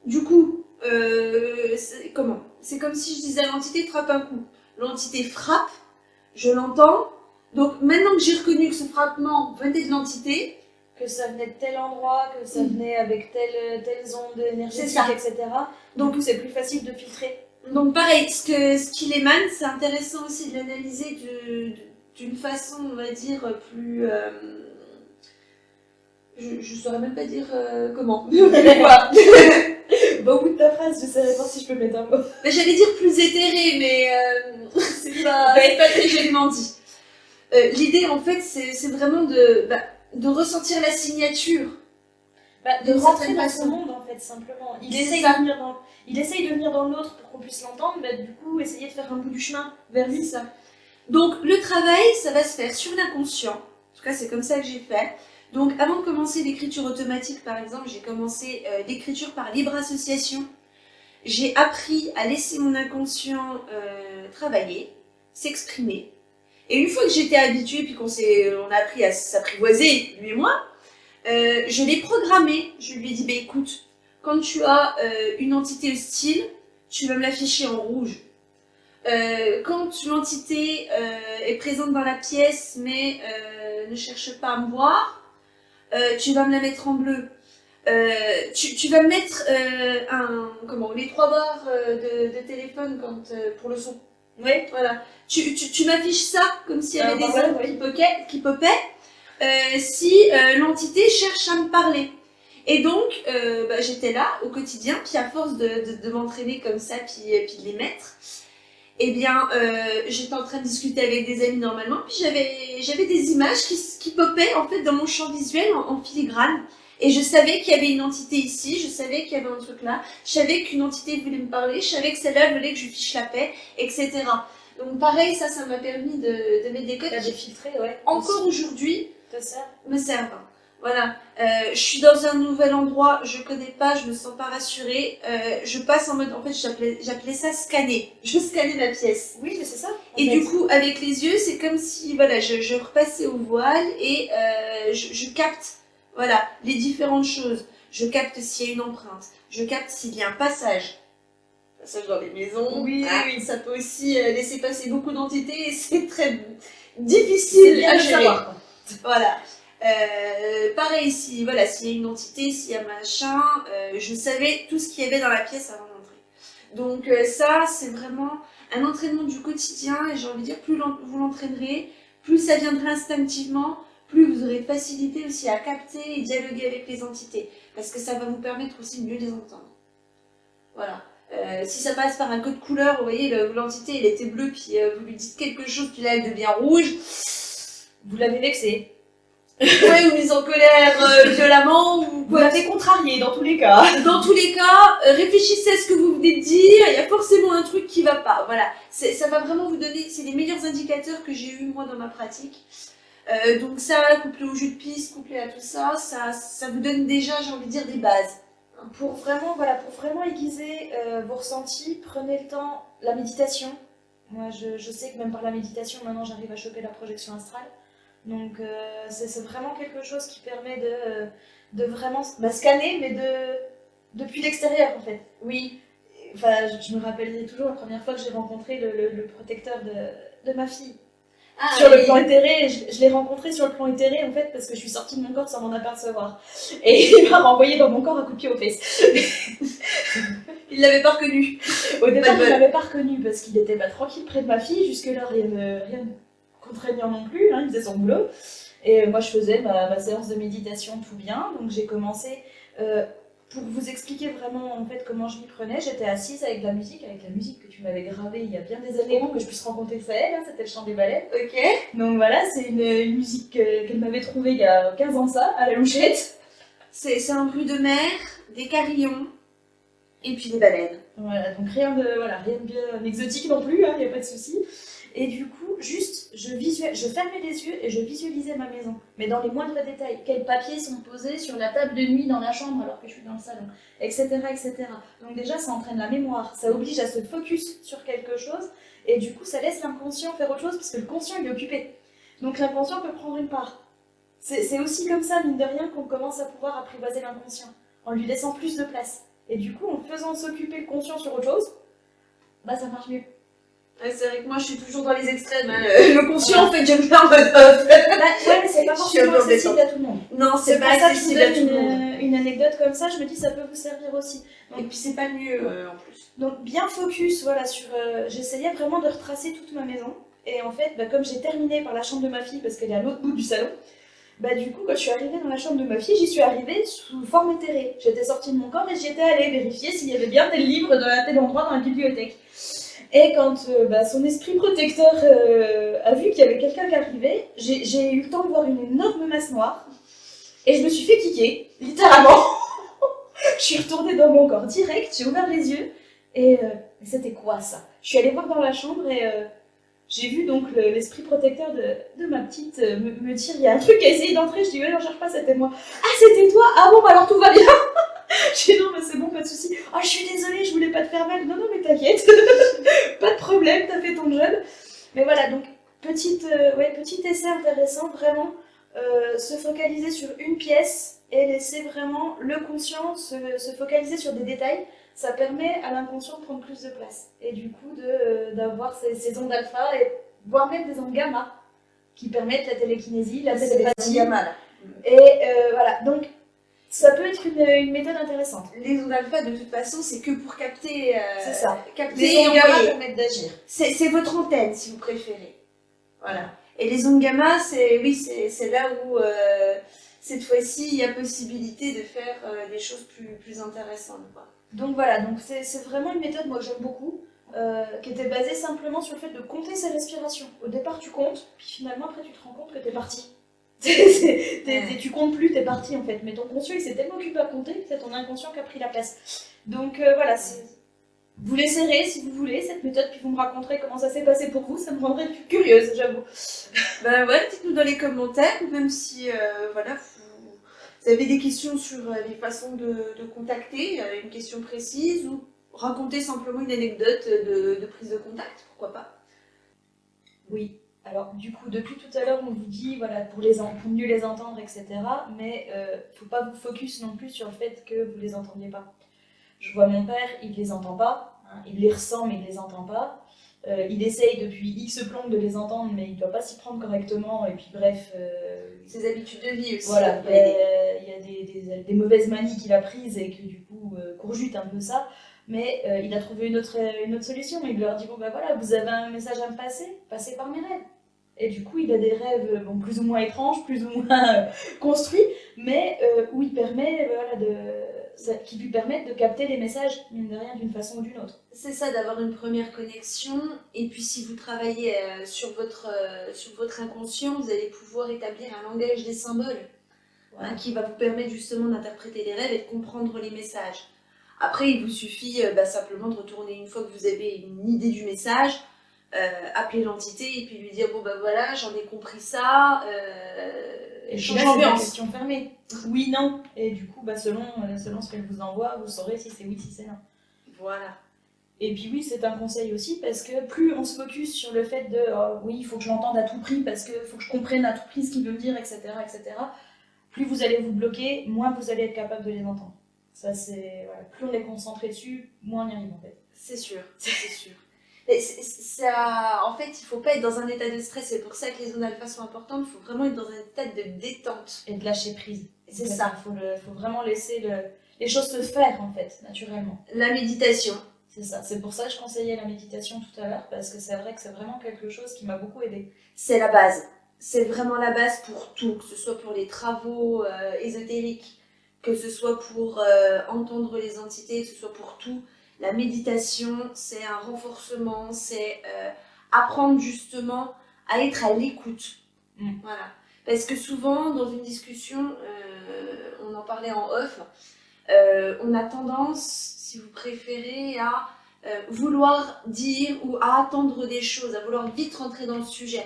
[SPEAKER 1] du coup, c'est comme si je disais à l'entité frappe un coup. L'entité frappe, je l'entends. Donc maintenant que j'ai reconnu que ce frappement venait de l'entité,
[SPEAKER 2] que ça venait de tel endroit, que ça venait avec telles ondes énergétiques, etc. Donc c'est plus facile de filtrer.
[SPEAKER 1] Donc pareil, ce qu'il émane, c'est intéressant aussi de l'analyser d'une façon, on va dire, plus... je saurais même pas dire comment.
[SPEAKER 2] Au bout de ta phrase, je sais pas si je peux mettre un mot.
[SPEAKER 1] J'allais dire plus éthéré, mais c'est pas très joliment dit. L'idée, en fait, c'est vraiment de ressentir la signature.
[SPEAKER 2] De rentrer dans ce monde, en fait, simplement. Il essaye de venir dans l'autre pour qu'on puisse l'entendre, mais du coup, essayer de faire un bout du chemin vers lui.
[SPEAKER 1] Ça. Donc, le travail, ça va se faire sur l'inconscient. En tout cas, c'est comme ça que j'ai fait. Donc, avant de commencer l'écriture automatique, par exemple, j'ai commencé l'écriture par libre association. J'ai appris à laisser mon inconscient travailler, s'exprimer. Et une fois que j'étais habituée, puis on a appris à s'apprivoiser, lui et moi, je l'ai programmé. Je lui ai dit, écoute, quand tu as une entité hostile, tu vas me l'afficher en rouge. Quand l'entité est présente dans la pièce, mais ne cherche pas à me voir, tu vas me la mettre en bleu. Tu vas me mettre les 3 barres de téléphone pour le son.
[SPEAKER 2] Oui.
[SPEAKER 1] Voilà. Tu m'affiches ça comme s'il y avait des
[SPEAKER 2] voilà,
[SPEAKER 1] ondes
[SPEAKER 2] oui.
[SPEAKER 1] qui popaient si l'entité cherche à me parler. Et donc, j'étais là au quotidien, puis à force de m'entraîner comme ça, puis de les mettre, eh bien, j'étais en train de discuter avec des amis normalement, puis j'avais des images qui popaient en fait dans mon champ visuel en filigrane. Et je savais qu'il y avait une entité ici, je savais qu'il y avait un truc là, je savais qu'une entité voulait me parler, je savais que celle-là voulait que je lui fiche la paix, etc. Donc pareil, ça m'a permis de mettre des codes
[SPEAKER 2] T'as
[SPEAKER 1] qui,
[SPEAKER 2] défiltré, ouais.
[SPEAKER 1] encore aujourd'hui,
[SPEAKER 2] Te sert.
[SPEAKER 1] me servent. Voilà. Je suis dans un nouvel endroit, je connais pas, je me sens pas rassurée. Je passe en mode, en fait, j'appelais ça scanner. Je scannais ma pièce.
[SPEAKER 2] Oui, mais c'est ça.
[SPEAKER 1] Et du coup, avec les yeux, c'est comme si, voilà, je repassais au voile et je capte, voilà, les différentes choses. Je capte s'il y a une empreinte. Je capte s'il y a un passage. Passage dans les maisons.
[SPEAKER 2] Oui,
[SPEAKER 1] Ah,
[SPEAKER 2] oui.
[SPEAKER 1] ça peut aussi laisser passer beaucoup d'entités et c'est très difficile à gérer.
[SPEAKER 2] Savoir, quoi.
[SPEAKER 1] Voilà. Pareil, voilà, s'il y a une entité, s'il y a machin, je savais tout ce qu'il y avait dans la pièce avant d'entrer. Donc ça, c'est vraiment un entraînement du quotidien, et j'ai envie de dire, plus vous l'entraînerez, plus ça viendra instinctivement, plus vous aurez de facilité aussi à capter et dialoguer avec les entités, parce que ça va vous permettre aussi de mieux les entendre. Voilà. Si ça passe par un code couleur, vous voyez, l'entité, elle était bleue, puis vous lui dites quelque chose, puis là, elle devient rouge,
[SPEAKER 2] Vous l'avez vexé.
[SPEAKER 1] ouais, ou mise en colère violemment, ou
[SPEAKER 2] Vous
[SPEAKER 1] quoi.
[SPEAKER 2] l'avez contrarié dans tous les cas.
[SPEAKER 1] Dans tous les cas, réfléchissez à ce que vous venez de dire, il y a forcément un truc qui va pas. Voilà, ça va vraiment vous donner, c'est les meilleurs indicateurs que j'ai eu moi dans ma pratique. Donc ça, couplé au jeu de piste, couplé à tout ça, ça vous donne déjà, j'ai envie de dire, des bases.
[SPEAKER 2] Pour vraiment aiguiser vos ressentis, prenez le temps, la méditation. Moi, je sais que même par la méditation, maintenant, j'arrive à choper la projection astrale. Donc, c'est vraiment quelque chose qui permet de vraiment scanner, mais depuis l'extérieur, en fait. Oui, enfin, je me rappellerai toujours la première fois que j'ai rencontré le protecteur de ma fille. Sur le plan éthéré, je l'ai rencontré sur le plan éthéré, en fait, parce que je suis sortie de mon corps sans m'en apercevoir. Et il m'a renvoyé dans mon corps un coup de pied aux fesses.
[SPEAKER 1] Il l'avait pas reconnu.
[SPEAKER 2] Au départ, il m'avait pas reconnu parce qu'il était tranquille près de ma fille. Jusque-là, rien de contraignant non plus. Hein, il faisait son boulot. Et moi, je faisais ma séance de méditation tout bien. Donc, j'ai commencé. Pour vous expliquer vraiment en fait comment je m'y prenais, j'étais assise avec la musique que tu m'avais gravée il y a bien des années pour que je puisse rencontrer Saël. Hein, c'était le chant des baleines.
[SPEAKER 1] Ok.
[SPEAKER 2] Donc voilà, c'est une musique qu'elle m'avait trouvée il y a 15 ans ça, à la louchette.
[SPEAKER 1] C'est un bruit de mer, des carillons et puis des baleines.
[SPEAKER 2] Voilà, donc rien de bien exotique non plus, il n'y a pas de souci. Et du coup, juste, je fermais les yeux et je visualisais ma maison, mais dans les moindres détails. Quels papiers sont posés sur la table de nuit dans la chambre alors que je suis dans le salon, etc., etc. Donc déjà, ça entraîne la mémoire, ça oblige à se focus sur quelque chose, et du coup, ça laisse l'inconscient faire autre chose, parce que le conscient, il est occupé. Donc l'inconscient peut prendre une part. C'est aussi comme ça, mine de rien, qu'on commence à pouvoir apprivoiser l'inconscient, en lui laissant plus de place. Et du coup, en faisant s'occuper le conscient sur autre chose, ça marche mieux.
[SPEAKER 1] Ouais, c'est vrai que moi je suis toujours dans les extrêmes. Hein. Le conscient, en fait, j'aime bien en mode off.
[SPEAKER 2] Ouais, mais c'est pas forcément accessible à tout le monde.
[SPEAKER 1] Non, c'est pas accessible à tout le monde.
[SPEAKER 2] Une anecdote comme ça, je me dis ça peut vous servir aussi.
[SPEAKER 1] Donc, et puis c'est pas mieux en plus.
[SPEAKER 2] Donc bien focus, voilà, sur. J'essayais vraiment de retracer toute ma maison. Et en fait, comme j'ai terminé par la chambre de ma fille parce qu'elle est à l'autre bout du salon, du coup, quand je suis arrivée dans la chambre de ma fille, j'y suis arrivée sous forme éthérée. J'étais sortie de mon corps et j'y étais allée vérifier s'il y avait bien tel livre à tel endroit dans la bibliothèque. Et quand son esprit protecteur a vu qu'il y avait quelqu'un qui arrivait, j'ai eu le temps de voir une énorme masse noire. Et je me suis fait kicker, littéralement. Je suis retournée dans mon corps direct, j'ai ouvert les yeux. Et c'était quoi ça? Je suis allée voir dans la chambre et j'ai vu donc l'esprit protecteur de ma petite me dire il y a un truc qui a essayé d'entrer. Je dis non, cherche pas, c'était moi. Ah, c'était toi? Ah bon, alors tout va bien. Je dis non, mais c'est bon, pas de soucis. Ah, je suis désolée, je voulais pas te faire mal. Non, mais t'inquiète. Pas de problème, t'as fait ton job. Mais voilà, donc petit essai intéressant, vraiment se focaliser sur une pièce et laisser vraiment le conscient se focaliser sur des détails. Ça permet à l'inconscient de prendre plus de place. Et du coup, d'avoir ces ondes alpha, et voire même des ondes gamma, qui permettent la télékinésie, la télépathie.
[SPEAKER 1] Gamma, là.
[SPEAKER 2] Et voilà, donc Ça peut être une méthode intéressante.
[SPEAKER 1] Les ondes alpha, de toute façon, c'est que pour capter.
[SPEAKER 2] C'est ça.
[SPEAKER 1] Capter
[SPEAKER 2] Les
[SPEAKER 1] et
[SPEAKER 2] ondes gamma
[SPEAKER 1] envoyer.
[SPEAKER 2] permettent d'agir.
[SPEAKER 1] C'est votre antenne, si vous préférez. Voilà. Et les ondes gamma, c'est là où, cette fois-ci, il y a possibilité de faire des choses plus intéressantes, quoi.
[SPEAKER 2] Donc voilà, donc c'est vraiment une méthode, moi, que j'aime beaucoup, qui était basée simplement sur le fait de compter ses respirations. Au départ, tu comptes, puis finalement, après, tu te rends compte que t'es parti. Tu comptes plus, t'es parti en fait. Mais ton conscient il s'est tellement occupé à compter que c'est ton inconscient qui a pris la place. Donc voilà, vous l'essayerez si vous voulez cette méthode, puis vous me raconterez comment ça s'est passé pour vous, ça me rendrait curieuse, j'avoue.
[SPEAKER 1] Ben ouais, dites-nous dans les commentaires, ou même si voilà, vous avez des questions sur les façons de contacter, une question précise, ou raconter simplement une anecdote de prise de contact, pourquoi pas.
[SPEAKER 2] Oui. Alors, du coup, depuis tout à l'heure, on vous dit, voilà, pour mieux les entendre, etc. Mais faut pas vous focus non plus sur le fait que vous les entendiez pas. Je vois mon père, il les entend pas, hein, il les ressent, mais il les entend pas. Il essaye depuis X plombes de les entendre, mais il doit pas s'y prendre correctement, et puis bref...
[SPEAKER 1] Ses habitudes de vie aussi.
[SPEAKER 2] Voilà, il y a des mauvaises manies qu'il a prises, et que du coup, courjute un peu ça. Mais il a trouvé une autre solution. Il leur dit, bon ben voilà, vous avez un message à me passer, passez par mes rêves. Et du coup, il a des rêves plus ou moins étranges, plus ou moins construits, mais où il permet, qui lui permettent de capter les messages, mine de rien, d'une façon ou d'une autre.
[SPEAKER 1] C'est ça, d'avoir une première connexion. Et puis si vous travaillez sur votre inconscient, vous allez pouvoir établir un langage des symboles, hein, qui va vous permettre justement d'interpréter les rêves et de comprendre les messages. Après, il vous suffit simplement de retourner, une fois que vous avez une idée du message, appeler l'entité et puis lui dire, bon ben voilà, j'en ai compris ça,
[SPEAKER 2] et puis là, c'est une question fermée. Oui, non. Et du coup, selon ce qu'elle vous envoie, vous saurez si c'est oui, si c'est non.
[SPEAKER 1] Voilà.
[SPEAKER 2] Et puis oui, c'est un conseil aussi, parce que plus on se focus sur le fait de oui, il faut que je l'entende à tout prix, parce qu'il faut que je comprenne à tout prix ce qu'il veut me dire, etc., plus vous allez vous bloquer, moins vous allez être capable de les entendre. Ça, c'est... Voilà. Plus on est concentré dessus, moins on y arrive, en fait.
[SPEAKER 1] C'est sûr, c'est sûr. Mais en fait, il ne faut pas être dans un état de stress, c'est pour ça que les ondes alpha sont importantes, il faut vraiment être dans un état de détente.
[SPEAKER 2] Et de lâcher prise.
[SPEAKER 1] C'est ça.
[SPEAKER 2] Il faut vraiment laisser les choses se faire, en fait, naturellement.
[SPEAKER 1] La méditation.
[SPEAKER 2] C'est ça. C'est pour ça que je conseillais la méditation tout à l'heure, parce que c'est vrai que c'est vraiment quelque chose qui m'a beaucoup aidée.
[SPEAKER 1] C'est la base. C'est vraiment la base pour tout, que ce soit pour les travaux ésotériques, que ce soit pour entendre les entités, que ce soit pour tout. La méditation, c'est un renforcement, c'est apprendre justement à être à l'écoute. Voilà. Parce que souvent, dans une discussion, on en parlait en off, on a tendance, si vous préférez, à vouloir dire ou à attendre des choses, à vouloir vite rentrer dans le sujet.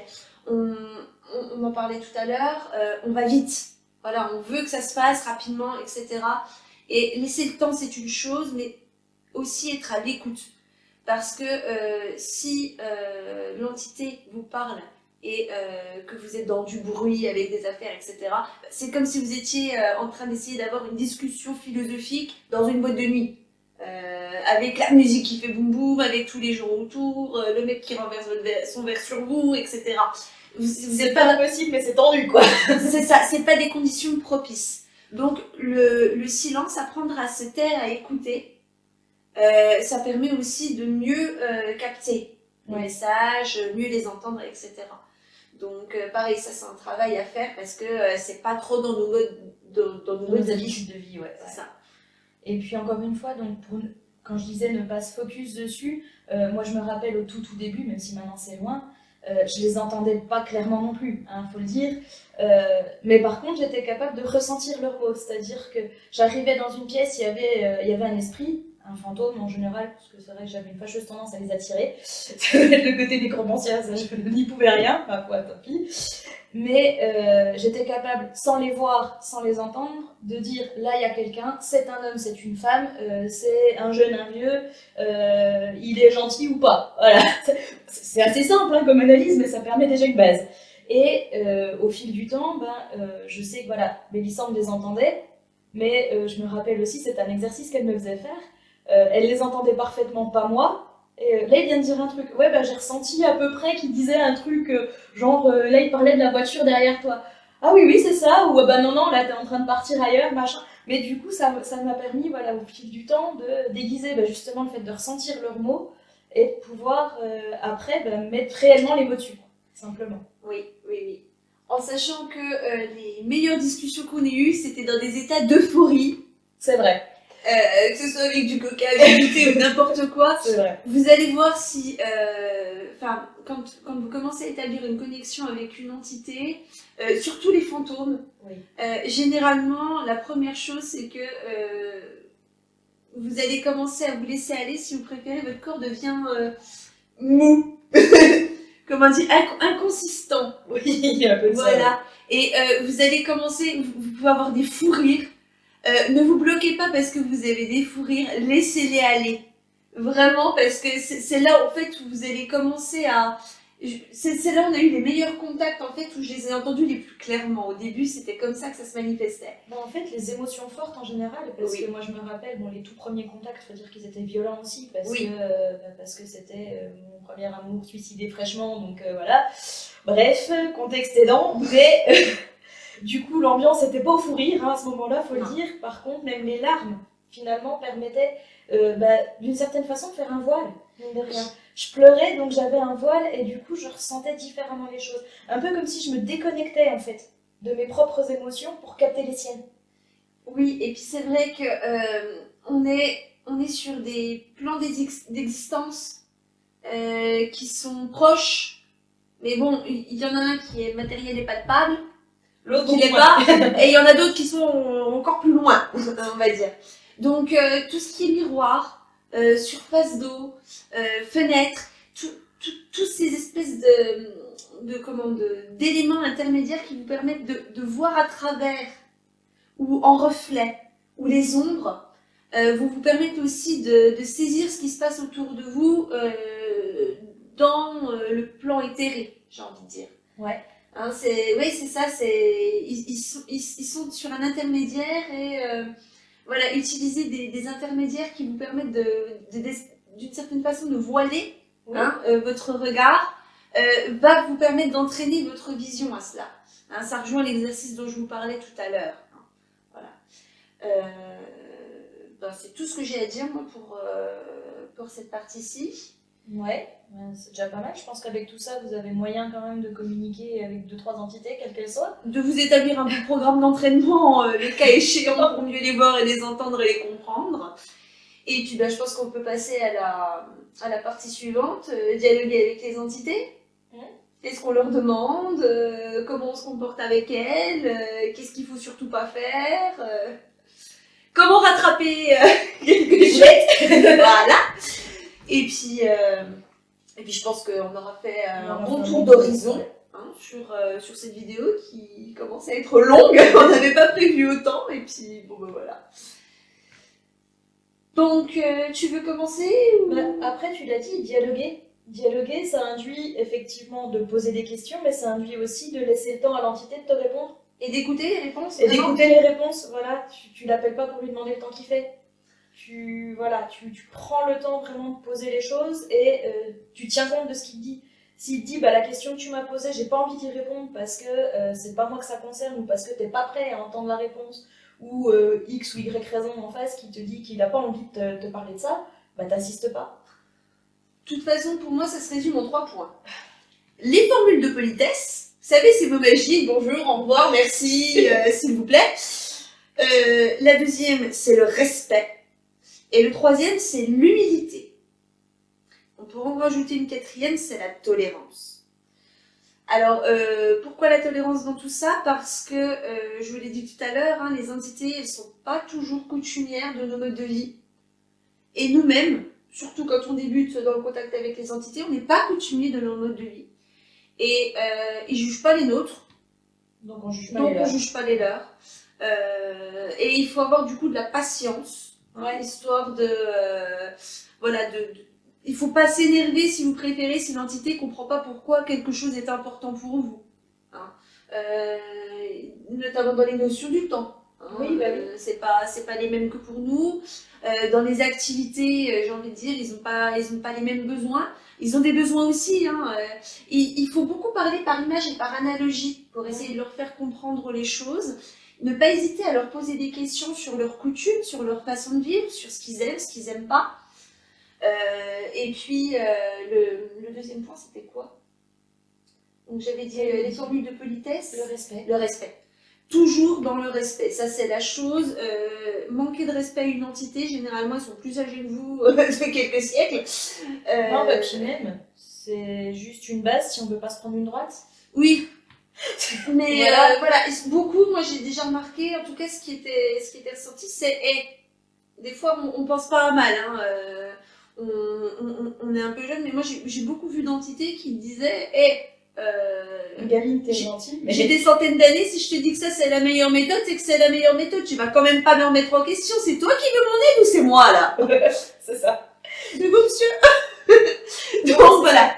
[SPEAKER 1] On en parlait tout à l'heure, on va vite. Voilà, on veut que ça se passe rapidement, etc. Et laisser le temps, c'est une chose, mais aussi être à l'écoute. Parce que si l'entité vous parle et que vous êtes dans du bruit avec des affaires, etc., c'est comme si vous étiez en train d'essayer d'avoir une discussion philosophique dans une boîte de nuit. Avec la musique qui fait boum boum, avec tous les gens autour, le mec qui renverse son verre sur vous, etc.
[SPEAKER 2] C'est pas impossible, mais c'est tendu, quoi.
[SPEAKER 1] C'est ça, c'est pas des conditions propices. Donc le silence, apprendre à se taire, à écouter, ça permet aussi de mieux capter les messages, mieux les entendre, etc. Donc pareil, ça c'est un travail à faire parce que c'est pas trop dans nos modes
[SPEAKER 2] habitudes de vie, ouais.
[SPEAKER 1] C'est ça.
[SPEAKER 2] Et puis encore une fois, donc quand je disais ne pas se focus dessus, moi je me rappelle au tout début, même si maintenant c'est loin, je les entendais pas clairement non plus, faut le dire. Mais par contre, j'étais capable de ressentir leurs mots, c'est-à-dire que j'arrivais dans une pièce, il y avait un esprit, un fantôme en général, parce que c'est vrai que j'avais une fâcheuse tendance à les attirer. Le côté nécromancien, ça, je n'y pouvais rien, ma foi, tant pis. Mais j'étais capable, sans les voir, sans les entendre, de dire là il y a quelqu'un, c'est un homme, c'est une femme, c'est un jeune, un vieux, il est gentil ou pas. Voilà. C'est assez simple comme analyse, mais ça permet déjà une base. Et au fil du temps, je sais que voilà, Mélissande les entendait, mais je me rappelle aussi, c'est un exercice qu'elle me faisait faire. Elle les entendait parfaitement, pas moi. Et là, il vient de dire un truc. Ouais, j'ai ressenti à peu près qu'il disait un truc, genre, là, il parlait de la voiture derrière toi. Ah oui, c'est ça. Ou non, là, t'es en train de partir ailleurs, machin. Mais du coup, ça m'a permis, voilà, au fil du temps, de déguiser justement le fait de ressentir leurs mots et de pouvoir, après, mettre réellement les mots dessus, simplement.
[SPEAKER 1] Oui, oui, oui. En sachant que les meilleures discussions qu'on ait eues, c'était dans des états d'euphorie.
[SPEAKER 2] C'est vrai.
[SPEAKER 1] Que ce soit avec du coca, avec du thé ou n'importe quoi.
[SPEAKER 2] C'est vrai.
[SPEAKER 1] Vous allez voir si, quand vous commencez à établir une connexion avec une entité, surtout les fantômes,
[SPEAKER 2] Oui.
[SPEAKER 1] Généralement, la première chose, c'est que vous allez commencer à vous laisser aller. Si vous préférez, votre corps devient mou. Comment dire, inconsistant.
[SPEAKER 2] Oui, il y a un peu de ça.
[SPEAKER 1] Voilà. Et vous allez commencer, vous pouvez avoir des fous rires. Ne vous bloquez pas parce que vous avez des fous rires, laissez-les aller. Vraiment, parce que c'est là, en fait, où vous allez commencer à... C'est là où on a eu les meilleurs contacts, en fait, où je les ai entendus les plus clairement. Au début, c'était comme ça que ça se manifestait.
[SPEAKER 2] En fait, les émotions fortes en général, parce
[SPEAKER 1] Oui.
[SPEAKER 2] que moi je me rappelle, les tout premiers contacts, faut dire qu'ils étaient violents aussi, parce
[SPEAKER 1] Oui.
[SPEAKER 2] parce que c'était mon premier amour suicidé fraîchement, donc voilà. Bref, contexte aidant, mais du coup l'ambiance était pas au fou rire à ce moment-là, faut le dire. Par contre, même les larmes, finalement, permettaient d'une certaine façon de faire un voile, mine de rien. Je pleurais, donc j'avais un voile, et du coup je ressentais différemment les choses. Un peu comme si je me déconnectais, en fait, de mes propres émotions pour capter les siennes.
[SPEAKER 1] Oui, et puis c'est vrai que on est sur des plans d'existence qui sont proches, mais bon, il y en a un qui est matériel et palpable, l'autre qui l'est pas, et il y en a d'autres qui sont encore plus loin, on va dire. Donc tout ce qui est miroir, surface d'eau, fenêtre, tous ces espèces d'éléments intermédiaires qui vous permettent de voir à travers ou en reflet, ou les ombres, vous permettent aussi de saisir ce qui se passe autour de vous dans le plan éthéré, j'ai envie de dire.
[SPEAKER 2] Ouais.
[SPEAKER 1] Hein, c'est ça, ils sont sur un intermédiaire et voilà, utiliser des intermédiaires qui vous permettent d'une certaine façon de voiler votre regard va vous permettre d'entraîner votre vision à cela. Hein, ça rejoint l'exercice dont je vous parlais tout à l'heure. Voilà. C'est tout ce que j'ai à dire moi pour cette partie-ci.
[SPEAKER 2] Ouais, c'est déjà pas mal. Je pense qu'avec tout ça, vous avez moyen quand même de communiquer avec 2-3 entités, quelles qu'elles soient.
[SPEAKER 1] De vous établir un petit programme d'entraînement, le cas échéant, pour mieux les voir et les entendre et les comprendre. Et puis je pense qu'on peut passer à la partie suivante, dialoguer avec les entités. Qu'est-ce qu'on leur demande, comment on se comporte avec elles, qu'est-ce qu'il faut surtout pas faire, comment rattraper quelque chose. Voilà. Et puis je pense qu'on aura fait un bon tour d'horizon sur cette vidéo qui commence à être longue. On n'avait pas prévu autant. Et puis voilà. Donc tu veux commencer ou...
[SPEAKER 2] Après, tu l'as dit, dialoguer. Dialoguer, ça induit effectivement de poser des questions, mais ça induit aussi de laisser le temps à l'entité de te répondre.
[SPEAKER 1] Et d'écouter les réponses.
[SPEAKER 2] Et d'écouter les réponses, voilà. Tu l'appelles pas pour lui demander le temps qu'il fait. Tu prends le temps vraiment de poser les choses et tu tiens compte de ce qu'il dit. S'il te dit, la question que tu m'as posée, j'ai pas envie d'y répondre parce que c'est pas moi que ça concerne ou parce que t'es pas prêt à entendre la réponse ou X ou Y raison en face qui te dit qu'il a pas envie de te parler de ça, t'assistes pas.
[SPEAKER 1] De toute façon, pour moi, ça se résume en 3 points. Les formules de politesse, vous savez, c'est vos magiques, bonjour, au revoir, merci, s'il vous plaît. La deuxième, c'est le respect. Et le troisième, c'est l'humilité. On pourra en rajouter une quatrième, c'est la tolérance. Alors, pourquoi la tolérance dans tout ça? Parce que, je vous l'ai dit tout à l'heure, les entités, elles ne sont pas toujours coutumières de nos modes de vie. Et nous-mêmes, surtout quand on débute dans le contact avec les entités, on n'est pas coutumier de leur mode de vie. Et ils ne jugent pas les nôtres.
[SPEAKER 2] Donc on
[SPEAKER 1] ne juge pas les leurs. Et il faut avoir du coup de la patience. Histoire de... il ne faut pas s'énerver si vous préférez, si l'entité ne comprend pas pourquoi quelque chose est important pour vous. Notamment dans les notions du temps.
[SPEAKER 2] Oui.
[SPEAKER 1] C'est pas les mêmes que pour nous. Dans les activités, j'ai envie de dire, ils n'ont pas les mêmes besoins. Ils ont des besoins aussi. Il faut beaucoup parler par image et par analogie pour essayer de leur faire comprendre les choses. Ne pas hésiter à leur poser des questions sur leurs coutumes, sur leur façon de vivre, sur ce qu'ils aiment pas. Et puis, le deuxième point, c'était quoi? Donc, j'avais dit les formules de politesse.
[SPEAKER 2] Le respect.
[SPEAKER 1] Le respect. Toujours dans le respect. Ça, c'est la chose. Manquer de respect à une entité, généralement, ils sont plus âgés que vous de quelques siècles.
[SPEAKER 2] Non, bah, puis même, c'est juste une base si on veut pas se prendre une droite.
[SPEAKER 1] Oui. Mais
[SPEAKER 2] Voilà.
[SPEAKER 1] beaucoup, moi, j'ai déjà remarqué, en tout cas, ce qui était ressorti, c'est des fois, on pense pas mal. Hein, on est un peu jeune, mais moi, j'ai beaucoup vu d'entités qui disaient
[SPEAKER 2] Galine, t'es gentille. Mais
[SPEAKER 1] j'ai des centaines d'années, si je te dis que ça c'est la meilleure méthode, c'est que c'est la meilleure méthode. Tu vas quand même pas me remettre en question. C'est toi qui veux mon aide ou c'est moi là?
[SPEAKER 2] c'est ça.
[SPEAKER 1] C'est vous, monsieur. Donc voilà.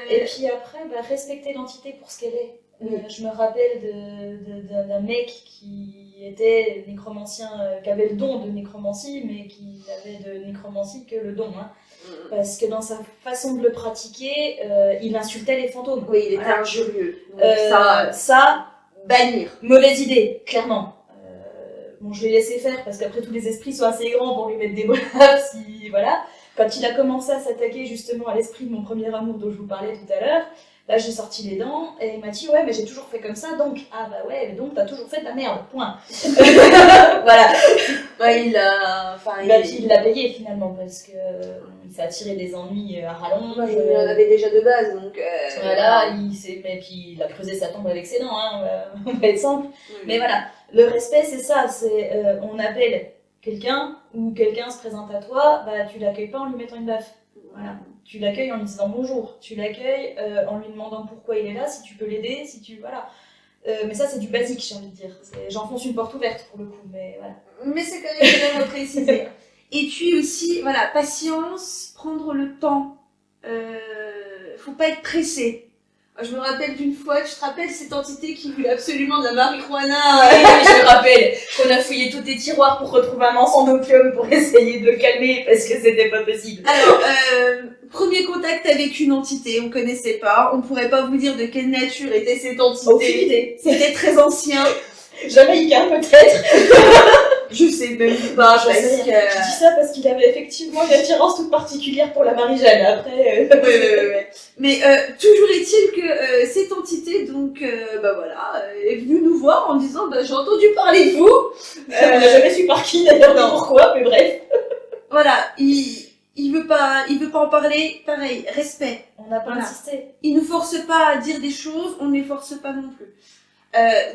[SPEAKER 2] Et puis après, bah, respecter l'entité pour ce qu'elle est. Je me rappelle d'un mec qui était nécromancien, qui avait le don de nécromancie, mais qui n'avait de nécromancie que le don. Hein. Parce que dans sa façon de le pratiquer, il insultait les fantômes.
[SPEAKER 1] Oui, il était injurieux.
[SPEAKER 2] Ça,
[SPEAKER 1] bannir.
[SPEAKER 2] Mauvaise idée, clairement. Bon, je l'ai laissé faire parce qu'après tous les esprits sont assez grands pour lui mettre des bolafs. Voilà. Quand il a commencé à s'attaquer justement à l'esprit de mon premier amour dont je vous parlais tout à l'heure, là j'ai sorti les dents et il m'a dit ouais mais j'ai toujours fait comme ça donc ah bah ouais donc t'as toujours fait de la merde point. Voilà.
[SPEAKER 1] Ouais, il l'a
[SPEAKER 2] payé finalement parce que il s'est attiré des ennuis à rallonge.
[SPEAKER 1] Il en avait déjà de base donc.
[SPEAKER 2] Voilà, mais puis il a creusé sa tombe avec ses dents, hein, on va être simple. Mais voilà, le respect c'est ça, c'est on appelle quelqu'un ou quelqu'un se présente à toi, bah tu l'accueilles pas en lui mettant une baffe. Voilà. Tu l'accueilles en lui disant bonjour, tu l'accueilles en lui demandant pourquoi il est là, si tu peux l'aider, si tu voilà. Mais ça c'est du basique, j'ai envie de dire. J'enfonce une porte ouverte pour le coup, mais voilà.
[SPEAKER 1] Mais c'est quand même bien reprécisé. Et puis aussi, voilà, patience, prendre le temps. Faut pas être pressé. Je me rappelle d'une fois, tu te rappelles cette entité qui voulait absolument de la marijuana.
[SPEAKER 2] Oui, je me rappelle qu'on a fouillé tous tes tiroirs pour retrouver un encens d'opium pour essayer de le calmer parce que c'était pas possible.
[SPEAKER 1] Alors, premier contact avec une entité, on connaissait pas, on pourrait pas vous dire de quelle nature était cette entité.
[SPEAKER 2] Aucune idée.
[SPEAKER 1] C'était très ancien.
[SPEAKER 2] Jamaïcain peut-être.
[SPEAKER 1] Je sais même pas,
[SPEAKER 2] Je dis ça parce qu'il avait effectivement une attirance toute particulière pour la Marie-Jeanne. Après,
[SPEAKER 1] ouais. Mais toujours est-il que cette entité, donc, bah voilà, est venue nous voir en disant, bah j'ai entendu parler de vous.
[SPEAKER 2] On n'a jamais su par qui d'ailleurs, ni pourquoi, mais bref.
[SPEAKER 1] Voilà, il veut pas en parler. Pareil, respect.
[SPEAKER 2] On n'a pas insisté.
[SPEAKER 1] Il nous force pas à dire des choses, on ne les force pas non plus.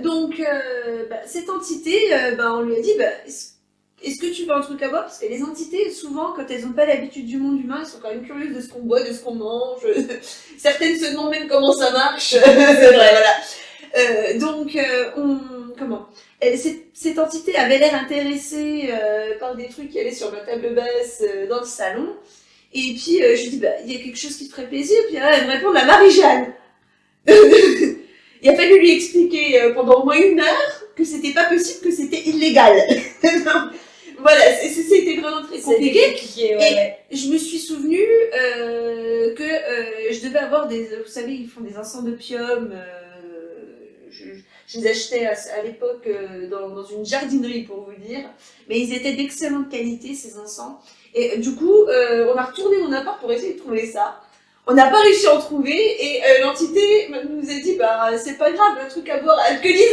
[SPEAKER 1] Donc, cette entité, on lui a dit, est-ce que tu veux un truc à boire? Parce que les entités, souvent, quand elles n'ont pas l'habitude du monde humain, elles sont quand même curieuses de ce qu'on boit, de ce qu'on mange. Certaines se demandent même comment ça marche. C'est vrai, voilà. Donc, cette entité avait l'air intéressée par des trucs qui allaient sur ma table basse dans le salon. Et puis, je lui dis, il y a quelque chose qui te ferait plaisir. Puis elle me répond, la Marie-Jeanne. Il a fallu lui expliquer pendant au moins 1 heure que c'était pas possible, que c'était illégal. Voilà, c'était vraiment très compliqué. Et je me suis souvenu que je devais avoir vous savez, ils font des encens d'opium. Je les achetais à l'époque dans une jardinerie pour vous dire. Mais ils étaient d'excellente qualité ces encens. Et du coup, on a retourné mon appart pour essayer de trouver ça. On n'a pas réussi à en trouver et l'entité nous a dit c'est pas grave, un truc à boire alcoolisé.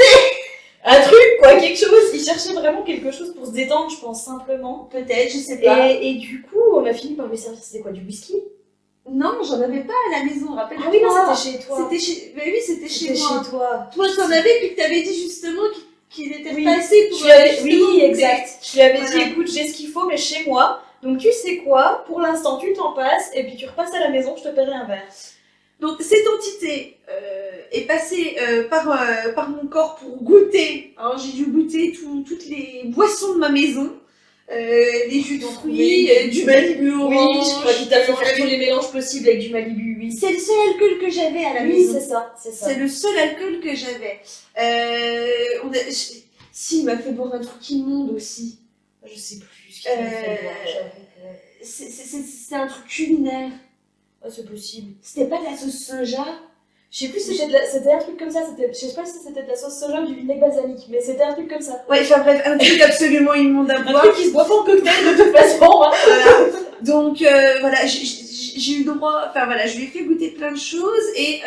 [SPEAKER 2] Un truc quoi, quelque chose. Il cherchait vraiment quelque chose pour se détendre, je pense simplement.
[SPEAKER 1] Peut-être, je sais pas.
[SPEAKER 2] Et du coup, on a fini par lui servir. C'était quoi, du whisky?
[SPEAKER 1] Non, j'en avais pas à la maison, rappelle-toi.
[SPEAKER 2] Ah oui, non, c'était chez toi.
[SPEAKER 1] Oui, c'était chez moi.
[SPEAKER 2] Chez toi.
[SPEAKER 1] Toi, t'en avais puis que t'avais dit justement qu'il était repassé pour.
[SPEAKER 2] Oui, exact. Je lui avais dit écoute, j'ai ce qu'il faut, mais chez moi. Donc tu sais quoi, pour l'instant tu t'en passes et puis tu repasses à la maison, je te paierai un verre.
[SPEAKER 1] Donc cette entité est passée par mon corps pour goûter. Alors j'ai dû goûter toutes les boissons de ma maison, les jus de fruits, du Malibu orange.
[SPEAKER 2] Oui, je crois qu'il t'a fait faire tous les mélanges possibles avec du Malibu, oui.
[SPEAKER 1] C'est le seul alcool que j'avais à la maison.
[SPEAKER 2] Oui, c'est ça.
[SPEAKER 1] C'est le seul alcool que j'avais. Si, il m'a fait boire un truc immonde aussi.
[SPEAKER 2] Je sais plus.
[SPEAKER 1] C'est un truc culinaire.
[SPEAKER 2] Ah, c'est possible.
[SPEAKER 1] C'était pas de la sauce soja.
[SPEAKER 2] Je sais plus si c'était un truc comme ça, je sais pas si c'était de la sauce soja ou du vinaigre balsamique, mais c'était un truc comme ça.
[SPEAKER 1] Ouais, enfin bref, un truc absolument immonde à
[SPEAKER 2] Un
[SPEAKER 1] boire.
[SPEAKER 2] truc qui se boit pas en cocktail de toute façon. Hein.
[SPEAKER 1] Voilà. Donc voilà, j'ai eu droit, enfin voilà, je lui ai fait goûter plein de choses et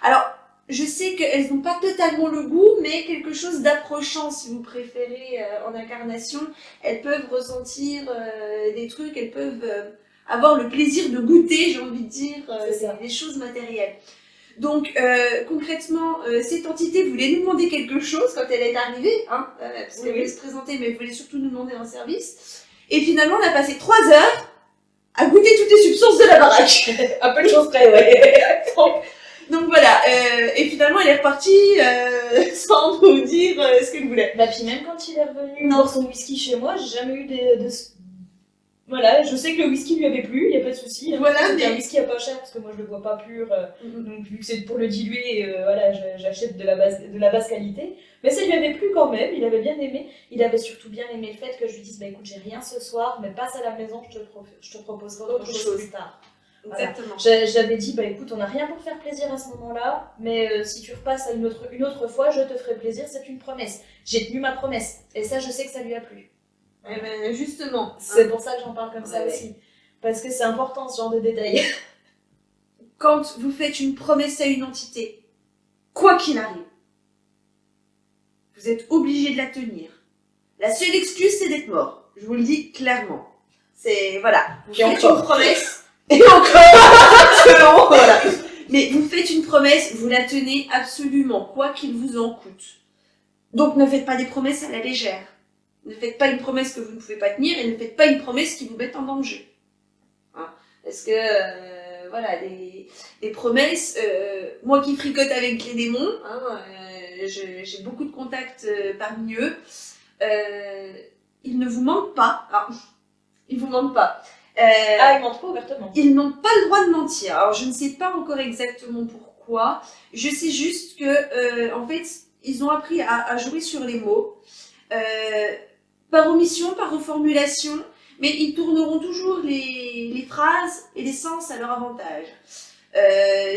[SPEAKER 1] alors je sais qu'elles n'ont pas totalement le goût, mais quelque chose d'approchant si vous préférez en incarnation. Elles peuvent ressentir des trucs, elles peuvent avoir le plaisir de goûter, j'ai envie de dire, des choses matérielles. Donc concrètement, cette entité voulait nous demander quelque chose quand elle est arrivée, hein, parce qu'elle voulait se présenter, mais elle voulait surtout nous demander un service. Et finalement, on a passé 3 heures à goûter toutes les substances de la baraque.
[SPEAKER 2] Un peu de choses près, ouais.
[SPEAKER 1] Donc voilà, et finalement, elle est repartie sans nous dire ce qu'elle voulait.
[SPEAKER 2] Bah puis même quand il est revenu boire son whisky chez moi, j'ai jamais eu de... Voilà, je sais que le whisky lui avait plu, il n'y a pas de souci.
[SPEAKER 1] Voilà,
[SPEAKER 2] mais un whisky à pas cher parce que moi je le bois pas pur, donc vu que c'est pour le diluer, voilà, j'achète de la basse qualité. Mais ça lui avait plu quand même, il avait bien aimé. Il avait surtout bien aimé le fait que je lui dise bah écoute, j'ai rien ce soir, mais passe à la maison, je te proposerai autre chose plus tard. Voilà.
[SPEAKER 1] Exactement.
[SPEAKER 2] J'avais dit bah écoute, on n'a rien pour faire plaisir à ce moment-là, mais si tu repasses à une autre fois, je te ferai plaisir, c'est une promesse. J'ai tenu ma promesse, et ça je sais que ça lui a plu.
[SPEAKER 1] Eh ben, justement.
[SPEAKER 2] C'est pour ça que j'en parle comme ça aussi. Parce que c'est important ce genre de détails.
[SPEAKER 1] Quand vous faites une promesse à une entité, quoi qu'il arrive, vous êtes obligé de la tenir. La seule excuse, c'est d'être mort. Je vous le dis clairement. C'est, voilà. Vous faites une promesse. Et encore voilà. Mais vous faites une promesse, vous la tenez absolument, quoi qu'il vous en coûte. Donc ne faites pas des promesses à la légère. Ne faites pas une promesse que vous ne pouvez pas tenir et ne faites pas une promesse qui vous met en danger. Hein, parce que, voilà, des promesses, moi qui fricote avec les démons, hein, j'ai beaucoup de contacts parmi eux, ils ne vous mentent pas. Alors, ils vous mentent pas.
[SPEAKER 2] Ils mentent pas ouvertement.
[SPEAKER 1] Ils n'ont pas le droit de mentir. Alors, je ne sais pas encore exactement pourquoi. Je sais juste que, en fait, ils ont appris à jouer sur les mots. Par omission, par reformulation, mais ils tourneront toujours les phrases et les sens à leur avantage.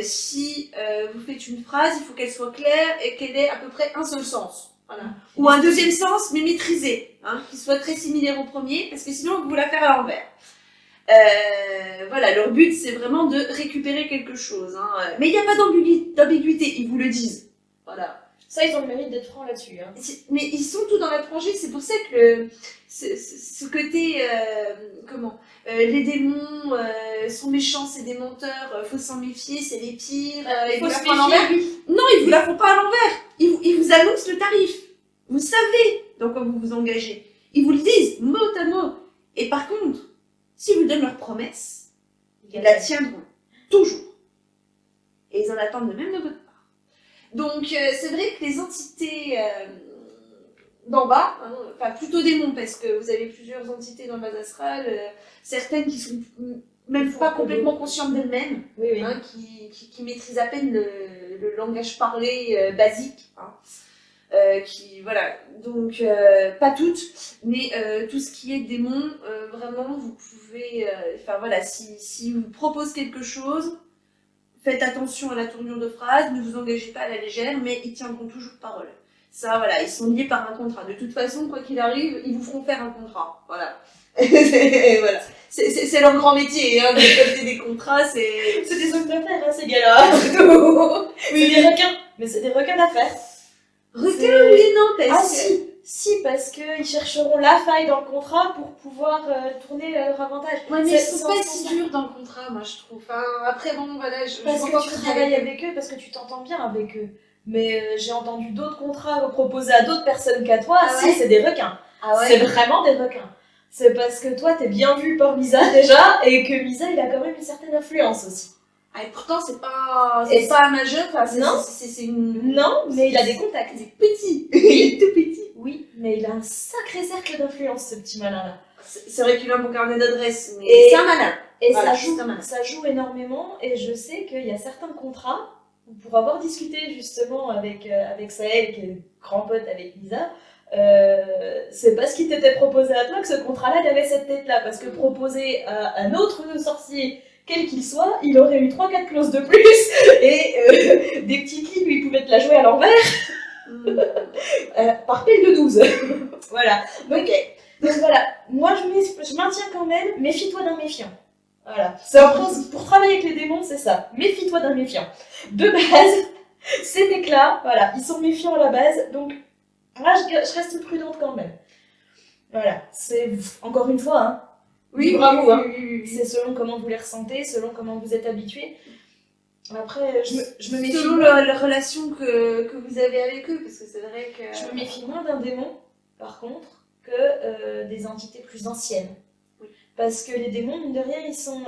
[SPEAKER 1] Si vous faites une phrase, il faut qu'elle soit claire et qu'elle ait à peu près un seul sens. Voilà. Ou un deuxième sens, mais maîtrisé, hein, qui soit très similaire au premier, parce que sinon, vous la faire à l'envers. Voilà, leur but, c'est vraiment de récupérer quelque chose. Hein. Mais il n'y a pas d'ambiguïté, ils vous le disent. Voilà.
[SPEAKER 2] Ça, ils ont le mérite d'être francs là-dessus. Hein.
[SPEAKER 1] Mais ils sont tout dans la franchise, c'est pour ça que ce côté, les démons sont méchants, c'est des menteurs, faut s'en méfier, c'est les pires, ils vous la font à l'envers. Non, ils vous la font pas à l'envers, ils vous annoncent le tarif. Vous savez dans quoi vous vous engagez. Ils vous le disent, mot à mot. Et par contre, s'ils vous donnent leur promesse, ils la tiendront, toujours. Et ils en attendent de même de votre part. Donc, c'est vrai que les entités d'en bas, hein, enfin plutôt démons, parce que vous avez plusieurs entités dans le bas astral, certaines qui sont même pas complètement conscientes d'elles-mêmes,
[SPEAKER 2] oui.
[SPEAKER 1] Hein, qui maîtrisent à peine le langage parlé basique. Hein, voilà, donc pas toutes, mais tout ce qui est démon, vraiment, vous pouvez, voilà, si vous propose quelque chose, faites attention à la tournure de phrase, ne vous engagez pas à la légère, mais ils tiendront toujours parole. Ça, voilà, ils sont liés par un contrat. De toute façon, quoi qu'il arrive, ils vous feront faire un contrat. Voilà. Voilà. C'est leur grand métier, hein, de récolter des contrats, c'est
[SPEAKER 2] des hommes d'affaires, hein, ces gars-là. Oui, des requins. Mais c'est des requins d'affaires.
[SPEAKER 1] Requins, oui, non, parce que...
[SPEAKER 2] Si, parce qu'ils chercheront la faille dans le contrat pour pouvoir tourner leur avantage.
[SPEAKER 1] Ouais, mais ils sont pas si durs dans le contrat, moi, je trouve. Enfin, après, bon, voilà,
[SPEAKER 2] parce que tu travailles avec eux, parce que tu t'entends bien avec eux. Mais j'ai entendu d'autres contrats proposés à d'autres personnes qu'à toi.
[SPEAKER 1] Ah ouais.
[SPEAKER 2] Si, c'est des requins.
[SPEAKER 1] Ah ouais.
[SPEAKER 2] C'est vraiment des requins. C'est parce que toi, t'es bien vu par Misa déjà, et que Misa, il a quand même une certaine influence aussi.
[SPEAKER 1] Ah, et pourtant, c'est pas un majeur, enfin,
[SPEAKER 2] non,
[SPEAKER 1] c'est une...
[SPEAKER 2] Non, mais il a des contacts.
[SPEAKER 1] Il est petit. Il est tout petit.
[SPEAKER 2] Oui, mais il a un sacré cercle d'influence, ce petit malin-là.
[SPEAKER 1] C'est vrai qu'il a un bon carnet d'adresses, mais
[SPEAKER 2] et
[SPEAKER 1] c'est un malin.
[SPEAKER 2] Et
[SPEAKER 1] voilà,
[SPEAKER 2] ça joue énormément, et je sais qu'il y a certains contrats, pour avoir discuté justement avec Saël, qui est grand pote avec Lisa, c'est parce qu'il t'était proposé à toi que ce contrat-là, il avait cette tête-là, parce que proposer à un autre sorcier quel qu'il soit, il aurait eu 3-4 clauses de plus et des petits clips où il pouvait te la jouer à l'envers par pile de 12. Voilà. Donc voilà, moi je maintiens quand même, méfie-toi d'un méfiant. Voilà. C'est un principe pour travailler avec les démons, c'est ça. Méfie-toi d'un méfiant. De base, ces mecs-là, voilà, ils sont méfiants à la base, donc moi je reste prudente quand même. Voilà, c'est encore une fois, hein.
[SPEAKER 1] Oui,
[SPEAKER 2] bravo, hein.
[SPEAKER 1] oui.
[SPEAKER 2] C'est selon comment vous les ressentez, selon comment vous êtes habitués. Après, je me méfie.
[SPEAKER 1] Selon la relation que vous avez avec eux, parce que c'est vrai que.
[SPEAKER 2] Je me méfie moins d'un démon, par contre, que des entités plus anciennes.
[SPEAKER 1] Oui.
[SPEAKER 2] Parce que les démons, mine de rien, ils sont,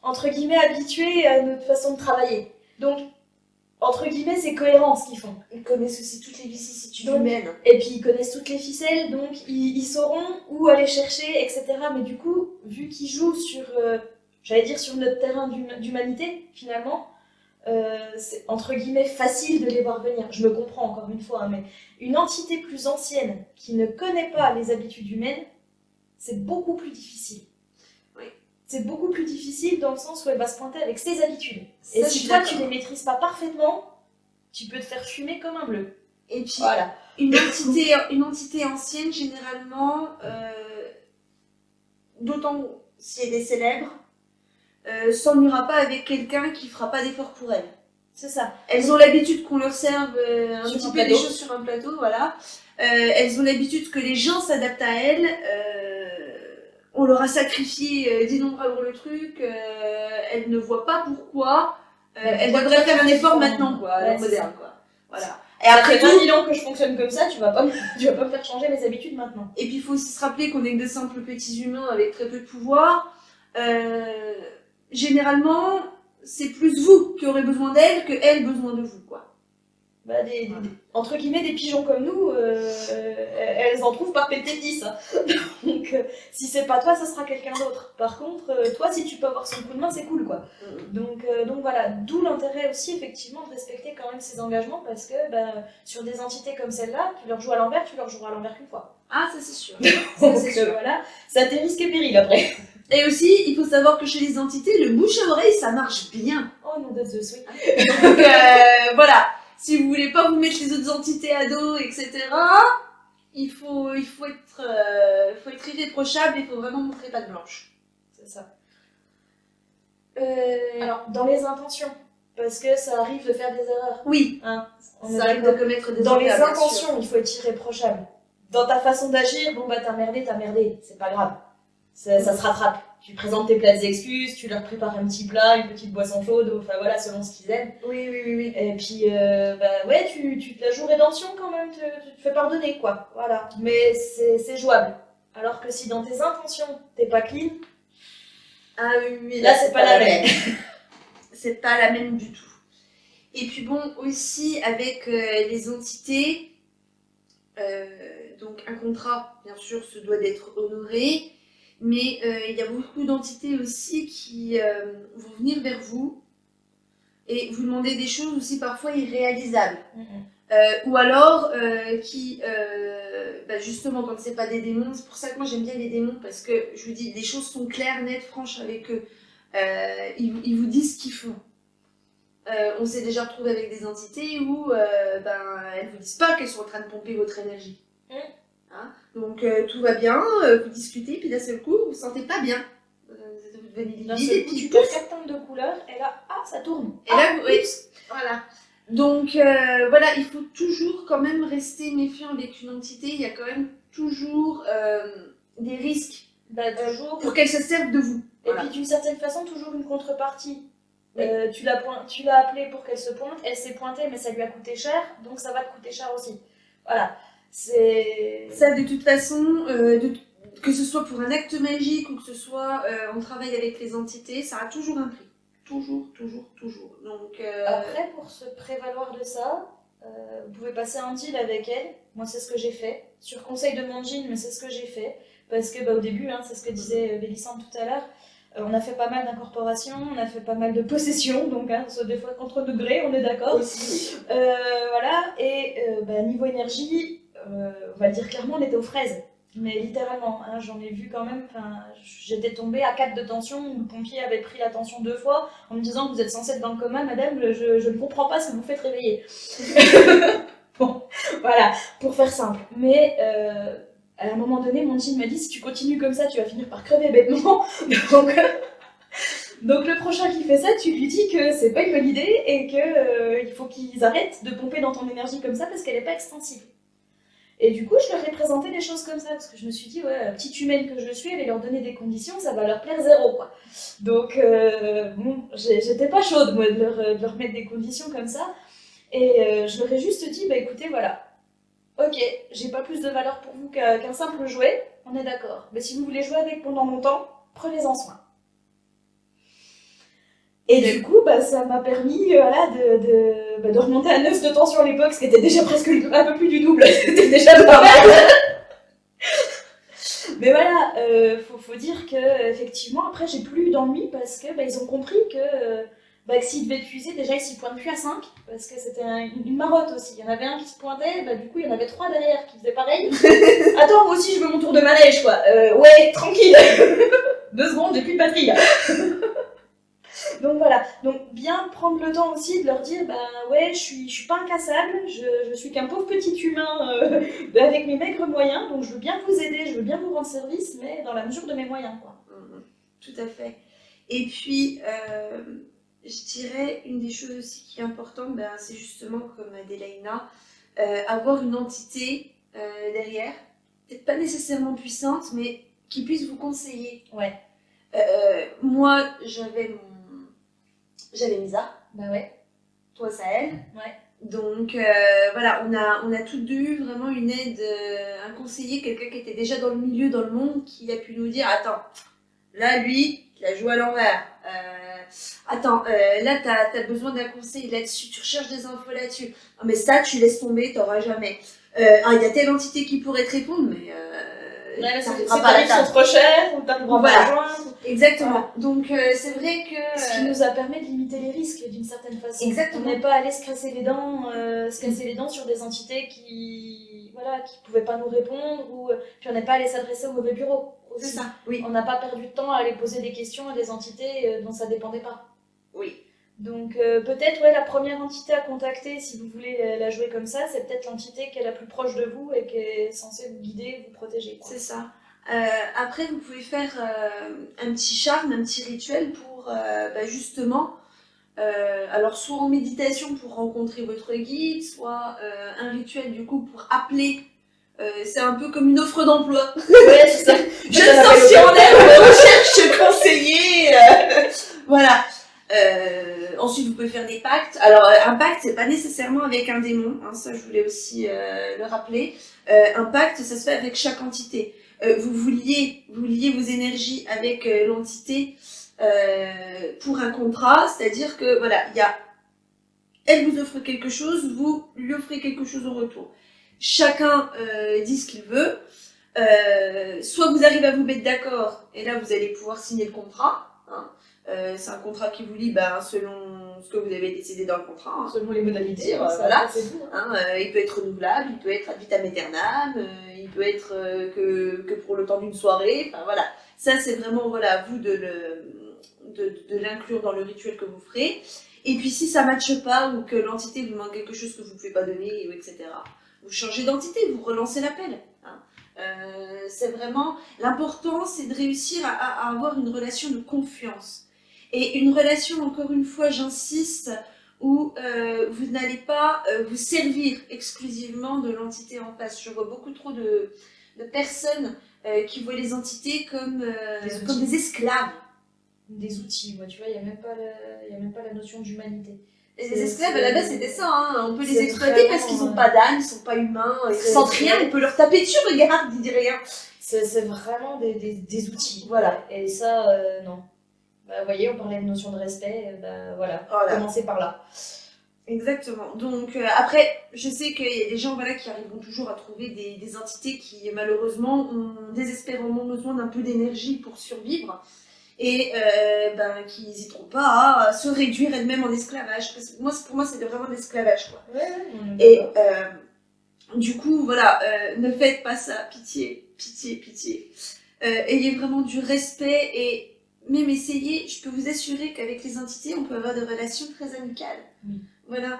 [SPEAKER 2] entre guillemets, habitués à notre façon de travailler. Donc, entre guillemets, c'est cohérent ce qu'ils font.
[SPEAKER 1] Ils connaissent aussi toutes les vicissitudes
[SPEAKER 2] Donc,
[SPEAKER 1] humaines.
[SPEAKER 2] Et puis, ils connaissent toutes les ficelles, donc ils sauront où aller chercher, etc. Mais du coup, vu qu'ils jouent sur, j'allais dire, sur notre terrain d'humanité, finalement, c'est entre guillemets facile de les voir venir. Je me comprends encore une fois, hein, mais une entité plus ancienne qui ne connaît pas les habitudes humaines, c'est beaucoup plus difficile.
[SPEAKER 1] Oui.
[SPEAKER 2] C'est beaucoup plus difficile dans le sens où elle va se pointer avec ses habitudes.
[SPEAKER 1] Ça,
[SPEAKER 2] et si toi tu les maîtrises pas parfaitement, tu peux te faire fumer comme un bleu.
[SPEAKER 1] Et puis
[SPEAKER 2] voilà.
[SPEAKER 1] Une entité ancienne, généralement, d'autant si elle est célèbre, s'ennuiera pas avec quelqu'un qui fera pas d'effort pour elle.
[SPEAKER 2] C'est ça.
[SPEAKER 1] Elles ont l'habitude qu'on leur serve un
[SPEAKER 2] Sur
[SPEAKER 1] petit
[SPEAKER 2] un
[SPEAKER 1] peu des
[SPEAKER 2] plateau.
[SPEAKER 1] choses sur un plateau, voilà. Elles ont l'habitude que les gens s'adaptent à elles. On leur a sacrifié d'innombrables trucs. Elles ne voient pas pourquoi. Elles devraient faire un effort maintenant, quoi, à l'heure moderne, quoi. Voilà.
[SPEAKER 2] Et après 20 000 ans que je fonctionne comme ça, tu vas pas me faire changer mes habitudes maintenant.
[SPEAKER 1] Et puis il faut aussi se rappeler qu'on est que de simples petits humains avec très peu de pouvoir. Généralement, c'est plus vous qui aurez besoin d'elles que elles besoin de vous, quoi.
[SPEAKER 2] Bah, entre guillemets, des pigeons comme nous, elles en trouvent par péter 10. Hein. Donc, si c'est pas toi, ça sera quelqu'un d'autre. Par contre, toi, si tu peux avoir son coup de main, c'est cool, quoi. Donc voilà, d'où l'intérêt aussi, effectivement, de respecter quand même ses engagements, parce que sur des entités comme celle-là, tu leur joues à l'envers, tu leur joueras à l'envers qu'une fois.
[SPEAKER 1] Ah, ça c'est sûr.
[SPEAKER 2] Ça, c'est sûr. Voilà, ça t'est risque et péril après.
[SPEAKER 1] Et aussi, il faut savoir que chez les entités, le bouche à oreille, ça marche bien.
[SPEAKER 2] Oh non, de Zeus, oui.
[SPEAKER 1] Donc voilà, si vous voulez pas vous mettre les autres entités à dos, etc., il faut être irréprochable, il faut vraiment montrer patte blanche.
[SPEAKER 2] C'est ça. Alors, dans les intentions, parce que ça arrive de faire des erreurs.
[SPEAKER 1] Oui,
[SPEAKER 2] hein,
[SPEAKER 1] ça arrive de commettre des
[SPEAKER 2] Dans les
[SPEAKER 1] erreurs,
[SPEAKER 2] intentions, il faut être irréprochable. Dans ta façon d'agir, bon bah t'as merdé, c'est pas grave. Ça se rattrape. Tu présentes tes plates excuses, tu leur prépares un petit plat, une petite boisson chaude, enfin voilà, selon ce qu'ils aiment.
[SPEAKER 1] Oui.
[SPEAKER 2] Et puis, ouais, tu te la joues rédemption quand même, tu te fais pardonner, quoi. Voilà. Mais c'est jouable. Alors que si dans tes intentions, t'es pas clean,
[SPEAKER 1] ah oui,
[SPEAKER 2] là c'est pas la même.
[SPEAKER 1] C'est pas la même du tout. Et puis bon, aussi avec les entités, donc un contrat, bien sûr, se doit d'être honoré, mais il y a beaucoup d'entités aussi qui vont venir vers vous et vous demander des choses aussi parfois irréalisables. Ou alors qui, justement, quand c'est pas des démons, c'est pour ça que moi j'aime bien les démons, parce que je vous dis, les choses sont claires, nettes, franches avec eux. Ils vous disent ce qu'ils font. On s'est déjà retrouvé avec des entités où elles vous disent pas qu'elles sont en train de pomper votre énergie. Hein, donc tout va bien, vous discutez, puis d'un seul coup, vous vous sentez pas bien. Vous devenez livide, et puis
[SPEAKER 2] tu perds 4 teintes de couleur, et là, ça tourne.
[SPEAKER 1] Et là, voilà. Donc voilà, il faut toujours quand même rester méfiant avec une entité. Il y a quand même toujours des risques pour qu'elle se serve de vous.
[SPEAKER 2] Et puis d'une certaine façon, toujours une contrepartie.
[SPEAKER 1] Oui.
[SPEAKER 2] Tu l'as appelée pour qu'elle se pointe, elle s'est pointée, mais ça lui a coûté cher, donc ça va te coûter cher aussi. Voilà. C'est...
[SPEAKER 1] Ça, de toute façon, que ce soit pour un acte magique ou que ce soit on travaille avec les entités, ça a toujours un prix. Toujours. Donc,
[SPEAKER 2] Après, pour se prévaloir de ça, vous pouvez passer un deal avec elle. Moi, c'est ce que j'ai fait. Sur conseil de Manjin, mais c'est ce que j'ai fait. Parce que au début, c'est ce que disait Bélissande tout à l'heure, on a fait pas mal d'incorporations, on a fait pas mal de possessions, donc soit des fois contre degrés, on est d'accord.
[SPEAKER 1] Aussi.
[SPEAKER 2] Voilà, et niveau énergie, on va le dire clairement, on était aux fraises. Mais littéralement, hein, j'en ai vu quand même, j'étais tombée à 4 de tension, où le pompier avait pris la tension 2 fois, en me disant que vous êtes censée être dans le coma, madame, je ne comprends pas ce que vous faites réveiller. Bon, voilà, pour faire simple. Mais à un moment donné, mon team m'a dit, si tu continues comme ça, tu vas finir par crever bêtement. Donc le prochain qui fait ça, tu lui dis que c'est pas une bonne idée et que il faut qu'ils arrêtent de pomper dans ton énergie comme ça parce qu'elle est pas extensive. Et du coup, je leur ai présenté des choses comme ça parce que je me suis dit, ouais, petite humaine que je suis, aller leur donner des conditions, ça va leur plaire zéro, quoi. Donc bon, j'étais pas chaude moi de leur mettre des conditions comme ça et je leur ai juste dit, bah écoutez, voilà, ok, j'ai pas plus de valeur pour vous qu'un simple jouet, on est d'accord. Mais si vous voulez jouer avec pendant longtemps, prenez-en soin. Et du coup, bah, ça m'a permis voilà, de remonter à 9 de tension à l'époque, ce qui était déjà presque un peu plus du double, c'était déjà pas mal. Mais voilà, faut dire que effectivement, après, j'ai plus eu d'ennui parce que ils ont compris que s'ils devaient puiser, déjà ils s'y pointent plus à 5, parce que c'était une marotte aussi. Il y en avait un qui se pointait, du coup il y en avait 3 derrière qui faisaient pareil. Attends, moi aussi je veux mon tour de manège, quoi. Ouais, tranquille. 2 secondes, j'ai plus de batterie là. Donc voilà, donc bien prendre le temps aussi de leur dire, ouais, je suis pas incassable, je suis qu'un pauvre petit humain avec mes maigres moyens, donc je veux bien vous aider, je veux bien vous rendre service, mais dans la mesure de mes moyens, quoi.
[SPEAKER 1] Tout à fait. Et puis, je dirais, une des choses aussi qui est importante, c'est justement, comme a dit Laïna, avoir une entité derrière, peut-être pas nécessairement puissante, mais qui puisse vous conseiller.
[SPEAKER 2] Ouais.
[SPEAKER 1] Moi, j'avais Misa.
[SPEAKER 2] Bah ouais.
[SPEAKER 1] Toi, Sahel.
[SPEAKER 2] Ouais.
[SPEAKER 1] Donc voilà, on a toutes deux eu vraiment une aide, un conseiller, quelqu'un qui était déjà dans le milieu, dans le monde, qui a pu nous dire, attends, là, lui, il a joué à l'envers. Attends, là, t'as besoin d'un conseil là-dessus, tu recherches des infos là-dessus. Non, mais ça, tu laisses tomber, t'auras jamais. Il y a telle entité qui pourrait te répondre, mais
[SPEAKER 2] c'est pas sont trop cher, ou t'arriveras pas à joindre.
[SPEAKER 1] Exactement. Voilà. Donc, c'est vrai que...
[SPEAKER 2] Ce qui nous a permis de limiter les risques, d'une certaine façon.
[SPEAKER 1] Exactement.
[SPEAKER 2] On n'est pas allé se casser les dents sur des entités qui pouvaient pas nous répondre, puis on n'est pas allé s'adresser au mauvais bureau. Aussi.
[SPEAKER 1] C'est ça, oui.
[SPEAKER 2] On n'a pas perdu de temps à aller poser des questions à des entités dont ça dépendait pas.
[SPEAKER 1] Oui.
[SPEAKER 2] Donc peut-être la première entité à contacter si vous voulez la jouer comme ça, c'est peut-être l'entité qui est la plus proche de vous et qui est censée vous guider, vous protéger.
[SPEAKER 1] C'est ça. Après, vous pouvez faire un petit charme, un petit rituel pour justement, alors soit en méditation pour rencontrer votre guide, soit un rituel du coup pour appeler. C'est un peu comme une offre d'emploi.
[SPEAKER 2] Ouais, c'est ça.
[SPEAKER 1] Je suis en recherche conseiller. Voilà. Ensuite, vous pouvez faire des pactes. Alors, un pacte, c'est pas nécessairement avec un démon. Hein, ça, je voulais aussi le rappeler. Un pacte, ça se fait avec chaque entité. Vous liez vos énergies avec l'entité pour un contrat. C'est-à-dire que, voilà, elle vous offre quelque chose, vous lui offrez quelque chose en retour. Chacun dit ce qu'il veut. Soit vous arrivez à vous mettre d'accord, et là, vous allez pouvoir signer le contrat. Hein. C'est un contrat qui vous lie selon ce que vous avez décidé dans le contrat. Hein.
[SPEAKER 2] Selon les modalités,
[SPEAKER 1] voilà. Il peut être renouvelable, il peut être ad vitam aeternam, il peut être que pour le temps d'une soirée. Enfin voilà, ça c'est vraiment à vous de l'inclure dans le rituel que vous ferez. Et puis si ça ne matche pas ou que l'entité vous demande quelque chose que vous ne pouvez pas donner, etc., vous changez d'entité, vous relancez l'appel. Hein. C'est vraiment l'important, c'est de réussir à avoir une relation de confiance. Et une relation, encore une fois, j'insiste, où vous n'allez pas vous servir exclusivement de l'entité en face. Je vois beaucoup trop de personnes qui voient les entités comme des esclaves.
[SPEAKER 2] Des outils, moi, tu vois, il n'y a même pas la notion d'humanité.
[SPEAKER 1] Et les esclaves, à la base, c'était ça. Hein. On peut les exploiter parce qu'ils n'ont pas d'âme, ils ne sont pas humains, ils ne sentent rien, on peut leur taper dessus, regarde, ils disent rien.
[SPEAKER 2] C'est vraiment des outils. Voilà. Et ça, non. Vous voyez, on parlait de notion de respect, voilà. Commencez par là.
[SPEAKER 1] Exactement. Donc, après, je sais qu'il y a des gens qui arriveront toujours à trouver des entités qui, malheureusement, ont désespérément besoin d'un peu d'énergie pour survivre. Et qui n'hésiteront pas à se réduire elles-mêmes en esclavage. Parce que pour moi, c'est vraiment de l'esclavage, quoi.
[SPEAKER 2] Ouais,
[SPEAKER 1] et du coup, voilà, ne faites pas ça, pitié. pitié, pitié. Ayez vraiment du respect et même essayez, je peux vous assurer qu'avec les entités, on peut avoir des relations très amicales.
[SPEAKER 2] Oui.
[SPEAKER 1] Voilà.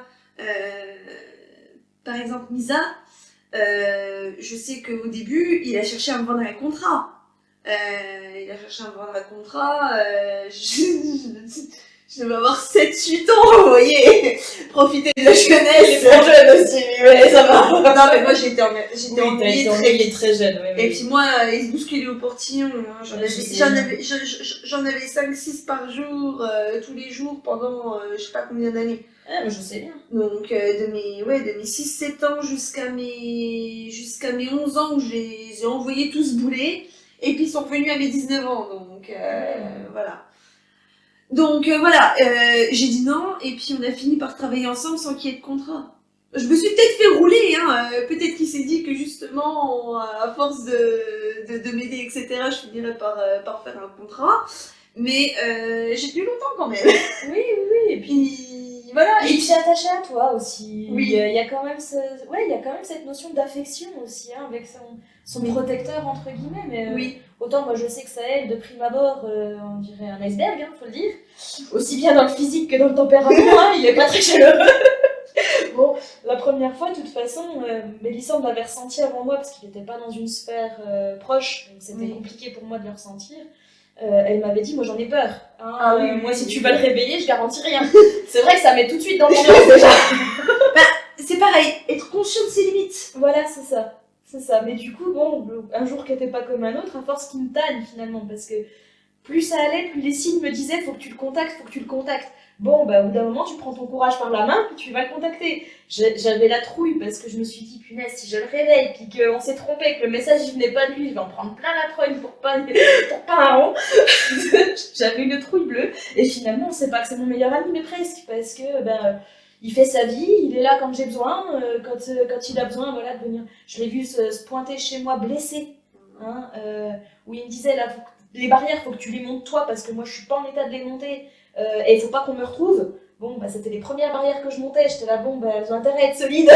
[SPEAKER 1] Par exemple, Misa, je sais qu'au début, il a cherché à me vendre un contrat. Je devais avoir 7-8 ans, vous voyez. Profiter de la jeunesse.
[SPEAKER 2] Il est trop jeune aussi, ouais, ça va.
[SPEAKER 1] Non, mais moi j'étais
[SPEAKER 2] Oui,
[SPEAKER 1] ennuyée
[SPEAKER 2] t'as
[SPEAKER 1] très
[SPEAKER 2] été
[SPEAKER 1] vite.
[SPEAKER 2] très jeune,
[SPEAKER 1] Et puis moi, il se bousculait au portillon. Hein.
[SPEAKER 2] Ouais,
[SPEAKER 1] J'en avais 5-6 par jour, tous les jours, pendant je sais pas combien d'années.
[SPEAKER 2] Ah, mais je sais bien.
[SPEAKER 1] Donc de mes 6-7 ans jusqu'à mes 11 ans où je les ai envoyés tous bouler. Et puis ils sont revenus à mes 19 ans. Donc voilà. Donc voilà, j'ai dit non. Et puis on a fini par travailler ensemble sans qu'il y ait de contrat. Je me suis peut-être fait rouler, hein. Peut-être qu'il s'est dit que justement, à force de m'aider, etc., je finirais par faire un contrat. Mais j'ai tenu longtemps quand même.
[SPEAKER 2] Oui, oui,
[SPEAKER 1] Et puis voilà.
[SPEAKER 2] Et il s'est attaché à toi aussi.
[SPEAKER 1] Oui.
[SPEAKER 2] Il y a quand même il y a quand même cette notion d'affection aussi, hein, avec son protecteur, entre guillemets. Mais
[SPEAKER 1] Oui.
[SPEAKER 2] autant moi je sais que Sahel, de prime abord, on dirait un iceberg, hein, faut le dire. Aussi bien dans le physique que dans le tempérament, hein, il est pas très chaleureux. Bon, la première fois, de toute façon, Mélissande l'avait ressenti avant moi parce qu'il n'était pas dans une sphère proche, donc c'était compliqué pour moi de le ressentir. Elle m'avait dit, moi j'en ai peur. Hein, moi, si tu vas le réveiller, je garantis rien. C'est vrai que ça met tout de suite dans l'ambiance déjà.
[SPEAKER 1] C'est pareil, être conscient de ses limites.
[SPEAKER 2] Voilà, c'est ça. C'est ça. Mais du coup, bon, un jour qui n'était pas comme un autre, à force qu'il me tanne finalement, parce que plus ça allait, plus les signes me disaient, faut que tu le contactes, faut que tu le contactes. Bon, bah, au bout d'un moment, tu prends ton courage par la main, puis tu vas le contacter. J'avais la trouille parce que je me suis dit, punaise, si je le réveille, puis qu'on s'est trompé, que le message il venait pas de lui, je vais en prendre plein la trogne pour pas un rond. J'avais une trouille bleue. Et finalement, on sait pas que c'est mon meilleur ami, mais presque, parce que, il fait sa vie, il est là quand j'ai besoin, quand il a besoin, voilà, de venir. Je l'ai vu se pointer chez moi blessé, hein, où il me disait, là, les barrières, faut que tu les montes toi, parce que moi, je suis pas en état de les monter. Et il faut pas qu'on me retrouve. Bon, bah, c'était les premières barrières que je montais. J'étais là, bon, bah, elles ont intérêt à être solides.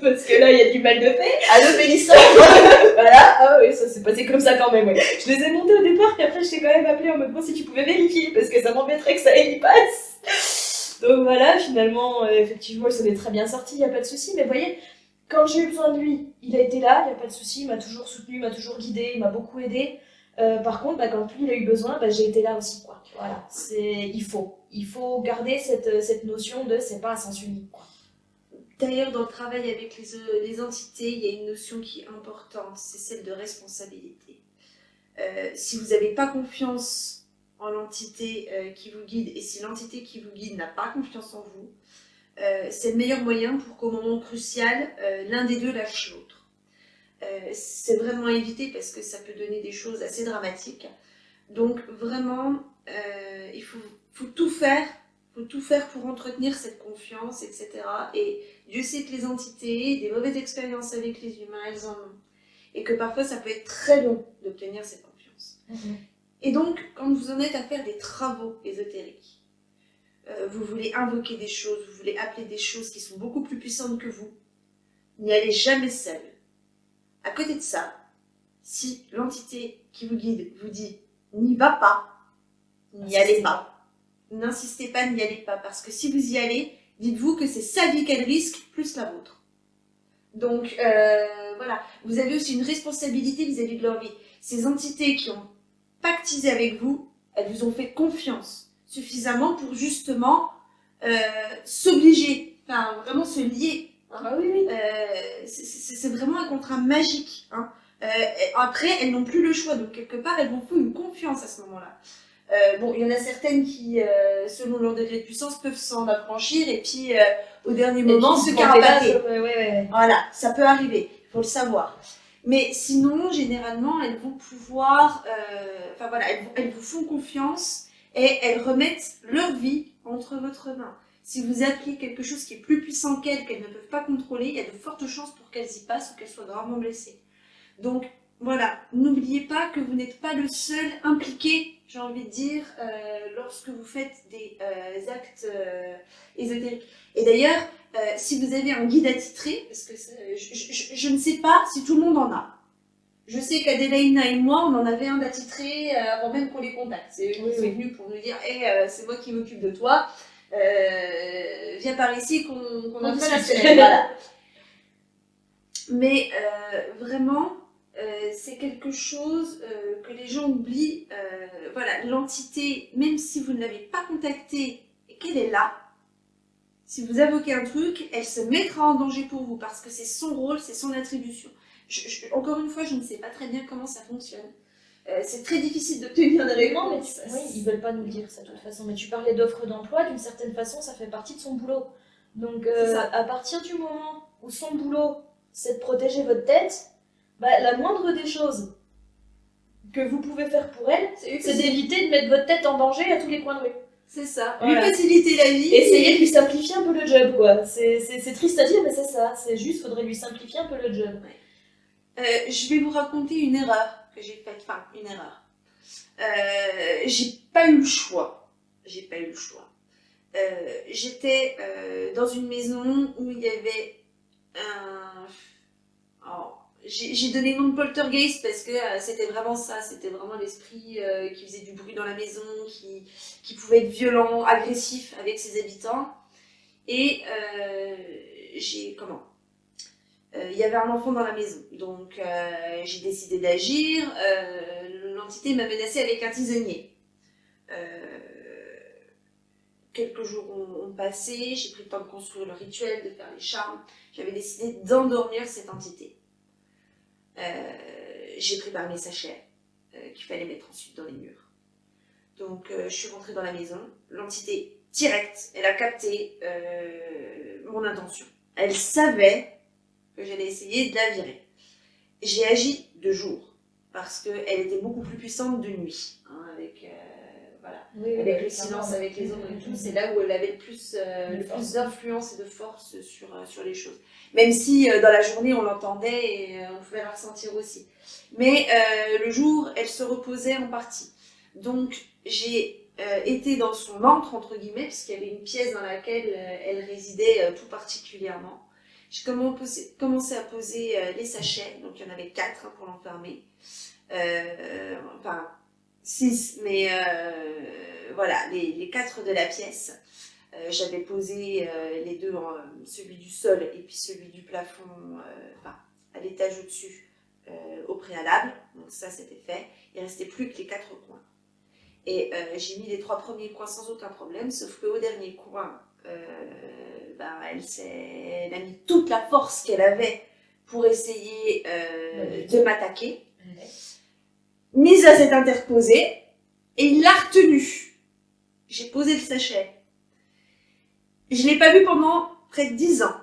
[SPEAKER 2] Parce que là, il y a du mal de fait.
[SPEAKER 1] Allô, Mélissande.
[SPEAKER 2] Voilà. Ah oui, ça s'est passé comme ça quand même, ouais. Je les ai montées au départ, puis après, je t'ai quand même appelé en mode, bon, si tu pouvais vérifier, parce que ça m'embêterait que ça y passe. Donc voilà, finalement, effectivement, il s'en est très bien sorti, il n'y a pas de souci. Mais vous voyez, quand j'ai eu besoin de lui, il a été là, il n'y a pas de souci, il m'a toujours soutenu, il m'a toujours guidé, il m'a beaucoup aidé. Par contre, quand lui il a eu besoin, j'ai été là aussi, quoi. Voilà, il faut garder cette notion de c'est pas un sens unique, quoi.
[SPEAKER 1] D'ailleurs, dans le travail avec les entités, il y a une notion qui est importante, c'est celle de responsabilité. Si vous n'avez pas confiance en l'entité qui vous guide, et si l'entité qui vous guide n'a pas confiance en vous, c'est le meilleur moyen pour qu'au moment crucial, l'un des deux lâche l'autre. C'est vraiment à éviter parce que ça peut donner des choses assez dramatiques. Donc vraiment, il faut tout faire pour entretenir cette confiance, etc. Et Dieu sait que les entités, des mauvaises expériences avec les humains, elles en ont. Et que parfois ça peut être très long d'obtenir cette confiance. Et donc, quand vous en êtes à faire des travaux ésotériques, vous voulez invoquer des choses, vous voulez appeler des choses qui sont beaucoup plus puissantes que vous, n'y allez jamais seul. À côté de ça, si l'entité qui vous guide vous dit « n'y va pas », n'y allez pas. N'insistez pas, n'y allez pas. Parce que si vous y allez, dites-vous que c'est sa vie qu'elle risque, plus la vôtre. Donc, voilà. Vous avez aussi une responsabilité vis-à-vis de leur vie. Ces entités qui ont pactisé avec vous, elles vous ont fait confiance suffisamment pour justement s'obliger, enfin vraiment se lier.
[SPEAKER 2] Ah oui, oui.
[SPEAKER 1] C'est vraiment un contrat magique. Hein. Après, elles n'ont plus le choix, donc quelque part, elles vous font une confiance à ce moment-là. Bon, il y en a certaines qui, selon leur degré de puissance, peuvent s'en affranchir et puis au dernier moment se carapater.
[SPEAKER 2] Ouais.
[SPEAKER 1] Voilà, ça peut arriver, il faut le savoir. Mais sinon, généralement, elles vont pouvoir, enfin voilà, elles vous font confiance et elles remettent leur vie entre votre main. Si vous appelez quelque chose qui est plus puissant qu'elles ne peuvent pas contrôler, il y a de fortes chances pour qu'elles y passent ou qu'elles soient gravement blessées. Donc voilà, n'oubliez pas que vous n'êtes pas le seul impliqué, j'ai envie de dire, lorsque vous faites des actes ésotériques. Et d'ailleurs, si vous avez un guide attitré, parce que je ne sais pas si tout le monde en a. Je sais qu'Adélaïna et moi, on en avait un d'attitré avant même qu'on les contacte. C'est eux qui sont venus pour nous dire hey, c'est moi qui m'occupe de toi, viens par ici qu'on en discute. Voilà. Mais vraiment, c'est quelque chose que les gens oublient. Voilà, l'entité, même si vous ne l'avez pas contactée et qu'elle est là, si vous invoquez un truc, elle se mettra en danger pour vous parce que c'est son rôle, c'est son attribution. Encore une fois, je ne sais pas très bien comment ça fonctionne. C'est très difficile d'obtenir des réponses.
[SPEAKER 2] Oui, ils veulent pas nous le dire ça de toute façon. Mais tu parlais d'offre d'emploi, d'une certaine façon, ça fait partie de son boulot. Donc à partir du moment où son boulot, c'est de protéger votre tête, bah, la moindre des choses que vous pouvez faire pour elle, c'est d'éviter de mettre votre tête en danger à tous les coins de rue.
[SPEAKER 1] C'est ça, lui faciliter la vie.
[SPEAKER 2] Essayer de lui simplifier un peu le job, quoi. C'est triste à dire, mais c'est ça. C'est juste, faudrait lui simplifier un peu le job.
[SPEAKER 1] Je vais vous raconter une erreur que j'ai faite. Enfin, une erreur. J'ai pas eu le choix. J'étais dans une maison où il y avait un... Oh, j'ai donné le nom de poltergeist parce que c'était vraiment ça. C'était vraiment l'esprit qui faisait du bruit dans la maison, qui pouvait être violent, agressif avec ses habitants. Et il y avait un enfant dans la maison, donc j'ai décidé d'agir. L'entité m'a menacée avec un tisonnier. Quelques jours ont passé, j'ai pris le temps de construire le rituel, de faire les charmes. J'avais décidé d'endormir cette entité. J'ai préparé mes sachets qu'il fallait mettre ensuite dans les murs. Donc je suis rentrée dans la maison. L'entité, direct, elle a capté mon intention. Elle savait que j'allais essayer de la virer. J'ai agi de jour, parce qu'elle était beaucoup plus puissante de nuit, hein, avec le silence, avec les ombres et tout, c'est là où elle avait le plus d'influence et de force sur les choses. Même si dans la journée on l'entendait et on pouvait la ressentir aussi. Mais le jour, elle se reposait en partie. Donc j'ai été dans son antre, entre guillemets, puisqu'il y avait une pièce dans laquelle elle résidait tout particulièrement. J'ai commencé à poser les sachets, donc il y en avait 4 pour l'enfermer. Enfin, 6, mais voilà, les 4 de la pièce. J'avais posé les deux, celui du sol et puis celui du plafond, à l'étage au-dessus, au préalable. Donc ça, c'était fait. Il ne restait plus que les 4 coins. Et j'ai mis les 3 premiers coins sans aucun problème, sauf qu'au dernier coin, elle a mis toute la force qu'elle avait pour essayer de m'attaquer. Misa s'est interposée et il l'a retenue. J'ai posé le sachet. Je ne l'ai pas vu pendant près de 10 ans.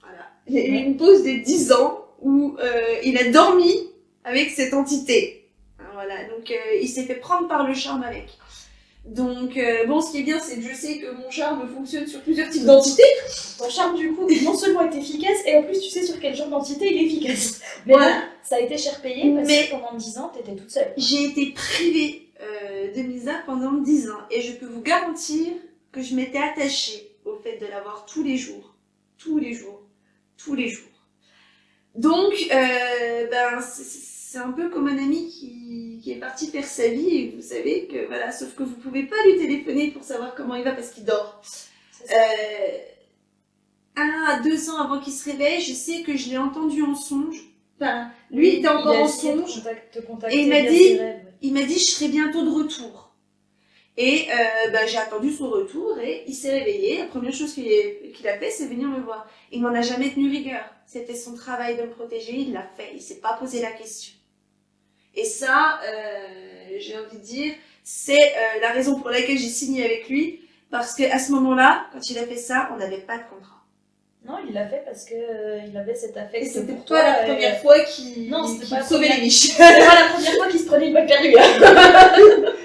[SPEAKER 1] Voilà. Il y a eu une pause de 10 ans où il a dormi avec cette entité. Voilà. Donc il s'est fait prendre par le charme avec. Donc, ce qui est bien, c'est que je sais que mon charme fonctionne sur plusieurs types d'entités.
[SPEAKER 2] Ton charme, du coup, non seulement est efficace, et en plus, tu sais sur quel genre d'entité il est efficace. Mais voilà. Là, ça a été cher payé parce que pendant 10 ans, t'étais toute seule.
[SPEAKER 1] J'ai été privée de Misa pendant 10 ans. Et je peux vous garantir que je m'étais attachée au fait de la voir tous les jours. Tous les jours. Tous les jours. Donc, c'est un peu comme un ami qui est parti faire sa vie et vous savez que voilà, sauf que vous pouvez pas lui téléphoner pour savoir comment il va parce qu'il dort. 1 à 2 ans avant qu'il se réveille, je sais que je l'ai entendu en songe. Enfin, lui était encore en songe et il m'a dit je serai bientôt de retour. Et j'ai attendu son retour et il s'est réveillé. La première chose qu'il a fait, c'est venir me voir. Il m'en a jamais tenu rigueur. C'était son travail de me protéger, il l'a fait. Il s'est pas posé la question. Et ça, j'ai envie de dire, c'est la raison pour laquelle j'ai signé avec lui. Parce qu'à ce moment-là, quand il a fait ça, on n'avait pas de contrat.
[SPEAKER 2] Non, il l'a fait parce qu'il avait cet affect.
[SPEAKER 1] Et c'était pour toi la première fois qu'il sauvait les niches.
[SPEAKER 2] C'était pas la première fois qu'il se prenait une balle perdue.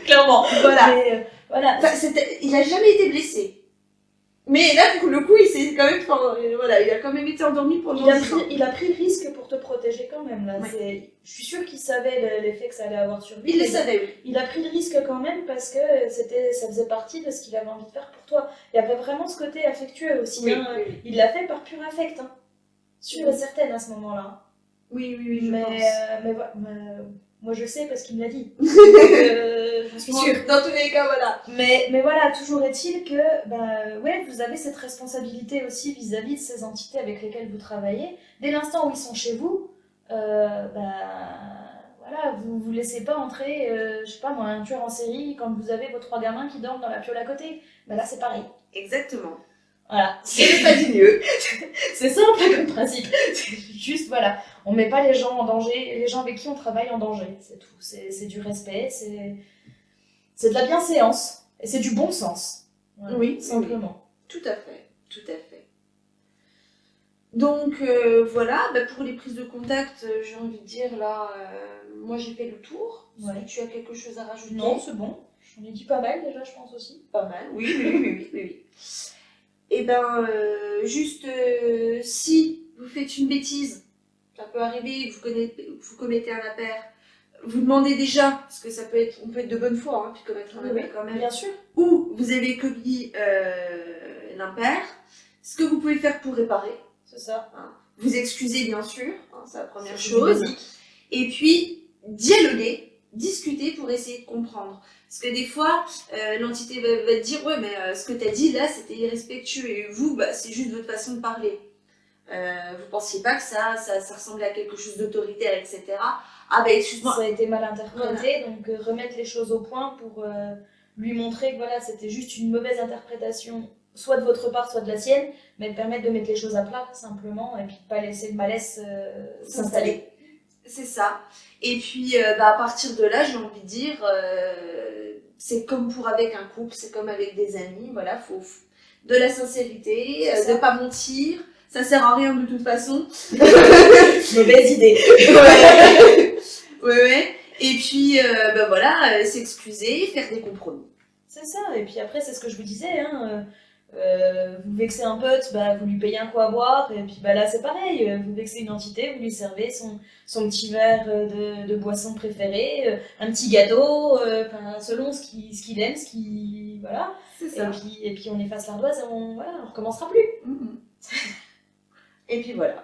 [SPEAKER 2] Clairement.
[SPEAKER 1] Voilà.
[SPEAKER 2] Mais, voilà.
[SPEAKER 1] Enfin, il n'a jamais été blessé. Mais là, pour le coup, il s'est quand même, enfin, voilà, il a quand même été endormi pendant 10 ans.
[SPEAKER 2] Il a pris le risque pour te protéger quand même. Là.
[SPEAKER 1] Ouais.
[SPEAKER 2] Je suis sûre qu'il savait l'effet que ça allait avoir sur lui.
[SPEAKER 1] Il le savait, oui.
[SPEAKER 2] Il a pris le risque quand même parce que ça faisait partie de ce qu'il avait envie de faire pour toi. Il y avait vraiment ce côté affectueux aussi.
[SPEAKER 1] Oui,
[SPEAKER 2] Hein.
[SPEAKER 1] oui.
[SPEAKER 2] Il l'a fait par pur affect. Hein. Sûre et certaine à ce moment-là.
[SPEAKER 1] Oui, je
[SPEAKER 2] mais,
[SPEAKER 1] pense.
[SPEAKER 2] Moi je sais parce qu'il me l'a dit. J'en suis sûre.
[SPEAKER 1] Dans tous les cas, voilà.
[SPEAKER 2] Mais voilà, toujours est-il que ouais, vous avez cette responsabilité aussi vis-à-vis de ces entités avec lesquelles vous travaillez. Dès l'instant où ils sont chez vous, voilà, vous laissez pas entrer, je sais pas moi, un tueur en série quand vous avez vos 3 gamins qui dorment dans la piole à côté. Là c'est pareil.
[SPEAKER 1] Exactement.
[SPEAKER 2] Voilà.
[SPEAKER 1] C'est pas du mieux.
[SPEAKER 2] C'est simple comme principe. Juste voilà, on met pas les gens en danger, les gens avec qui on travaille en danger, c'est tout. C'est du respect, c'est de la bienséance et c'est du bon sens. Voilà,
[SPEAKER 1] oui,
[SPEAKER 2] simplement.
[SPEAKER 1] Oui. Tout à fait. Donc voilà, pour les prises de contact, j'ai envie de dire là, moi j'ai fait le tour.
[SPEAKER 2] Ouais.
[SPEAKER 1] Tu as quelque chose à rajouter?
[SPEAKER 2] Non, c'est bon. J'en ai dit pas mal déjà, je pense aussi.
[SPEAKER 1] Pas mal, oui. Et juste si vous faites une bêtise, ça peut arriver, vous commettez un impair, vous demandez déjà, parce que on peut être de bonne foi, puis commettre un impair quand même.
[SPEAKER 2] Bien sûr.
[SPEAKER 1] Ou vous avez commis l'impair, ce que vous pouvez faire pour réparer.
[SPEAKER 2] C'est ça.
[SPEAKER 1] Hein. Vous excuser bien sûr, c'est la première chose. Et puis dialoguer, discuter pour essayer de comprendre. Parce que des fois, l'entité va te dire ouais mais ce que tu as dit là c'était irrespectueux et vous c'est juste votre façon de parler. Vous pensiez pas que ça ressemblait à quelque chose d'autoritaire, etc. Ah excuse-moi.
[SPEAKER 2] Ça a été mal interprété, voilà. Donc remettre les choses au point pour lui montrer que voilà, c'était juste une mauvaise interprétation, soit de votre part, soit de la sienne, mais de permettre de mettre les choses à plat simplement et puis de pas laisser le malaise s'installer.
[SPEAKER 1] C'est ça. Et puis à partir de là, j'ai envie de dire, c'est comme avec un couple, c'est comme avec des amis, voilà, faut de la sincérité, de pas mentir. Ça sert à rien de toute façon.
[SPEAKER 2] Mauvaise idée.
[SPEAKER 1] Ouais. Et puis, voilà, s'excuser, faire des compromis.
[SPEAKER 2] C'est ça. Et puis après, c'est ce que je vous disais. Hein, vous vexez un pote, vous lui payez un coup à boire. Et puis là, c'est pareil. Vous vexez une entité, vous lui servez son petit verre de boisson préférée, un petit gâteau, selon ce qu'il aime, voilà.
[SPEAKER 1] C'est ça.
[SPEAKER 2] Et puis on efface l'ardoise et on recommencera plus.
[SPEAKER 1] Et puis voilà.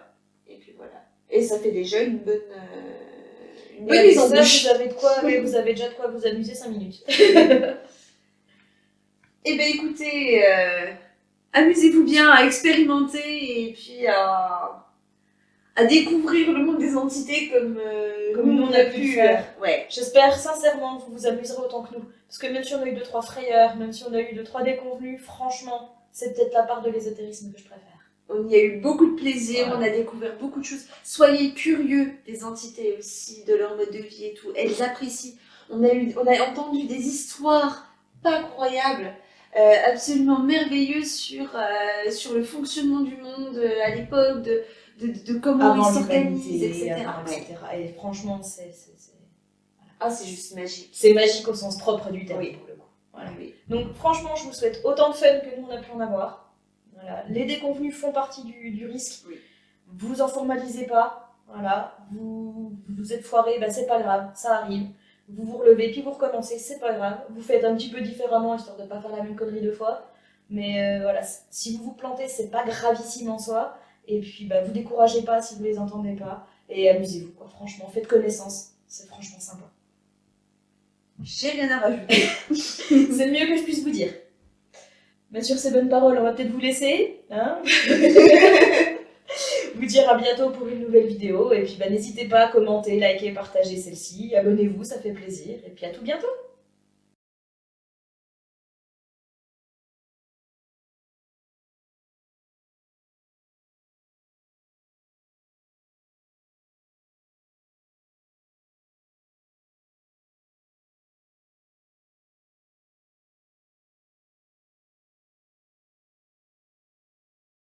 [SPEAKER 1] Et ça fait déjà une bonne
[SPEAKER 2] mise en place. Vous avez déjà de quoi vous amuser 5 minutes.
[SPEAKER 1] Eh bien écoutez, amusez-vous bien à expérimenter et puis à découvrir le monde des entités comme nous on a pu faire.
[SPEAKER 2] Ouais. J'espère sincèrement que vous vous amuserez autant que nous. Parce que même si on a eu 2-3 frayeurs, même si on a eu 2-3 déconvenus, franchement, c'est peut-être la part de l'ésotérisme que je préfère.
[SPEAKER 1] On y a eu beaucoup de plaisir, on a découvert beaucoup de choses. Soyez curieux des entités aussi, de leur mode de vie et tout. Elles apprécient. On a entendu des histoires pas croyables, absolument merveilleuses sur le fonctionnement du monde à l'époque, de comment ils s'organisent, etc.
[SPEAKER 2] Et franchement, c'est
[SPEAKER 1] juste magique.
[SPEAKER 2] C'est magique au sens propre du terme, pour le coup.
[SPEAKER 1] Voilà. Oui.
[SPEAKER 2] Donc franchement, je vous souhaite autant de fun que nous on a pu en avoir. Voilà. Les déconvenus font partie du risque. Oui. Vous en formalisez pas. Voilà. Vous êtes foiré, c'est pas grave, ça arrive. Vous vous relevez, puis vous recommencez, c'est pas grave. Vous faites un petit peu différemment, histoire de pas faire la même connerie 2 fois. Mais voilà, si vous vous plantez, c'est pas gravissime en soi. Et puis vous découragez pas si vous les entendez pas. Et amusez-vous, quoi. Franchement, faites connaissance. C'est franchement sympa.
[SPEAKER 1] J'ai rien à rajouter.
[SPEAKER 2] C'est le mieux que je puisse vous dire. Mais sur ces bonnes paroles, on va peut-être vous laisser, hein. Vous dire à bientôt pour une nouvelle vidéo. Et puis n'hésitez pas à commenter, liker, partager celle-ci. Abonnez-vous, ça fait plaisir. Et puis à tout bientôt.